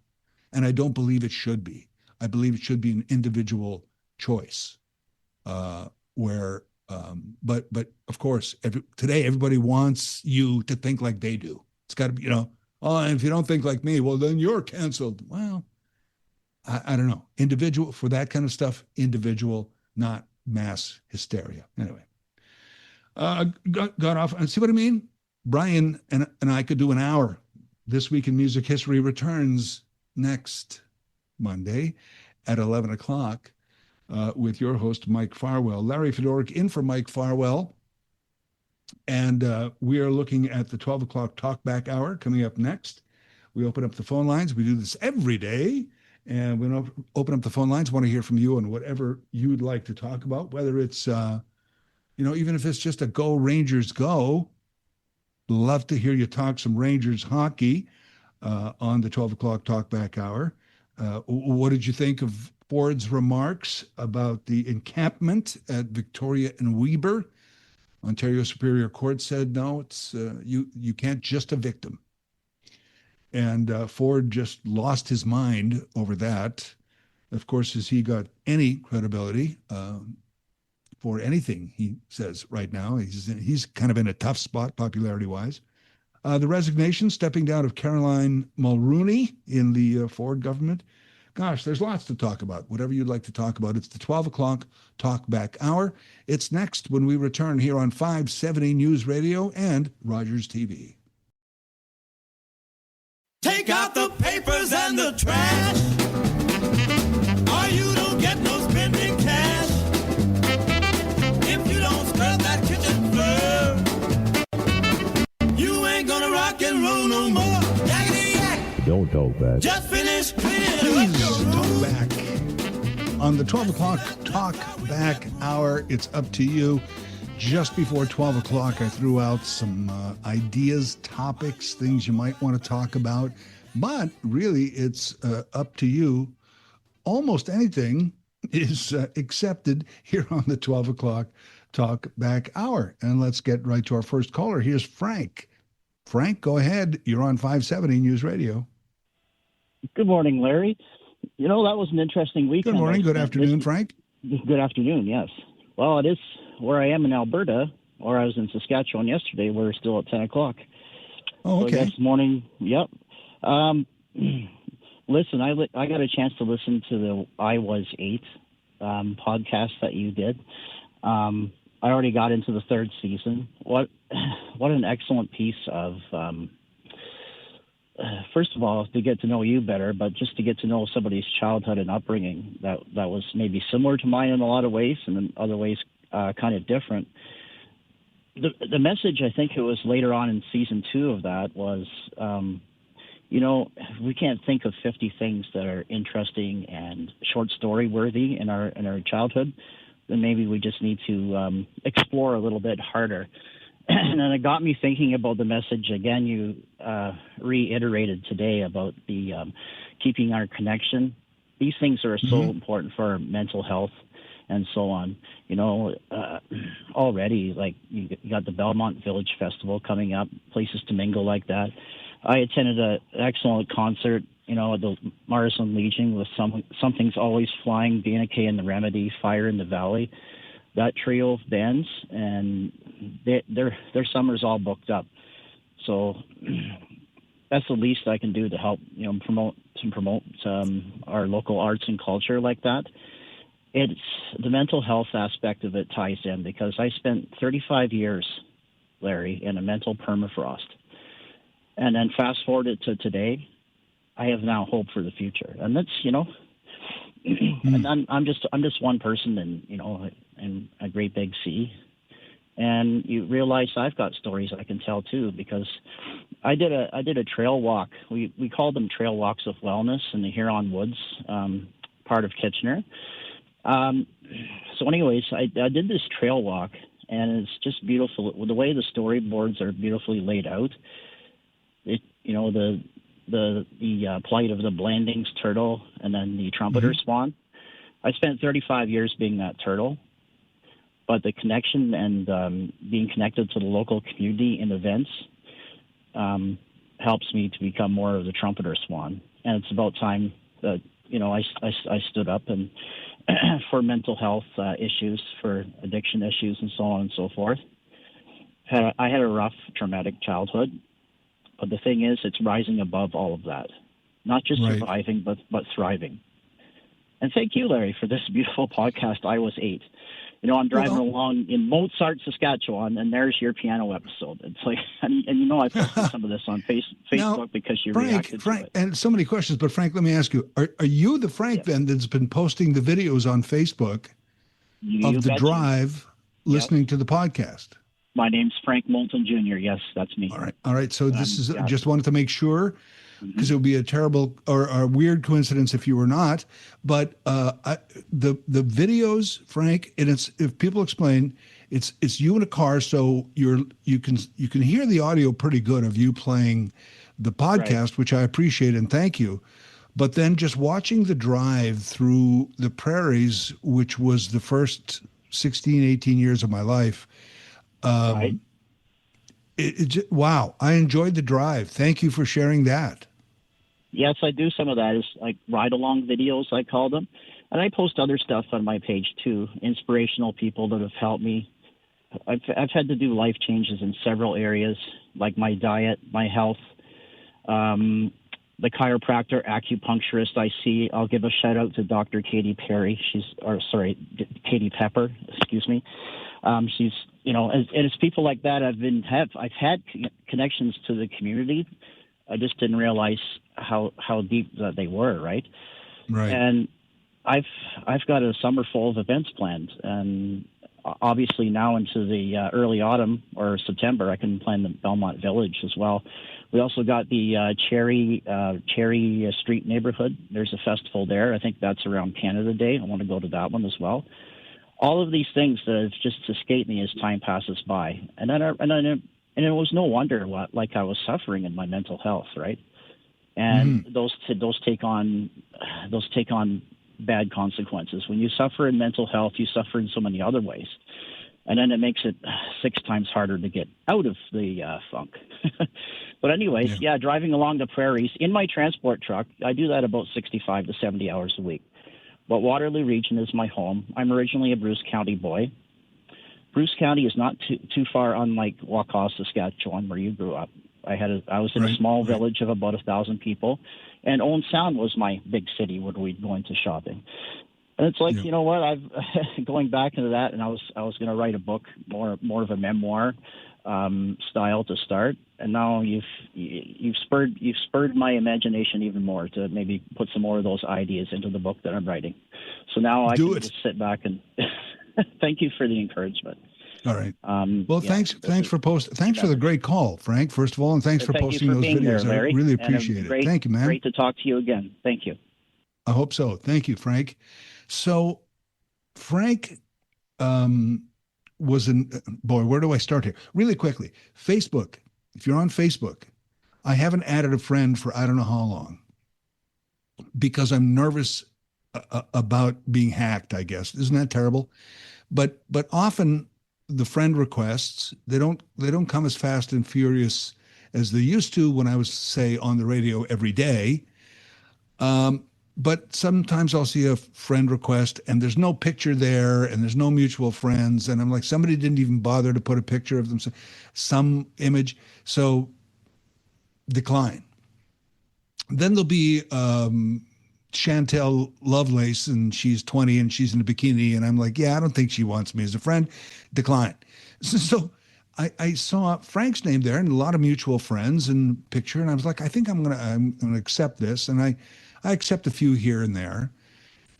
and I don't believe it should be. I believe it should be an individual choice, but of course, today everybody wants you to think like they do. It's got to be, and if you don't think like me, well, then you're canceled. Well, I don't know. Individual for that kind of stuff, individual, not mass hysteria. Anyway, got off. And see what I mean? Brian and I could do an hour. This Week in Music History returns next Monday at 11 o'clock with your host, Mike Farwell. Larry Fedoruk in for Mike Farwell. And we are looking at the 12 o'clock talkback hour coming up next. We open up the phone lines. We do this every day. And we open up the phone lines. Want to hear from you on whatever you'd like to talk about, whether it's, even if it's just a Go Rangers Go. Love to hear you talk some Rangers hockey on the 12 o'clock talkback hour. What did you think of Ford's remarks about the encampment at Victoria and Weber? Ontario Superior Court said, no, it's you can't just evict them. And Ford just lost his mind over that. Of course, has he got any credibility for anything he says right now? He's kind of in a tough spot popularity-wise. The resignation, stepping down of Caroline Mulroney in the Ford government. Gosh, there's lots to talk about. Whatever you'd like to talk about. It's the 12 o'clock talkback hour. It's next when we return here on 570 News Radio and Rogers TV. Take out the papers and the trash, or you don't get no spending cash. If you don't scrub that kitchen floor, you ain't gonna rock and roll no more. Yakety yak. Don't talk back. Just finish cleaning up your room. Talk back. On the 12 o'clock talk back hour, it's up to you. Just before 12 o'clock, I threw out some ideas, topics, things you might want to talk about. But really, it's up to you. Almost anything is accepted here on the 12 o'clock talk back hour. And let's get right to our first caller. Here's Frank. Frank, go ahead. You're on 570 News Radio. Good morning, Larry. That was an interesting weekend. Good morning. Good afternoon, Frank. Good afternoon, yes. Well, it is where I am in Alberta, or I was in Saskatchewan yesterday. We're still at 10 o'clock. Oh, okay. So this morning, yep. Listen, I got a chance to listen to the I Was 8 podcast that you did. I already got into the third season. What an excellent piece of, first of all, to get to know you better, but just to get to know somebody's childhood and upbringing that was maybe similar to mine in a lot of ways, and in other ways kind of different. The message, I think it was later on in season 2 of that, was, we can't think of 50 things that are interesting and short story worthy in our childhood. Then maybe we just need to explore a little bit harder. And then it got me thinking about the message again you reiterated today about the keeping our connection. These things are so important for our mental health and so on. Already, like you got the Belmont Village Festival coming up, places to mingle like that. I attended an excellent concert, at the Morrison Legion with Something's Always Flying, BNK and the Remedy, Fire in the Valley. That trio of bands, and their summer's all booked up. So that's the least I can do to help, promote our local arts and culture like that. It's the mental health aspect of it ties in, because I spent 35 years, Larry, in a mental permafrost. And then fast forward it to today, I have now hope for the future. And that's, and I'm just one person in a great big sea. And you realize I've got stories I can tell too, because I did a trail walk. We called them trail walks of wellness in the Huron Woods, part of Kitchener. So anyways, I did this trail walk, and it's just beautiful. The way the storyboards are beautifully laid out. The plight of the Blandings turtle and then the trumpeter swan. I spent 35 years being that turtle, but the connection and being connected to the local community in events helps me to become more of the trumpeter swan. And it's about time that I stood up and for mental health issues, for addiction issues, and so on and so forth. I had a rough, traumatic childhood, but the thing is, it's rising above all of that, not just surviving, but thriving. And thank you, Larry, for this beautiful podcast. I Was 8. I'm driving along in Mozart, Saskatchewan, and there's your piano episode. It's like, and I posted some of this on Facebook now, because you reacted to it. And so many questions, but Frank, let me ask you: Are you the Frank then that's been posting the videos on Facebook of the drive, listening to the podcast? My name's Frank Moulton Jr. Yes, that's me. All right. So this is just wanted to make sure, because it would be a terrible or a weird coincidence if you were not. But the videos, Frank, and it's, if people explain, it's you in a car, so you can hear the audio pretty good of you playing the podcast, which I appreciate and thank you. But then just watching the drive through the prairies, which was the first 16, 18 years of my life. Wow, I enjoyed the drive. Thank you for sharing that. Yes, I do some of that. It's like ride-along videos, I call them. And I post other stuff on my page, too, inspirational people that have helped me. I've had to do life changes in several areas, like my diet, my health, the chiropractor, acupuncturist I see. I'll give a shout-out to Dr. Katie Pepper, excuse me. She's, and it's people like that I've had connections to the community. I just didn't realize how deep that they were, right? Right. And I've got a summer full of events planned, and obviously now into the early autumn or September, I can plan the Belmont Village as well. We also got the Cherry Street neighborhood. There's a festival there. I think that's around Canada Day. I want to go to that one as well. All of these things that have just escaped me as time passes by, and it was no wonder like I was suffering in my mental health, right? And those take on bad consequences. When you suffer in mental health, you suffer in so many other ways, and then it makes it 6 times harder to get out of the funk. But anyways, driving along the prairies in my transport truck, I do that about 65 to 70 hours a week. But Waterloo Region is my home. I'm originally a Bruce County boy. Bruce County is not too far unlike Waukau, Saskatchewan, where you grew up. I was in a small village of about 1,000 people, and Owen Sound was my big city where we'd go into shopping. And it's like, you know what? I've going back into that, and I was going to write a book, more of a memoir style to start. And now you've spurred my imagination even more to maybe put some more of those ideas into the book that I'm writing. So now I can just sit back and thank you for the encouragement. All right. Well, thanks for posting. Thanks for the great call, Frank. First of all, and thanks for posting those videos. There, I really appreciate it. Thank you, man. Great to talk to you again. Thank you. I hope so. Thank you, Frank. So, Frank was where do I start here? Really quickly, Facebook. If you're on Facebook, I haven't added a friend for I don't know how long because I'm nervous about being hacked, I guess. Isn't that terrible? But often the friend requests, they don't come as fast and furious as they used to when I was, say, on the radio every day. But sometimes I'll see a friend request and there's no picture there and there's no mutual friends. And I'm like, somebody didn't even bother to put a picture of them, some image. So decline. Then there'll be Chantel Lovelace, and she's 20 and she's in a bikini. And I'm like, yeah, I don't think she wants me as a friend. Decline. So I saw Frank's name there and a lot of mutual friends and picture. And I was like, I think I'm gonna accept this. And I accept a few here and there.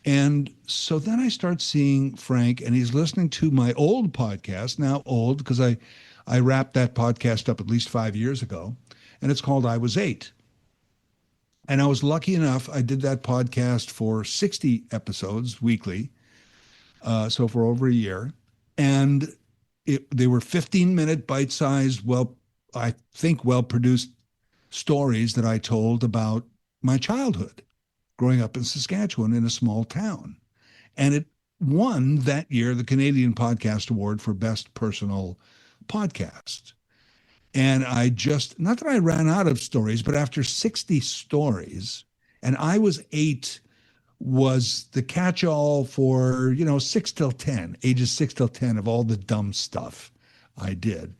And so then I start seeing Frank, and he's listening to my old podcast, now old because I wrapped that podcast up at least 5 years ago, and it's called I Was 8. And I was lucky enough, I did that podcast for 60 episodes weekly, so for over a year. And they were 15-minute bite-sized, I think well-produced stories that I told about my childhood, growing up in Saskatchewan in a small town. And it won that year the Canadian Podcast Award for Best Personal Podcast. And I just, not that I ran out of stories, but after 60 stories, and I Was 8 was the catch-all for, 6 till 10, ages 6 till 10 of all the dumb stuff I did.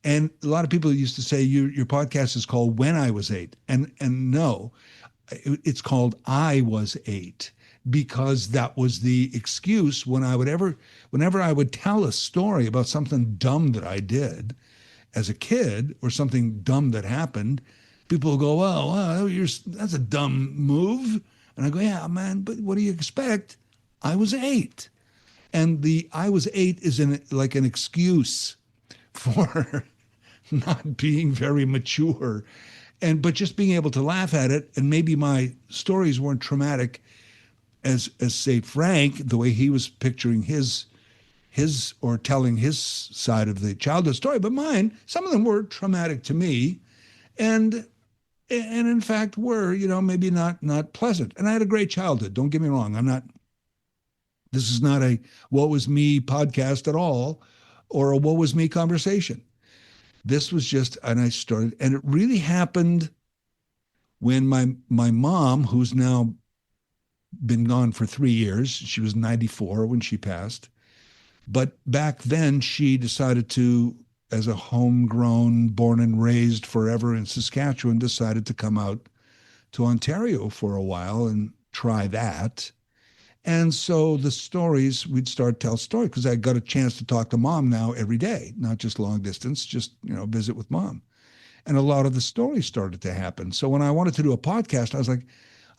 And a lot of people used to say, your podcast is called When I Was 8. And no, it's called I Was 8, because that was the excuse whenever I would tell a story about something dumb that I did as a kid or something dumb that happened, people will go, well, that's a dumb move. And I go, yeah, man, but what do you expect? I was 8. And the I was 8 is like an excuse for not being very mature, but just being able to laugh at it. And maybe my stories weren't traumatic as say Frank, the way he was picturing his or telling his side of the childhood story, but mine, some of them were traumatic to me, and in fact were, maybe not pleasant. And I had a great childhood. Don't get me wrong. This is not a woe was me podcast at all, or a woe was me conversation. This was just, and it really happened when my mom, who's now been gone for 3 years, she was 94 when she passed. But back then, she decided to, as a homegrown, born and raised forever in Saskatchewan, decided to come out to Ontario for a while and try that. And so the stories, we'd start tell stories, because I got a chance to talk to Mom now every day, not just long distance, just, visit with Mom. And a lot of the stories started to happen. So when I wanted to do a podcast, I was like,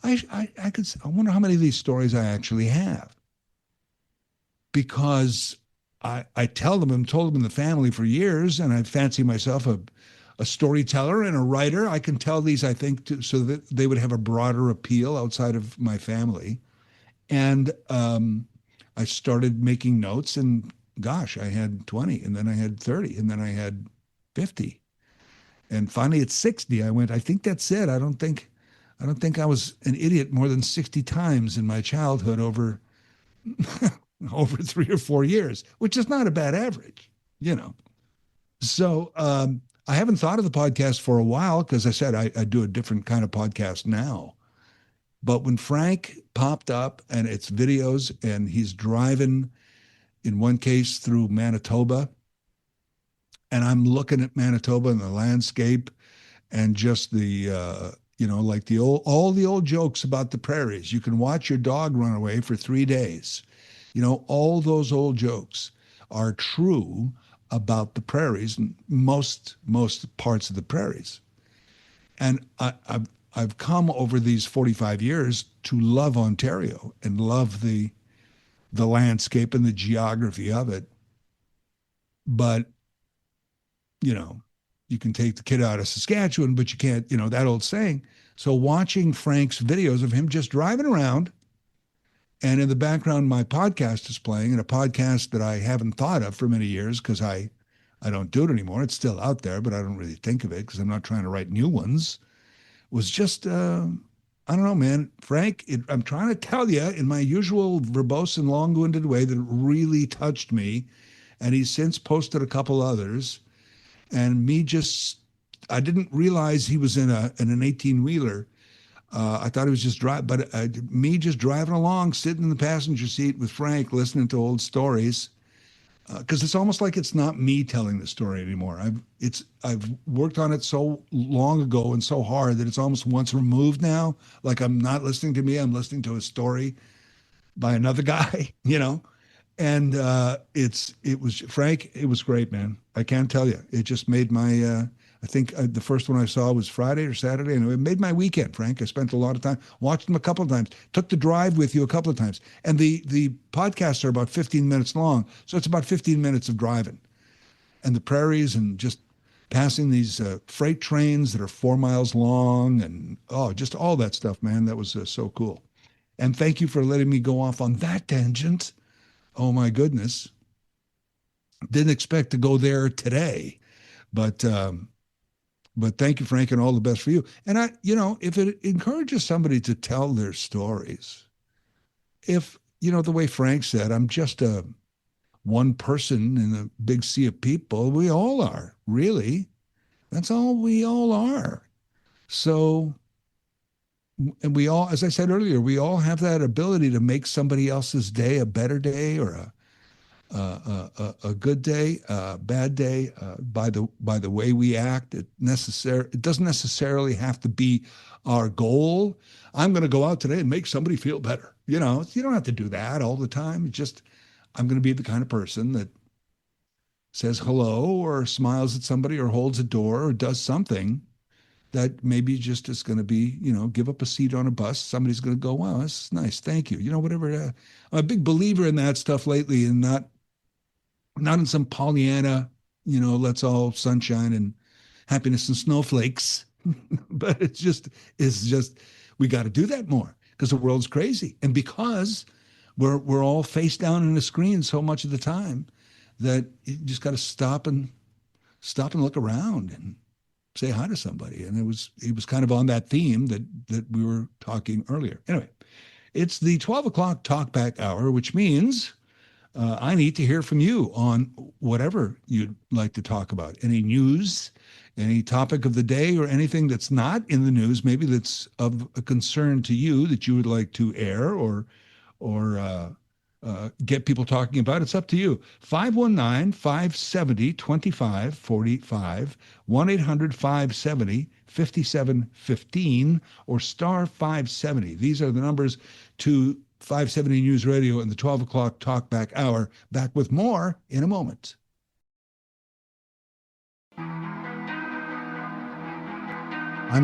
I wonder how many of these stories I actually have. Because I told them in the family for years, and I fancy myself a storyteller and a writer. I can tell these, I think, so that they would have a broader appeal outside of my family. And I started making notes, and gosh, I had 20, and then I had 30, and then I had 50. And finally at 60, I went, I think that's it. I don't think I was an idiot more than 60 times in my childhood over 3 or 4 years, which is not a bad average, So I haven't thought of the podcast for a while, because I said I do a different kind of podcast now. But when Frank popped up, and it's videos, and he's driving, in one case, through Manitoba, and I'm looking at Manitoba and the landscape, and just the like all the old jokes about the prairies. You can watch your dog run away for 3 days. All those old jokes are true about the prairies, and most parts of the prairies. And I've come over these 45 years to love Ontario and love the landscape and the geography of it. But, you can take the kid out of Saskatchewan, but you can't, that old saying. So watching Frank's videos of him just driving around, and in the background, my podcast is playing, and a podcast that I haven't thought of for many years, because I don't do it anymore. It's still out there, but I don't really think of it because I'm not trying to write new ones. Was just, I don't know, man. Frank, I'm trying to tell you in my usual verbose and long-winded way that it really touched me. And he's since posted a couple others. And I didn't realize he was in an 18-wheeler. I thought he was just driving, but me just driving along, sitting in the passenger seat with Frank, listening to old stories. Because it's almost like it's not me telling the story anymore. I've worked on it so long ago and so hard that it's almost once removed now. Like I'm not listening to me, I'm listening to a story by another guy, And it was Frank. It was great, man. I can't tell you. It just made my I think the first one I saw was Friday or Saturday, and it made my weekend, Frank. I spent a lot of time, watched them a couple of times, took the drive with you a couple of times. And the podcasts are about 15 minutes long, so it's about 15 minutes of driving. And the prairies and just passing these freight trains that are 4 miles long and, just all that stuff, man. That was so cool. And thank you for letting me go off on that tangent. Oh, my goodness. Didn't expect to go there today, but thank you, Frank, and all the best for you. And if it encourages somebody to tell their stories, if, the way Frank said, I'm just one person in a big sea of people, we all are, really. That's all we all are. So, and we all, as I said earlier, we all have that ability to make somebody else's day a better day or a good day, a bad day, by the way we act. It doesn't necessarily have to be our goal. I'm going to go out today and make somebody feel better. You don't have to do that all the time. It's just, I'm going to be the kind of person that says hello or smiles at somebody or holds a door or does something that maybe just is going to be, give up a seat on a bus. Somebody's going to go, wow, that's nice. Thank you. Whatever. I'm a big believer in that stuff lately, and not in some Pollyanna, let's all sunshine and happiness and snowflakes. But it's just, we got to do that more because the world's crazy. And because we're all face down in a screen so much of the time that you just got to stop and look around and say hi to somebody. And it was kind of on that theme that we were talking earlier. Anyway, it's the 12 o'clock talkback hour, which means I need to hear from you on whatever you'd like to talk about. Any news, any topic of the day, or anything that's not in the news, maybe that's of a concern to you that you would like to air or get people talking about. It's up to you. 519-570-2545, 1-800-570-5715, or star 570. These are the numbers to 570 News Radio and the 12 o'clock talkback hour. Back with more in a moment. I'm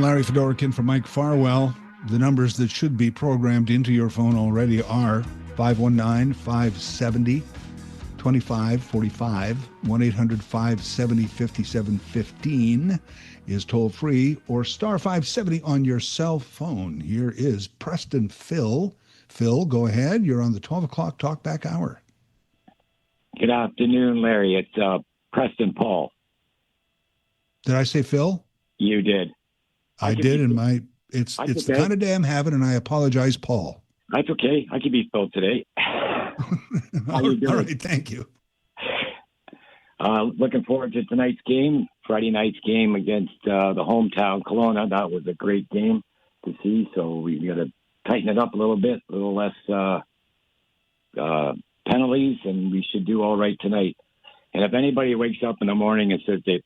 Larry Fedoruk in for Mike Farwell. The numbers that should be programmed into your phone already are 519-570-2545, 1-800-570-5715 is toll free, or star 570 on your cell phone. Here is Preston Phil. Phil, go ahead. You're on the 12 o'clock talkback hour. Good afternoon, Larry. It's Preston Paul. Did I say Phil? You did. I did, and it's okay. The kind of day I'm having, and I apologize, Paul. That's okay. I can be Phil today. All right, thank you. Looking forward to tonight's game, Friday night's game against the hometown Kelowna. That was a great game to see, so we got to tighten it up a little bit, a little less penalties, and we should do all right tonight. And if anybody wakes up in the morning and says that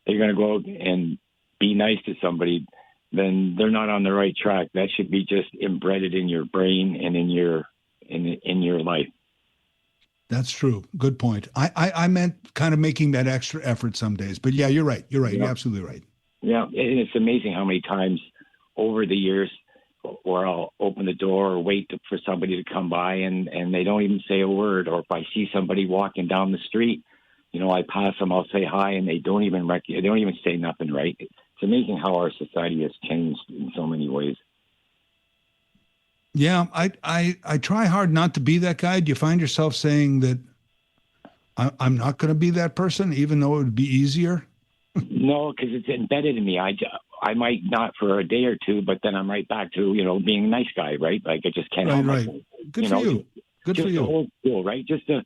they're going to go out and be nice to somebody, then they're not on the right track. That should be just embedded in your brain and in your life. That's true. Good point. I meant kind of making that extra effort some days. But yeah, you're right. You're right. Yeah. You're absolutely right. Yeah, and it's amazing how many times over the years where I'll open the door or wait for somebody to come by and they don't even say a word. Or if I see somebody walking down the street, I pass them, I'll say hi, and they don't even say nothing, right? It's amazing how our society has changed in so many ways. Yeah, I try hard not to be that guy. Do you find yourself saying that I'm not going to be that person, even though it would be easier? No, because it's embedded in me. I might not for a day or two, but then I'm right back to, being a nice guy, right? Like I just can't help myself. Good for you. Good for you. Just old school, right? Just to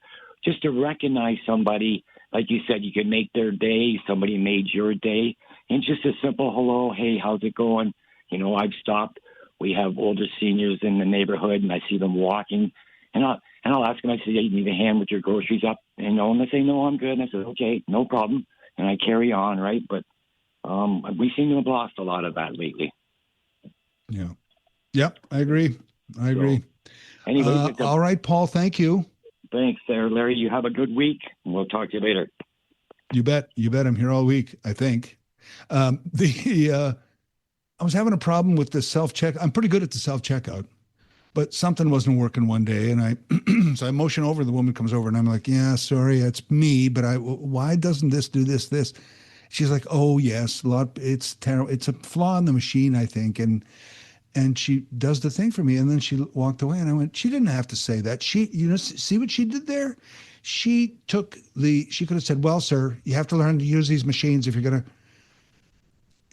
recognize somebody, like you said, you could make their day. Somebody made your day. And just a simple hello, hey, how's it going? I've stopped. We have older seniors in the neighborhood, and I see them walking, and I'll ask them. I say, hey, you need a hand with your groceries up? And they say, no, I'm good. And I said, okay, no problem. And I carry on, right? But we seem to have lost a lot of that lately. Yeah. Yep, I agree. Anyway, all right, Paul, thank you. Thanks there, Larry. You have a good week, and we'll talk to you later. You bet. I'm here all week, I think. I was having a problem with the self-check. I'm pretty good at the self-checkout, but something wasn't working one day, and so I motion over. The woman comes over, and I'm like, "Yeah, sorry, it's me, but why doesn't this do this?" She's like, "Oh yes, it's terrible. It's a flaw in the machine, I think." And she does the thing for me, and then she walked away, and I went, "She didn't have to say that. See what she did there? She could have said, 'Well, sir, you have to learn to use these machines if you're gonna.'"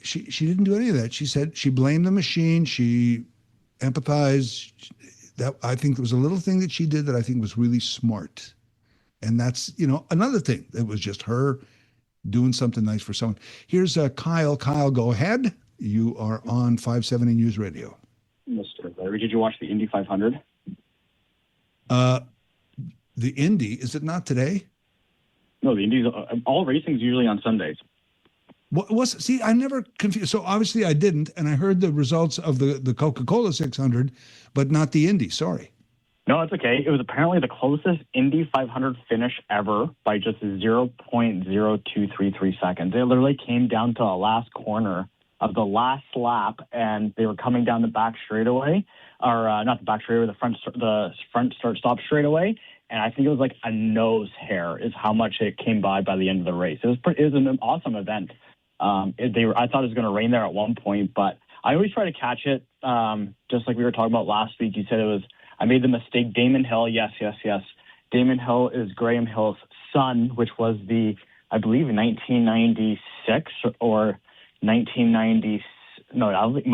She didn't do any of that. She said she blamed the machine. She empathized. That, I think, there was a little thing that she did that I think was really smart, and that's another thing that was just her doing something nice for someone. Here's Kyle. Kyle, go ahead. You are on 570 News Radio. Mr. Larry, did you watch the Indy 500? The Indy, is it not today? No, the Indy's all racing's usually on Sundays. See, I never confused. So obviously I didn't, and I heard the results of the Coca-Cola 600, but not the Indy. Sorry. No, it's okay. It was apparently the closest Indy 500 finish ever by just 0.0233 seconds. It literally came down to the last corner of the last lap, and they were coming down the back straightaway, or not the back straightaway, the front start-stop straightaway. And I think it was like a nose hair is how much it came by the end of the race. It was an awesome event. I thought it was going to rain there at one point, but I always try to catch it. Just like we were talking about last week, you said I made the mistake. Damon Hill, yes. Damon Hill is Graham Hill's son, which was I believe 1996 or 1990. No,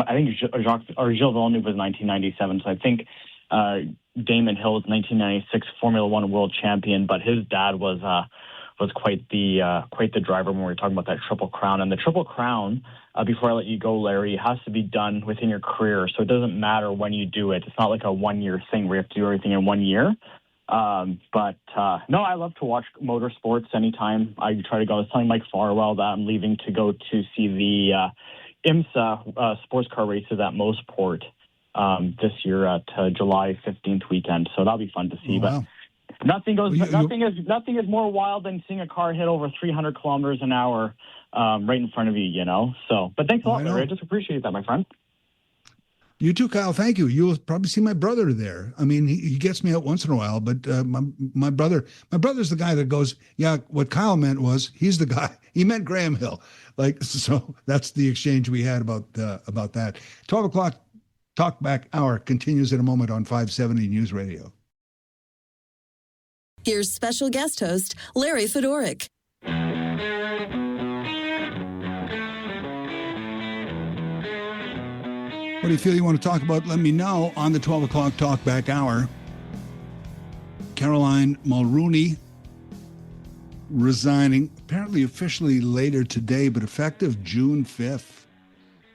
I think Gilles Villeneuve was 1997. So I think Damon Hill was 1996 Formula One world champion, but his dad was quite the driver when we were talking about that Triple Crown. And the Triple Crown, before I let you go, Larry, has to be done within your career. So it doesn't matter when you do it. It's not like a 1-year thing where you have to do everything in 1 year. No, I love to watch motorsports anytime I try to go. I was telling Mike Farwell that I'm leaving to go to see the IMSA sports car races at Mossport this year at July 15th weekend. So that'll be fun to see. Oh, wow. But nothing is more wild than seeing a car hit over 300 kilometers an hour right in front of you, So, but thanks a lot, Larry. I just appreciate that, my friend. You too, Kyle. Thank you. You'll probably see my brother there. I mean, he gets me out once in a while, but my brother's the guy that goes, yeah, what Kyle meant was he's the guy. He meant Graham Hill. So that's the exchange we had about that. 12 o'clock Talkback Hour continues in a moment on 570 News Radio. Here's special guest host, Larry Fedoruk. What do you feel you want to talk about? Let me know on the 12 o'clock Talkback Hour. Caroline Mulrooney resigning, apparently officially later today, but effective June 5th,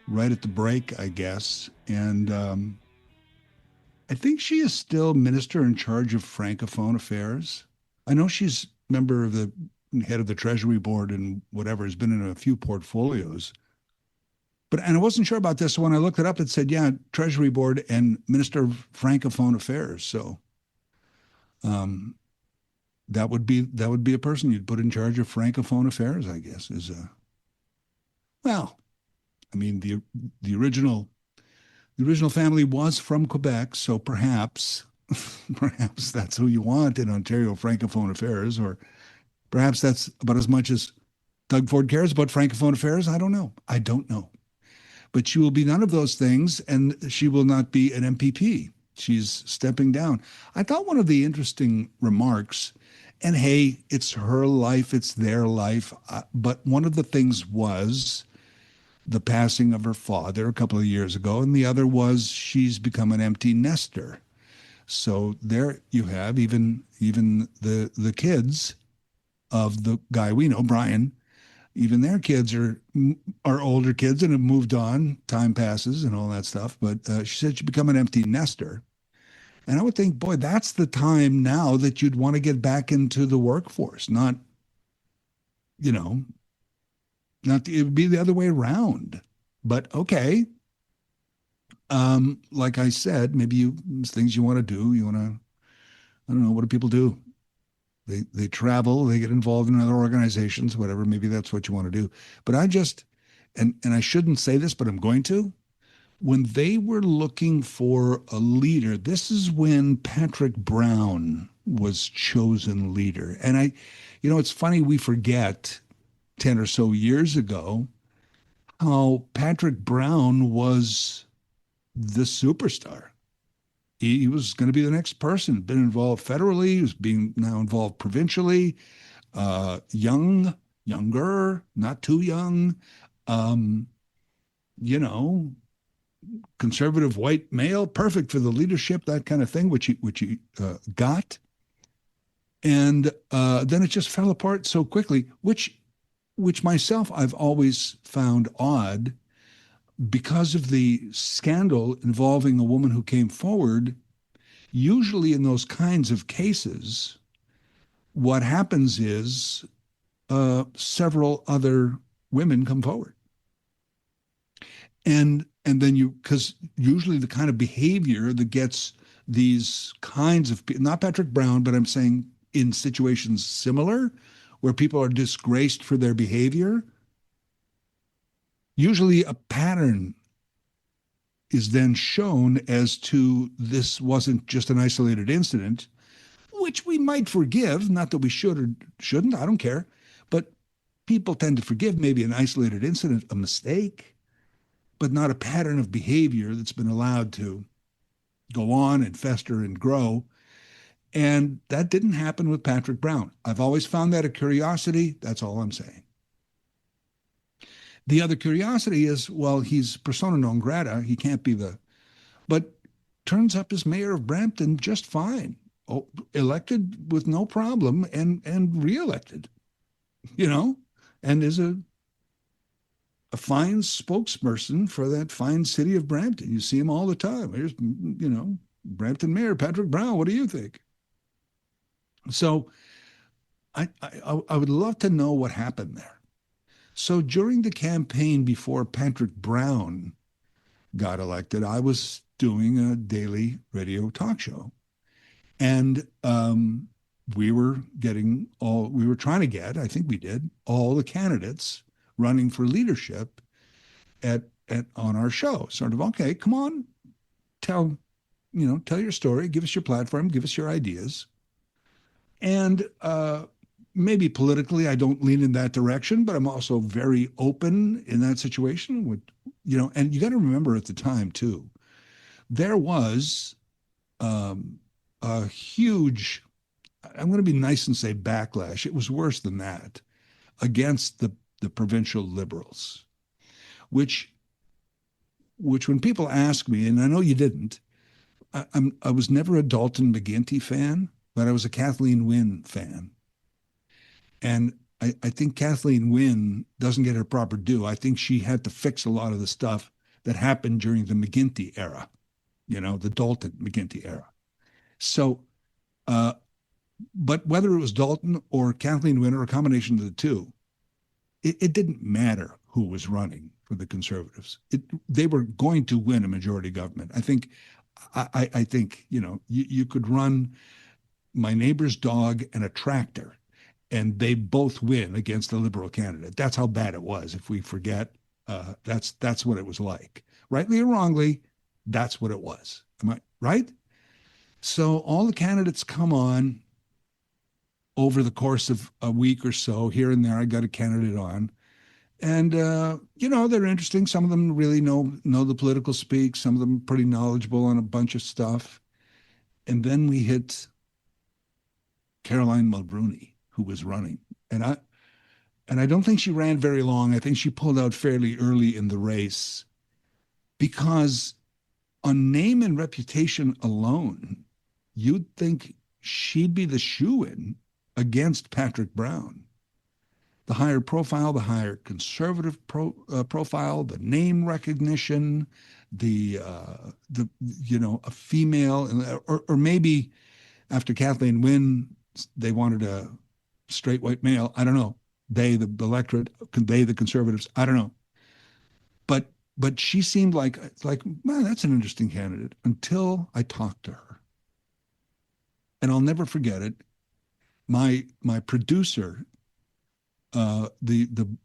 right at the break, I guess. And I think she is still minister in charge of Francophone affairs. I know she's member of the head of the Treasury Board and whatever, has been in a few portfolios. And I wasn't sure about this. So when I looked it up, it said, yeah, Treasury Board and Minister of Francophone Affairs. So that would be a person you'd put in charge of Francophone Affairs, I guess, well, I mean, the original family was from Quebec, so perhaps that's who you want in Ontario Francophone Affairs, or perhaps that's about as much as Doug Ford cares about Francophone Affairs. I don't know. But she will be none of those things, and she will not be an MPP. She's stepping down. I thought one of the interesting remarks, and hey, it's her life, it's their life, but one of the things was the passing of her father a couple of years ago, and the other was she's become an empty nester. So there you have even the kids of the guy we know, Brian. Even their kids are older kids and have moved on. Time passes and all that stuff. But she said she'd become an empty nester. And I would think, boy, that's the time now that you'd want to get back into the workforce. It would be the other way around. But okay. Like I said, maybe things you want to do. I don't know, what do people do? They travel, they get involved in other organizations, whatever. Maybe that's what you want to do. But and I shouldn't say this, but I'm going to. When they were looking for a leader, this is when Patrick Brown was chosen leader. And it's funny, we forget 10 or so years ago how Patrick Brown was the superstar. He was going to be the next person, been involved federally, he was being now involved provincially, younger, not too young, you know, conservative white male, perfect for the leadership, that kind of thing, which he got. And then it just fell apart so quickly, which myself I've always found odd because of the scandal involving a woman who came forward. Usually in those kinds of cases, what happens is several other women come forward. And then because usually the kind of behavior that gets these kinds of people, not Patrick Brown, but I'm saying in situations similar where people are disgraced for their behavior, usually a pattern is then shown as to this wasn't just an isolated incident, which we might forgive, not that we should or shouldn't, I don't care, but people tend to forgive maybe an isolated incident, a mistake, but not a pattern of behavior that's been allowed to go on and fester and grow. And that didn't happen with Patrick Brown. I've always found that a curiosity. That's all I'm saying. The other curiosity is, well, he's persona non grata. He can't be but turns up as mayor of Brampton just fine. Elected with no problem and reelected, and is a fine spokesperson for that fine city of Brampton. You see him all the time. Here's, Brampton Mayor Patrick Brown. What do you think? So I would love to know what happened there. So during the campaign before Patrick Brown got elected, I was doing a daily radio talk show. And we were trying to get, I think we did, all the candidates running for leadership on our show. Sort of, okay, come on, tell your story, give us your platform, give us your ideas. And maybe politically, I don't lean in that direction, but I'm also very open in that situation. And you got to remember at the time too, there was a huge, I'm going to be nice and say backlash. It was worse than that against the provincial Liberals, which when people ask me, and I know you didn't, I was never a Dalton McGuinty fan, but I was a Kathleen Wynne fan. And I think Kathleen Wynne doesn't get her proper due. I think she had to fix a lot of the stuff that happened during the McGuinty era, the Dalton McGuinty era. So, but whether it was Dalton or Kathleen Wynne or a combination of the two, it didn't matter who was running for the Conservatives. They were going to win a majority government. I think you could run my neighbor's dog and a tractor, and they both win against a Liberal candidate. That's how bad it was. If we forget, that's what it was like. Rightly or wrongly, that's what it was. Am I right? So all the candidates come on over the course of a week or so. Here and there, I got a candidate on. And, they're interesting. Some of them really know the political speak. Some of them pretty knowledgeable on a bunch of stuff. And then we hit Caroline Mulroney, who was running. And I don't think she ran very long. I think she pulled out fairly early in the race because on name and reputation alone, you'd think she'd be the shoo-in against Patrick Brown. The higher profile, the higher conservative profile, the name recognition, a female, or maybe after Kathleen Wynne, they wanted a straight white male. I don't know. They, the electorate, they, the Conservatives, I don't know. But she seemed like, man, that's an interesting candidate until I talked to her. And I'll never forget it. My producer, the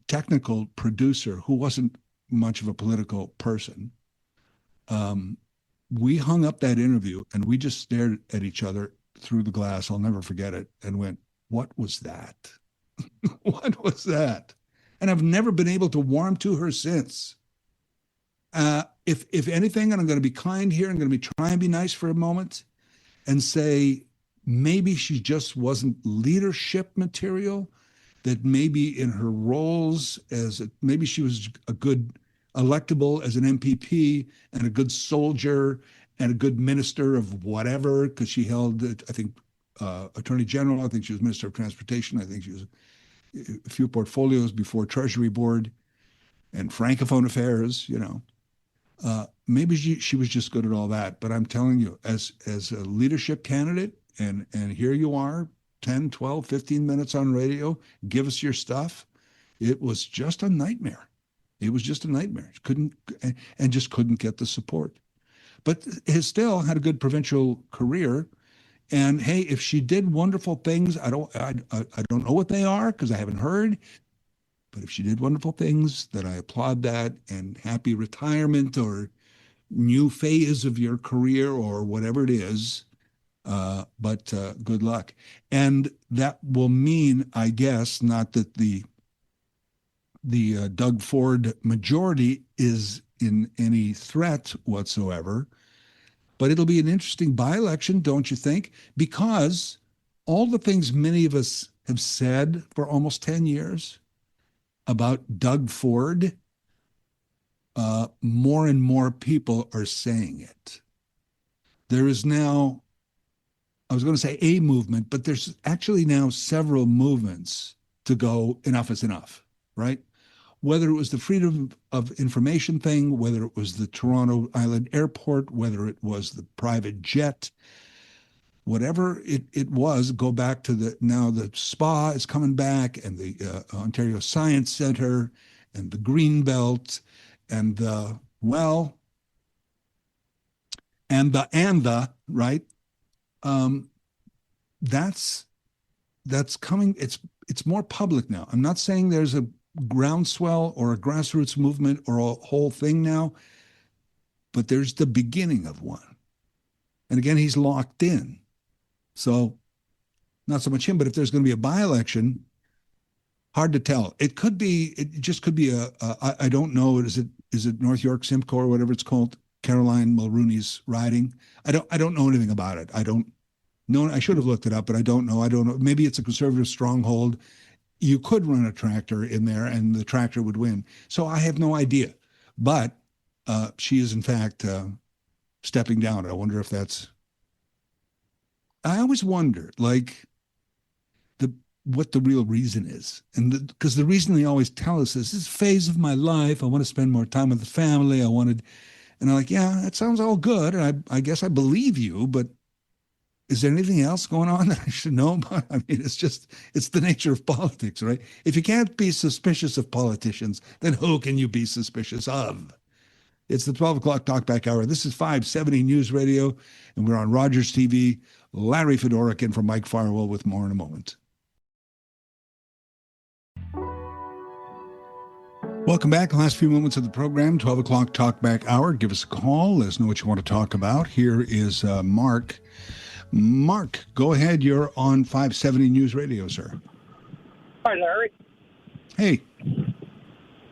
technical producer, who wasn't much of a political person, we hung up that interview and we just stared at each other through the glass. I'll never forget it. And went, what was that? What was that? And I've never been able to warm to her since. If anything, and I'm going to be kind here, I'm going to be trying to be nice for a moment and say maybe she just wasn't leadership material, that maybe in her roles maybe she was a good electable as an MPP and a good soldier and a good minister of whatever, because she held, I think, Attorney General. I think she was Minister of Transportation. I think she was a few portfolios before Treasury Board and Francophone Affairs, maybe she was just good at all that. But I'm telling you, as a leadership candidate, and here you are, 10, 12, 15 minutes on radio, give us your stuff. It was just a nightmare. It was just a nightmare. Couldn't get the support. But has still had a good provincial career. And hey, if she did wonderful things, I don't know what they are because I haven't heard. But if she did wonderful things, then I applaud that, and happy retirement or new phase of your career or whatever it is. But good luck. And that will mean, I guess, not that the Doug Ford majority is in any threat whatsoever, but it'll be an interesting by-election, don't you think? Because all the things many of us have said for almost 10 years about Doug Ford, more and more people are saying it. There is now, I was going to say a movement, but there's actually now several movements to go, enough is enough, right? Whether it was the freedom of information thing, whether it was the Toronto Island Airport, whether it was the private jet, whatever it was, go back to now the spa is coming back, and the Ontario Science Centre, and the Greenbelt, and the right? That's coming. It's more public now. I'm not saying there's a groundswell or a grassroots movement or a whole thing now, but there's the beginning of one. And again, he's locked in. So not so much him, but if there's going to be a by-election, hard to tell. It just could be I don't know. Is it North York Simcoe or whatever it's called? Caroline Mulrooney's riding. I don't know anything about it. I don't know. I should have looked it up, but I don't know. Maybe it's a conservative stronghold. You could run a tractor in there and the tractor would win. So I have no idea. But she is, in fact, stepping down. I wonder if that's... I always wonder, what the real reason is. And because the reason they always tell us is, this phase of my life, I want to spend more time with the family. And I'm like, yeah, that sounds all good. And I guess I believe you, but is there anything else going on that I should know about? I mean, it's the nature of politics, right? If you can't be suspicious of politicians, then who can you be suspicious of? It's the 12 o'clock Talkback Hour. This is 570 News Radio, and we're on Rogers TV. Larry Fedoruk in for Mike Farwell with more in a moment. Welcome back. The last few moments of the program, 12 o'clock Talkback Hour. Give us a call. Let us know what you want to talk about. Here is Mark. Mark, go ahead. You're on 570 News Radio, sir. Hi, Larry. Hey.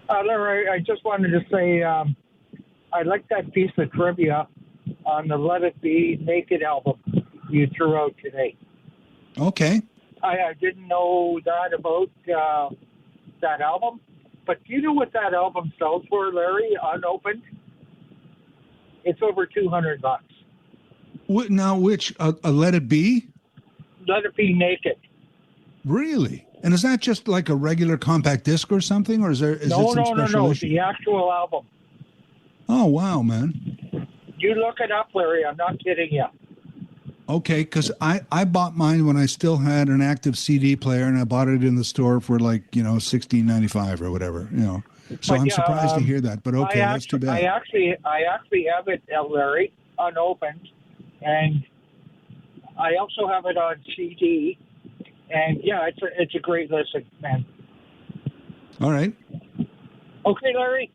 Larry, I just wanted to say I like that piece of trivia on the Let It Be Naked album you threw out today. Okay. I didn't know that about that album, but do you know what that album sells for, Larry, unopened? It's over $200. Now, which? Let It Be? Let It Be Naked. Really? And is that just like a regular compact disc or something, or is it some special issue? The actual album. Oh, wow, man. You look it up, Larry. I'm not kidding you. Okay, because I bought mine when I still had an active CD player, and I bought it in the store for $16.95 or whatever, So I'm surprised to hear that, but okay, that's too bad. I actually have it, Larry, unopened, and I also have it on CD. And yeah, it's a great listen, man. All right. Okay, Larry.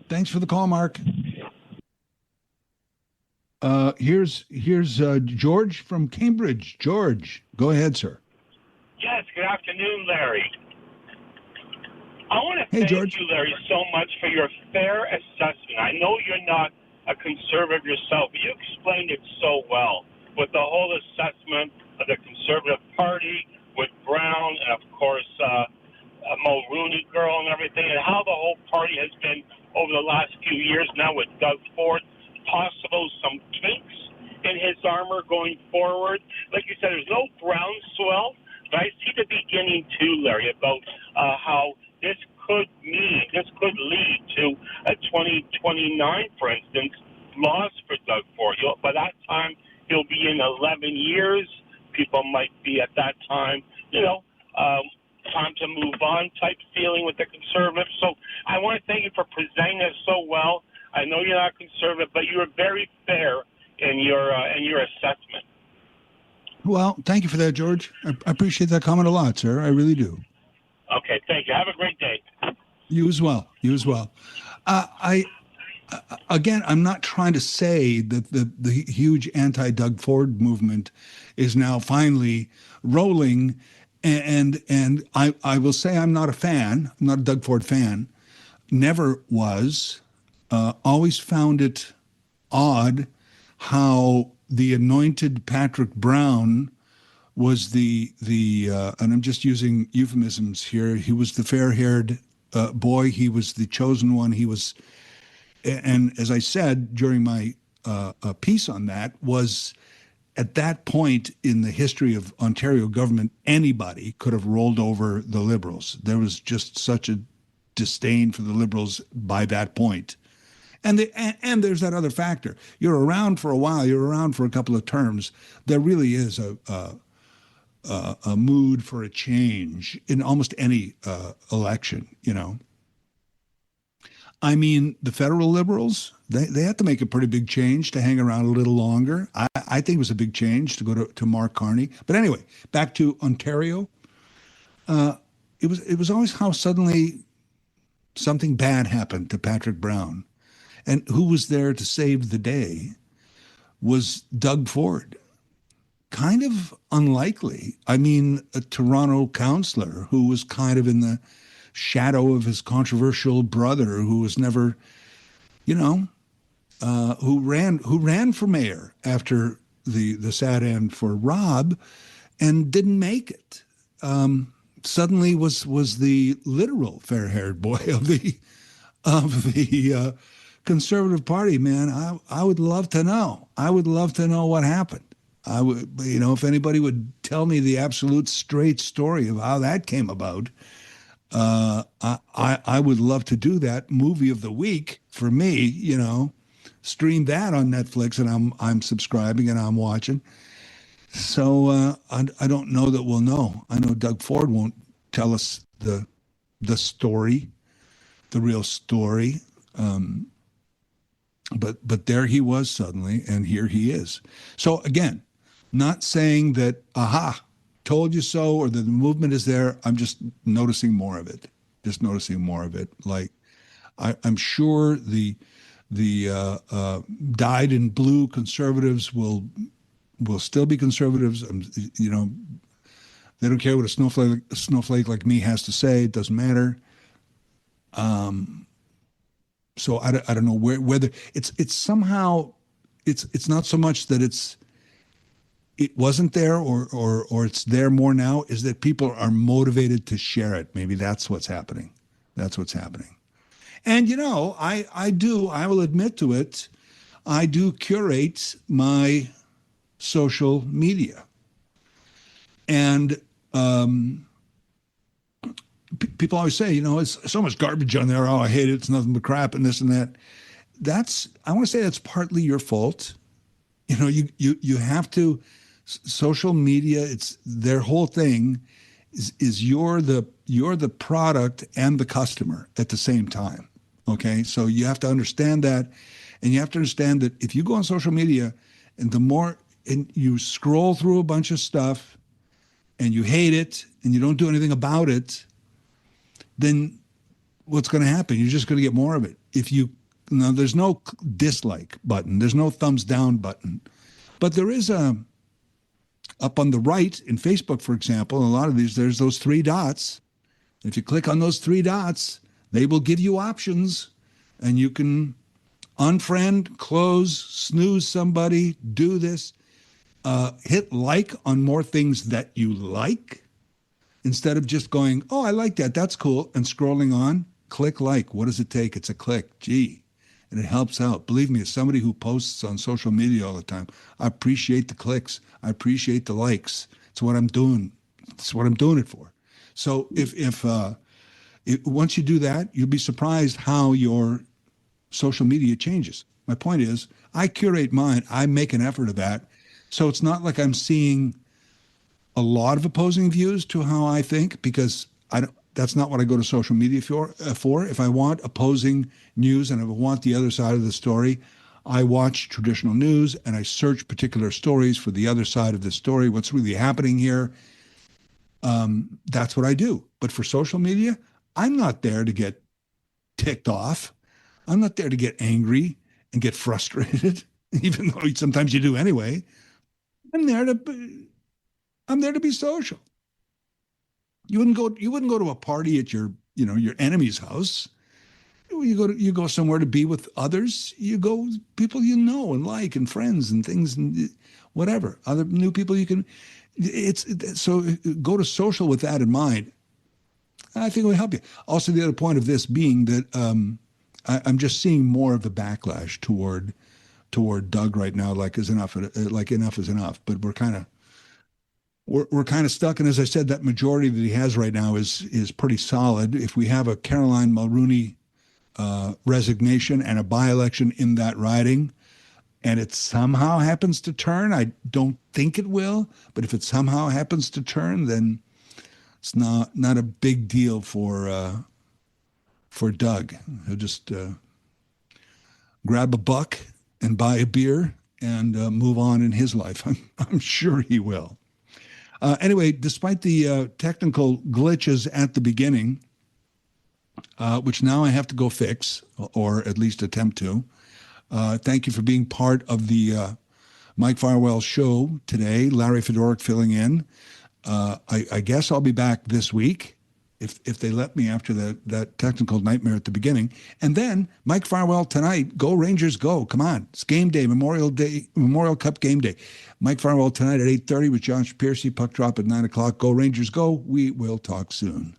Thanks for the call, Mark. Here's George from Cambridge. George, go ahead, sir. Yes, good afternoon, Larry. I want to Hey, thank George. you, Larry, so much for your fair assessment. I know you're not a conservative yourself, but you explained it so well with the whole assessment of the Conservative Party, with Brown, and of course, Mulrooney girl and everything, and how the whole party has been over the last few years now with Doug Ford, possible some kinks in his armor going forward. Like you said, there's no groundswell, but I see the beginning too, Larry, about how this could lead to a 2029, for instance, loss for Doug Ford. By that time, he'll be in 11 years. People might be at that time, time to move on type feeling with the Conservatives. So I want to thank you for presenting this so well. I know you're not conservative, but you were very fair in your assessment. Well, thank you for that, George. I appreciate that comment a lot, sir. I really do. Okay, thank you. Have a great day. You as well. You as well. Again, I'm not trying to say that the huge anti-Doug Ford movement is now finally rolling, and I will say I'm not a fan. I'm not a Doug Ford fan. Never was. Always found it odd how the anointed Patrick Brown was the and I'm just using euphemisms here. He was the fair-haired boy. He was the chosen one. He was, and as I said during my piece on that, was at that point in the history of Ontario government, anybody could have rolled over the Liberals. There was just such a disdain for the Liberals by that point. And there's that other factor. You're around for a while. You're around for a couple of terms. There really is a mood for a change in almost any election, I mean, the federal Liberals, they had to make a pretty big change to hang around a little longer. I think it was a big change to go to Mark Carney. But anyway, back to Ontario. It was always how suddenly something bad happened to Patrick Brown. And who was there to save the day was Doug Ford. Kind of unlikely. I mean, a Toronto councillor who was kind of in the shadow of his controversial brother, who was never, who ran for mayor after the sad end for Rob, and didn't make it. Suddenly was the literal fair-haired boy of the Conservative Party. Man, I would love to know. I would love to know what happened. I would, if anybody would tell me the absolute straight story of how that came about, I would love to do that. Movie of the week for me, stream that on Netflix, and I'm subscribing and I'm watching. So I don't know that we'll know. I know Doug Ford won't tell us the story, the real story. But there he was suddenly, and here he is. So again, not saying that, told you so, or that the movement is there. I'm just noticing more of it. Like, I'm sure the dyed in blue conservatives will still be conservatives. They don't care what a snowflake like me has to say. It doesn't matter. So I don't know whether it's somehow it's not so much that it wasn't there or it's there more now, is that people are motivated to share it. Maybe that's what's happening. And I will admit to it, I do curate my social media. And people always say, it's so much garbage on there. Oh, I hate it. It's nothing but crap and this and that. I want to say that's partly your fault. You have to, social media, it's their whole thing is you're the product and the customer at the same time. Okay. So you have to understand that. And you have to understand that if you go on social media and and you scroll through a bunch of stuff and you hate it and you don't do anything about it, then what's going to happen? You're just going to get more of it. There's no dislike button. There's no thumbs down button. But there is up on the right in Facebook, for example, a lot of these, there's those 3 dots. If you click on those 3 dots, they will give you options, and you can unfriend, close, snooze somebody, do this. Hit like on more things that you like instead of just going, oh, I like that. That's cool. And scrolling on, click like. What does it take? It's a click. Gee. And it helps out. Believe me, as somebody who posts on social media all the time, I appreciate the clicks. I appreciate the likes. It's what I'm doing. It's what I'm doing it for. So if once you do that, you'll be surprised how your social media changes. My point is, I curate mine. I make an effort of that. So it's not like I'm seeing a lot of opposing views to how I think, because that's not what I go to social media for. If I want opposing news and if I want the other side of the story, I watch traditional news and I search particular stories for the other side of the story, what's really happening here. That's what I do. But for social media, I'm not there to get ticked off. I'm not there to get angry and get frustrated, even though sometimes you do anyway. I'm there to be social. You wouldn't go to a party at your enemy's house. You go somewhere to be with others. You go with people you know and like and friends and things and whatever. Other new people you can. So go to social with that in mind. I think it will help you. Also, the other point of this being that I'm just seeing more of the backlash toward Doug right now. Like enough is enough. But we're kind of stuck. And as I said, that majority that he has right now is pretty solid. If we have a Caroline Mulroney resignation and a by-election in that riding, and it somehow happens to turn, I don't think it will, but if it somehow happens to turn, then it's not a big deal for Doug. He'll just grab a buck and buy a beer and move on in his life. I'm sure he will. Anyway, despite the technical glitches at the beginning, which now I have to go fix, or at least attempt to, thank you for being part of the Mike Farwell show today. Larry Fedoruk filling in. I guess I'll be back this week if they let me after that technical nightmare at the beginning. And then Mike Farwell tonight. Go Rangers, go! Come on, it's game day, Memorial Cup game day. Mike Farwell tonight at 8:30 with Josh Piercy. Puck drop at 9 o'clock. Go Rangers, go! We will talk soon.